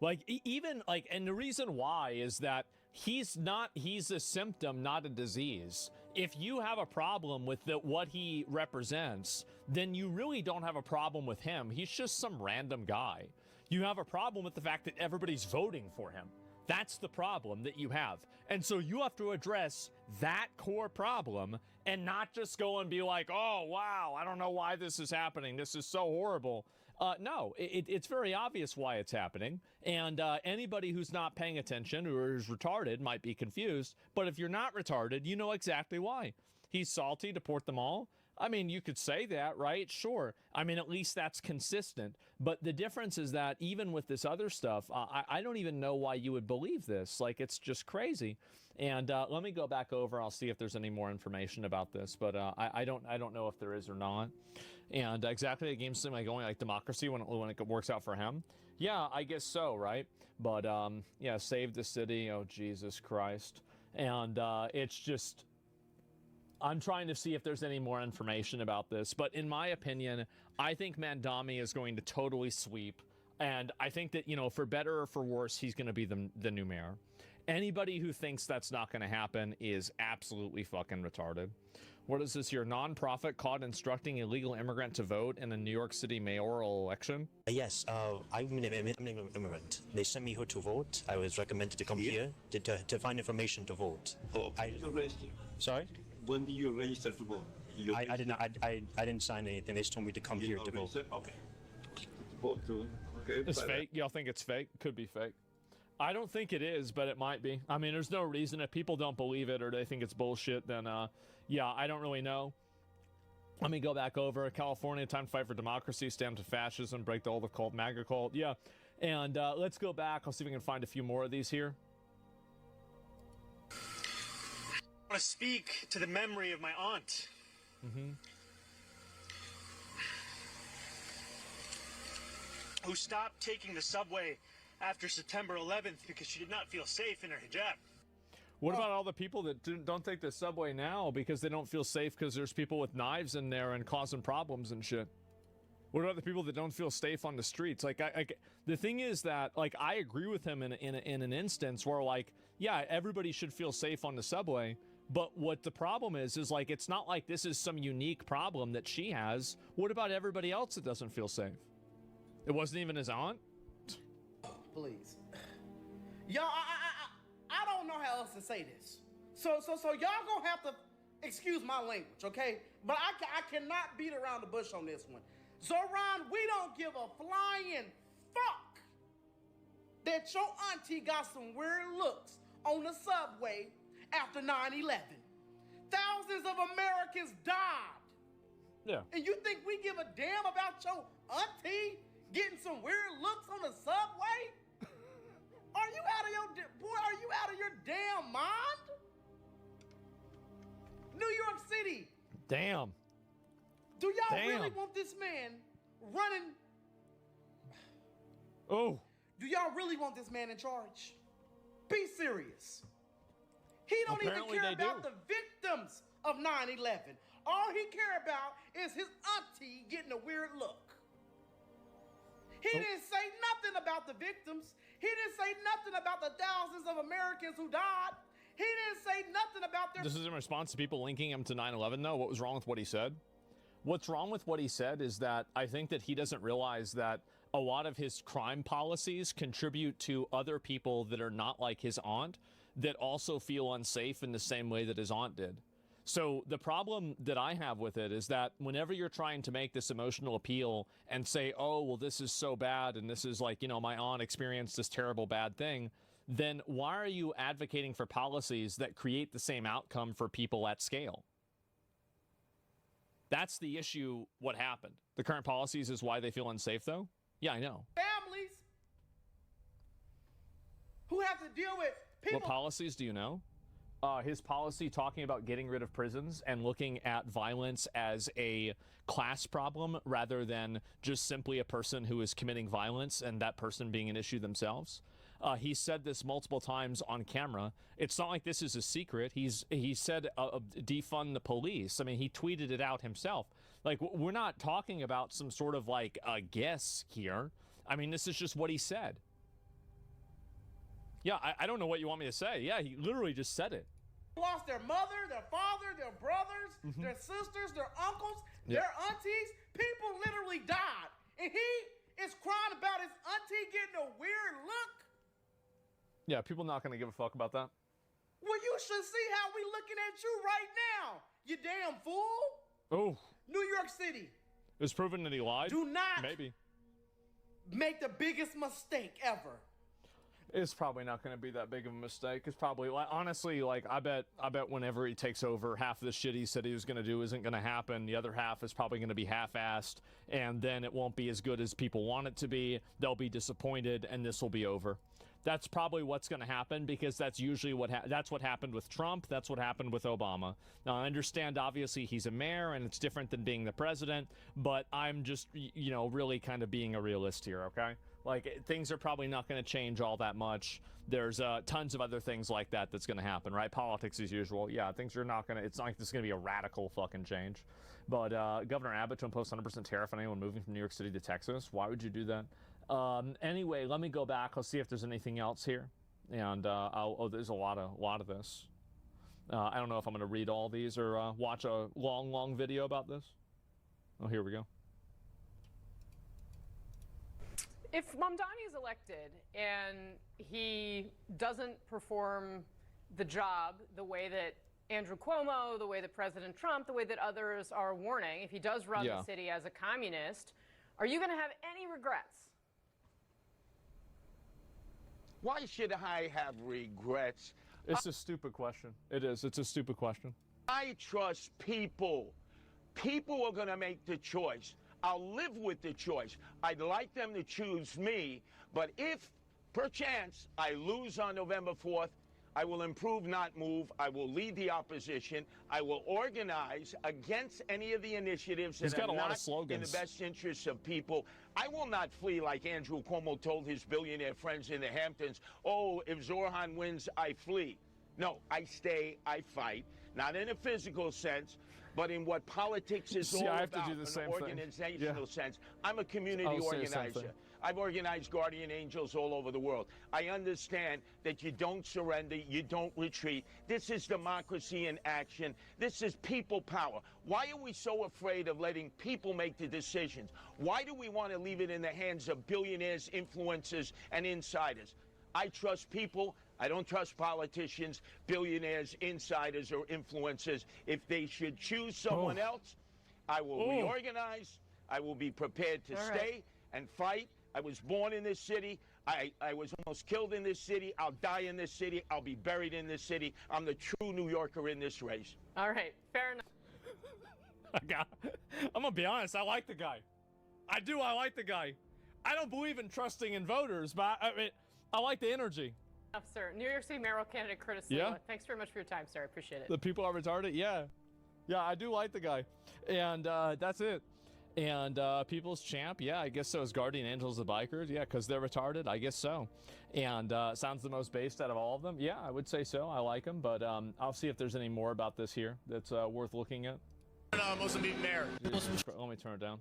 Like, even like, and the reason why is that he's a symptom, not a disease. If you have a problem with what he represents, then you really don't have a problem with him. He's just some random guy. You have a problem with the fact that everybody's voting for him. That's the problem that you have. And so you have to address that core problem and not just go and be like, oh, wow, I don't know why this is happening. This is so horrible. No, it's very obvious why it's happening. And anybody who's not paying attention or is retarded might be confused. But if you're not retarded, you know exactly why. He's salty, deport them all. I mean, you could say that, right? Sure. I mean, at least that's consistent. But the difference is that even with this other stuff, I don't even know why you would believe this. Like, it's just crazy. And let me go back over. I'll see if there's any more information about this. But I don't know if there is or not. And exactly, the game seems like going like democracy when it works out for him. Yeah, I guess so, right? But yeah, save the city. Oh, Jesus Christ. And it's just... I'm trying to see if there's any more information about this, but in my opinion, I think Mandami is going to totally sweep, and I think that, you know, for better or for worse, he's going to be the new mayor. Anybody who thinks that's not going to happen is absolutely fucking retarded. What is this here? Nonprofit caught instructing illegal immigrant to vote in a New York City mayoral election? Yes, I'm an immigrant. They sent me here to vote. I was recommended to come here to find information to vote. Oh, Sorry? When did you register to vote? I did not. I didn't sign anything. They just told me to come here to vote. Okay. Vote to. Okay. It's fake. Y'all think it's fake? Could be fake. I don't think it is, but it might be. I mean, there's no reason. If people don't believe it or they think it's bullshit, then yeah, I don't really know. Let me go back over. California, time to fight for democracy, stand to fascism, break the old cult, MAGA cult. Yeah, and let's go back. I'll see if we can find a few more of these here. I want to speak to the memory of my aunt. Who stopped taking the subway after September 11th because she did not feel safe in her hijab. What about all the people that don't take the subway now because they don't feel safe because there's people with knives in there and causing problems and shit? What about the people that don't feel safe on the streets? Like, the thing is that, like, I agree with him in an instance where, like, yeah, everybody should feel safe on the subway. But what the problem is like, it's not like this is some unique problem that she has. What about everybody else that doesn't feel safe? It wasn't even his aunt? Please. Y'all, I don't know how else to say this. So y'all gonna have to excuse my language, okay? But I cannot beat around the bush on this one. Zoran, we don't give a flying fuck that your auntie got some weird looks on the subway after 9/11. Thousands of Americans died. Yeah. And you think we give a damn about your auntie getting some weird looks on the subway? Are you out of your damn mind? New York City. Damn. Do y'all really want this man running? Oh. Do y'all really want this man in charge? Be serious. He don't Apparently even care they about do. the victims of 9/11. All he care about is his auntie getting a weird look. He didn't say nothing about the victims. He didn't say nothing about the thousands of Americans who died. He didn't say nothing about their... This is in response to people linking him to 9/11, though. What was wrong with what he said? What's wrong with what he said is that I think that he doesn't realize that a lot of his crime policies contribute to other people that are not like his aunt that also feel unsafe in the same way that his aunt did. So the problem that I have with it is that whenever you're trying to make this emotional appeal and say, oh, well, this is so bad and this is like, you know, my aunt experienced this terrible bad thing, then why are you advocating for policies that create the same outcome for people at scale? That's the issue, what happened. The current policies is why they feel unsafe, though? Yeah, I know. families who have to deal with people... What policies do you know? His policy talking about getting rid of prisons and looking at violence as a class problem rather than just simply a person who is committing violence and that person being an issue themselves. He said this multiple times on camera. It's not like this is a secret. He said defund the police. I mean, he tweeted it out himself. Like, we're not talking about some sort of like a guess here. I mean, this is just what he said. Yeah, I don't know what you want me to say. Yeah, he literally just said it. Lost their mother, their father, their brothers, their sisters, their uncles, their aunties. People literally died. And he is crying about his auntie getting a weird look. Yeah, people not going to give a fuck about that. Well, you should see how we looking at you right now, you damn fool. Oh. New York City. It was proven that he lied? Do not Maybe. make the biggest mistake ever. It's probably not going to be that big of a mistake. It's probably, like, honestly, like, I bet whenever he takes over, half of the shit he said he was going to do isn't going to happen. The other half is probably going to be half-assed, and then it won't be as good as people want it to be. They'll be disappointed, and this will be over. That's probably what's going to happen, because that's usually that's what happened with Trump. That's what happened with Obama. Now, I understand, obviously, he's a mayor, and it's different than being the president, but I'm just, you know, really kind of being a realist here, okay? Like, things are probably not going to change all that much. There's tons of other things like that that's going to happen, right? Politics as usual. Yeah, things are not going to, it's not like this is going to be a radical fucking change. But Governor Abbott to impose 100% tariff on anyone moving from New York City to Texas. Why would you do that? Anyway, let me go back. Let's see if there's anything else here. And there's a lot of this. I don't know if I'm going to read all these or watch a long video about this. Oh, here we go. If Mamdani is elected and he doesn't perform the job the way that Andrew Cuomo, the way that President Trump, the way that others are warning, if he does run the city as a communist, are you going to have any regrets? Why should I have regrets? It's a stupid question. It is. It's a stupid question. I trust people. People are going to make the choice. I'll live with the choice. I'd like them to choose me, but if, perchance, I lose on November 4th, I will improve, not move. I will lead the opposition. I will organize against any of the initiatives that are not in the best interests of people. I will not flee like Andrew Cuomo told his billionaire friends in the Hamptons. Oh, if Zorhan wins, I flee. No, I stay, I fight, not in a physical sense, but in what politics is all about, in an organizational sense. I'm a community organizer. I've organized guardian angels all over the world. I understand that you don't surrender, you don't retreat. This is democracy in action. This is people power. Why are we so afraid of letting people make the decisions? Why do we want to leave it in the hands of billionaires, influencers, and insiders? I trust people. I don't trust politicians, billionaires, insiders, or influencers. If they should choose someone else, I will reorganize. I will be prepared to stay and fight. I was born in this city. I was almost killed in this city. I'll die in this city. I'll be buried in this city. I'm the true New Yorker in this race. All right, fair enough. I'm going to be honest. I like the guy. I do. I like the guy. I don't believe in trusting in voters, but I like the energy. Sir. New York City mayoral candidate Curtis Lee. Thanks very much for your time, sir. I appreciate it. The people are retarded? Yeah. Yeah, I do like the guy. And that's it. And People's Champ, yeah, I guess so. Is Guardian Angels the Bikers? Yeah, because they're retarded? I guess so. And sounds the most based out of all of them? Yeah, I would say so. I like them, but I'll see if there's any more about this here that's worth looking at. Mozambique mayor. Let me turn it down.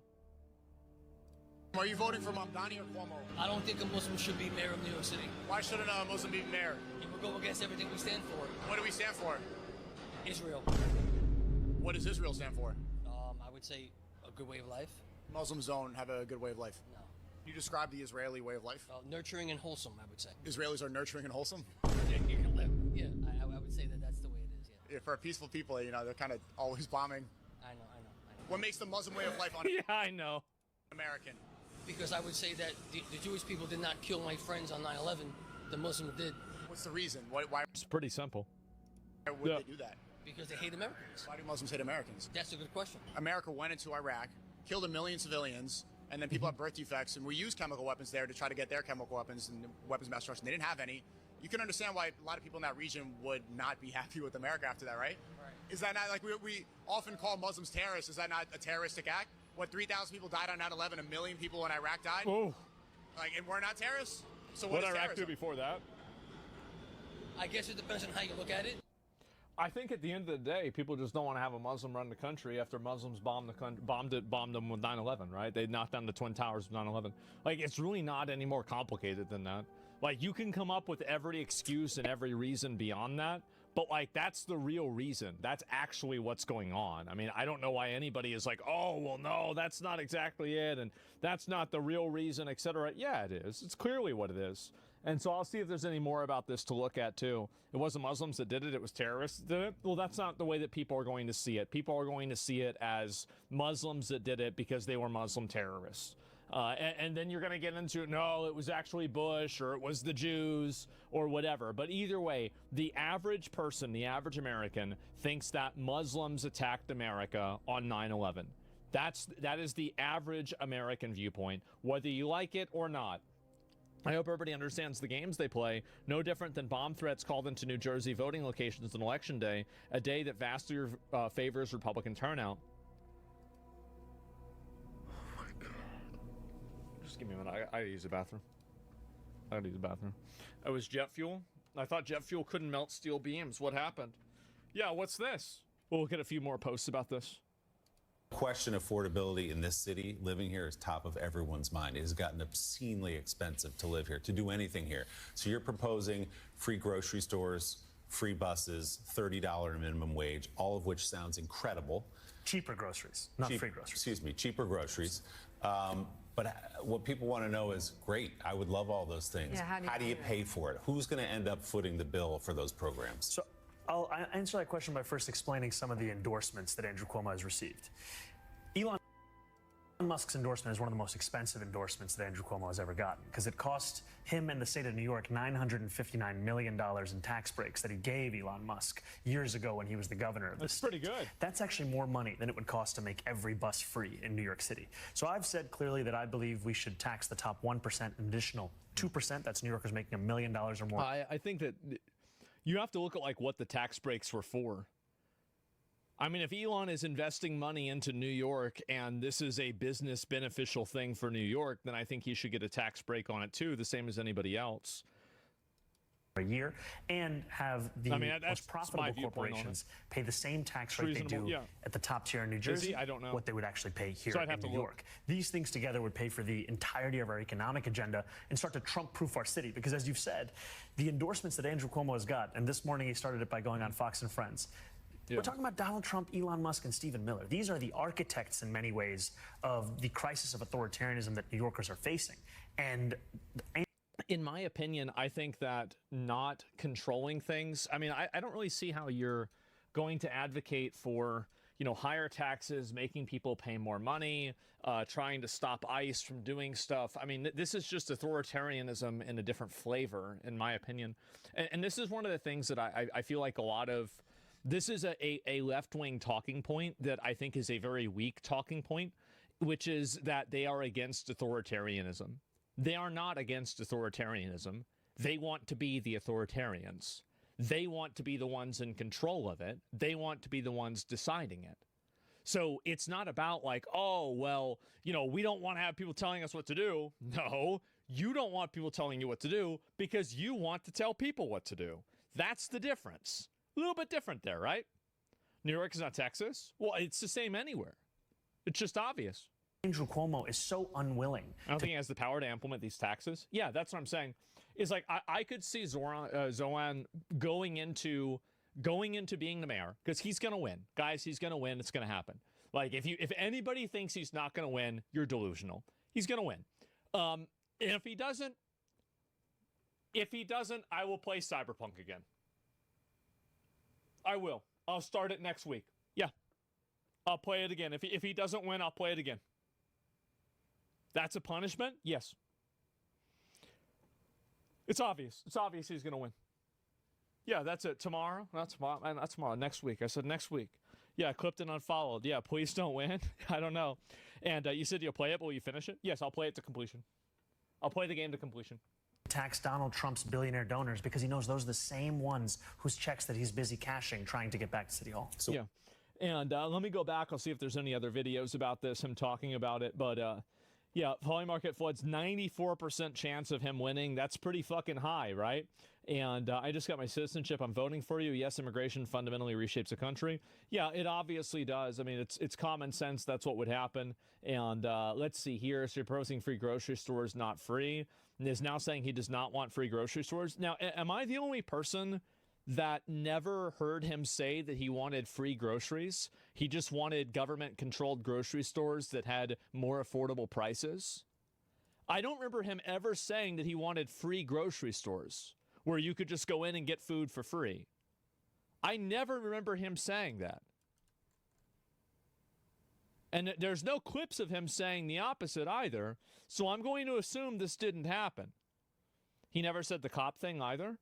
Are you voting for Mamdani or Cuomo? I don't think a Muslim should be mayor of New York City. Why shouldn't a Mozambique mayor? He will go against everything we stand for. What do we stand for? Israel. What does Israel stand for? I would say a good way of life. Muslims don't have a good way of life. No. You describe the Israeli way of life? Nurturing and wholesome, I would say. Israelis are nurturing and wholesome? Yeah, I would say that that's the way it is, yeah. For peaceful people, you know, they're kind of always bombing. I know. What makes the Muslim way of life yeah, I know. American? Because I would say that the Jewish people did not kill my friends on 9/11. The Muslims did. What's the reason? Why? It's pretty simple. Why would they do that? Because they hate Americans. Why do Muslims hate Americans? That's a good question. America went into Iraq, killed 1 million civilians, and then people have birth defects, and we use chemical weapons there to try to get their chemical weapons and weapons of mass destruction. They didn't have any. You can understand why a lot of people in that region would not be happy with America after that, right? Right. Is that not, like, we often call Muslims terrorists, is that not a terroristic act? What, 3,000 people died on 9/11, 1 million people in Iraq died? Oh. Like, and we're not terrorists? So what is did Iraq do terrorism? before that? I guess it depends on how you look at it. I think at the end of the day, people just don't want to have a Muslim run the country after Muslims bombed them with 9/11, right? They knocked down the Twin Towers with 9/11. Like, it's really not any more complicated than that. Like, you can come up with every excuse and every reason beyond that, but, like, that's the real reason. That's actually what's going on. I mean, I don't know why anybody is like, oh, well, no, that's not exactly it, and that's not the real reason, etc. Yeah, it is. It's clearly what it is. And so I'll see if there's any more about this to look at, too. It wasn't Muslims that did it. It was terrorists that did it. Well, that's not the way that people are going to see it. People are going to see it as Muslims that did it because they were Muslim terrorists. And then you're going to get into, no, it was actually Bush or it was the Jews or whatever. But either way, the average person, the average American, thinks that Muslims attacked America on 9/11. That is the average American viewpoint, whether you like it or not. I hope everybody understands the games they play, no different than bomb threats called into New Jersey voting locations on Election Day, a day that vastly favors Republican turnout. Oh my God. Just give me a minute. I gotta use the bathroom. I gotta use the bathroom. Oh, it was jet fuel? I thought jet fuel couldn't melt steel beams. What happened? Yeah, what's this? We'll get a few more posts about this. Question affordability in this city. Living here is top of everyone's mind. It has gotten obscenely expensive to live here, to do anything here. So you're proposing free grocery stores, free buses, $30 minimum wage, all of which sounds incredible. Cheaper groceries, not free groceries. Excuse me, cheaper groceries. But what people want to know is, great, I would love all those things. Yeah, how do you pay for it? Who's going to end up footing the bill for those programs? So I'll answer that question by first explaining some of the endorsements that Andrew Cuomo has received. Elon Musk's endorsement is one of the most expensive endorsements that Andrew Cuomo has ever gotten, because it cost him and the state of New York $959 million in tax breaks that he gave Elon Musk years ago when he was the governor of the state. That's pretty good. That's actually more money than it would cost to make every bus free in New York City. So I've said clearly that I believe we should tax the top 1%, an additional 2%. That's New Yorkers making $1 million or more. I think that you have to look at like what the tax breaks were for. I mean, if Elon is investing money into New York and this is a business beneficial thing for New York, then I think he should get a tax break on it too, the same as anybody else. A year, and have the most profitable corporations pay the same tax rate they do at the top tier in New Jersey. I don't know what they would actually pay here So I'd have in to New look. York. These things together would pay for the entirety of our economic agenda and start to Trump-proof our city. Because as you've said, the endorsements that Andrew Cuomo has got, and this morning he started it by going on Fox and Friends. We're talking about Donald Trump, Elon Musk, and Stephen Miller. These are the architects in many ways of the crisis of authoritarianism that New Yorkers are facing. And in my opinion, I think that not controlling things, I mean, I don't really see how you're going to advocate for, you know, higher taxes, making people pay more money, trying to stop ICE from doing stuff. I mean, this is just authoritarianism in a different flavor, in my opinion. And this is one of the things that I feel like a lot of, this is a left-wing talking point that I think is a very weak talking point, which is that they are against authoritarianism. They are not against authoritarianism. They want to be the authoritarians. They want to be the ones in control of it. They want to be the ones deciding it. So it's not about like, oh, well, you know, we don't want to have people telling us what to do. No, you don't want people telling you what to do because you want to tell people what to do. That's the difference. A little bit different there, right? New York is not Texas. Well, it's the same anywhere. It's just obvious. Andrew Cuomo is so unwilling. I don't think he has the power to implement these taxes. Yeah, that's what I'm saying. Is like I could see Zoran going into being the mayor because he's going to win, guys. He's going to win. It's going to happen. Like if anybody thinks he's not going to win, you're delusional. He's going to win. And if he doesn't, I will play Cyberpunk again. I will. I'll start it next week. Yeah. I'll play it again. If he doesn't win, I'll play it again. That's a punishment? Yes. It's obvious. It's obvious he's going to win. Yeah, that's it. Tomorrow? Not tomorrow. Not tomorrow. Next week. I said next week. Yeah, clipped and unfollowed. Yeah, please don't win. I don't know. And you said you'll play it, but will you finish it? Yes, I'll play it to completion. I'll play the game to completion. Tax Donald Trump's billionaire donors because he knows those are the same ones whose checks that he's busy cashing trying to get back to City Hall. So, yeah. And let me go back. I'll see if there's any other videos about this, him talking about it. But yeah, Poly Market Floods, 94% chance of him winning. That's pretty fucking high, right? And I just got my citizenship. I'm voting for you. Yes, immigration fundamentally reshapes a country. Yeah, it obviously does. I mean, it's common sense. That's what would happen. And let's see here. So you're proposing free grocery stores, not free. And is now saying he does not want free grocery stores. Now, am I the only person that never heard him say that he wanted free groceries? He just wanted government-controlled grocery stores that had more affordable prices? I don't remember him ever saying that he wanted free grocery stores where you could just go in and get food for free. I never remember him saying that. And there's no clips of him saying the opposite either, so I'm going to assume this didn't happen. He never said the cop thing either.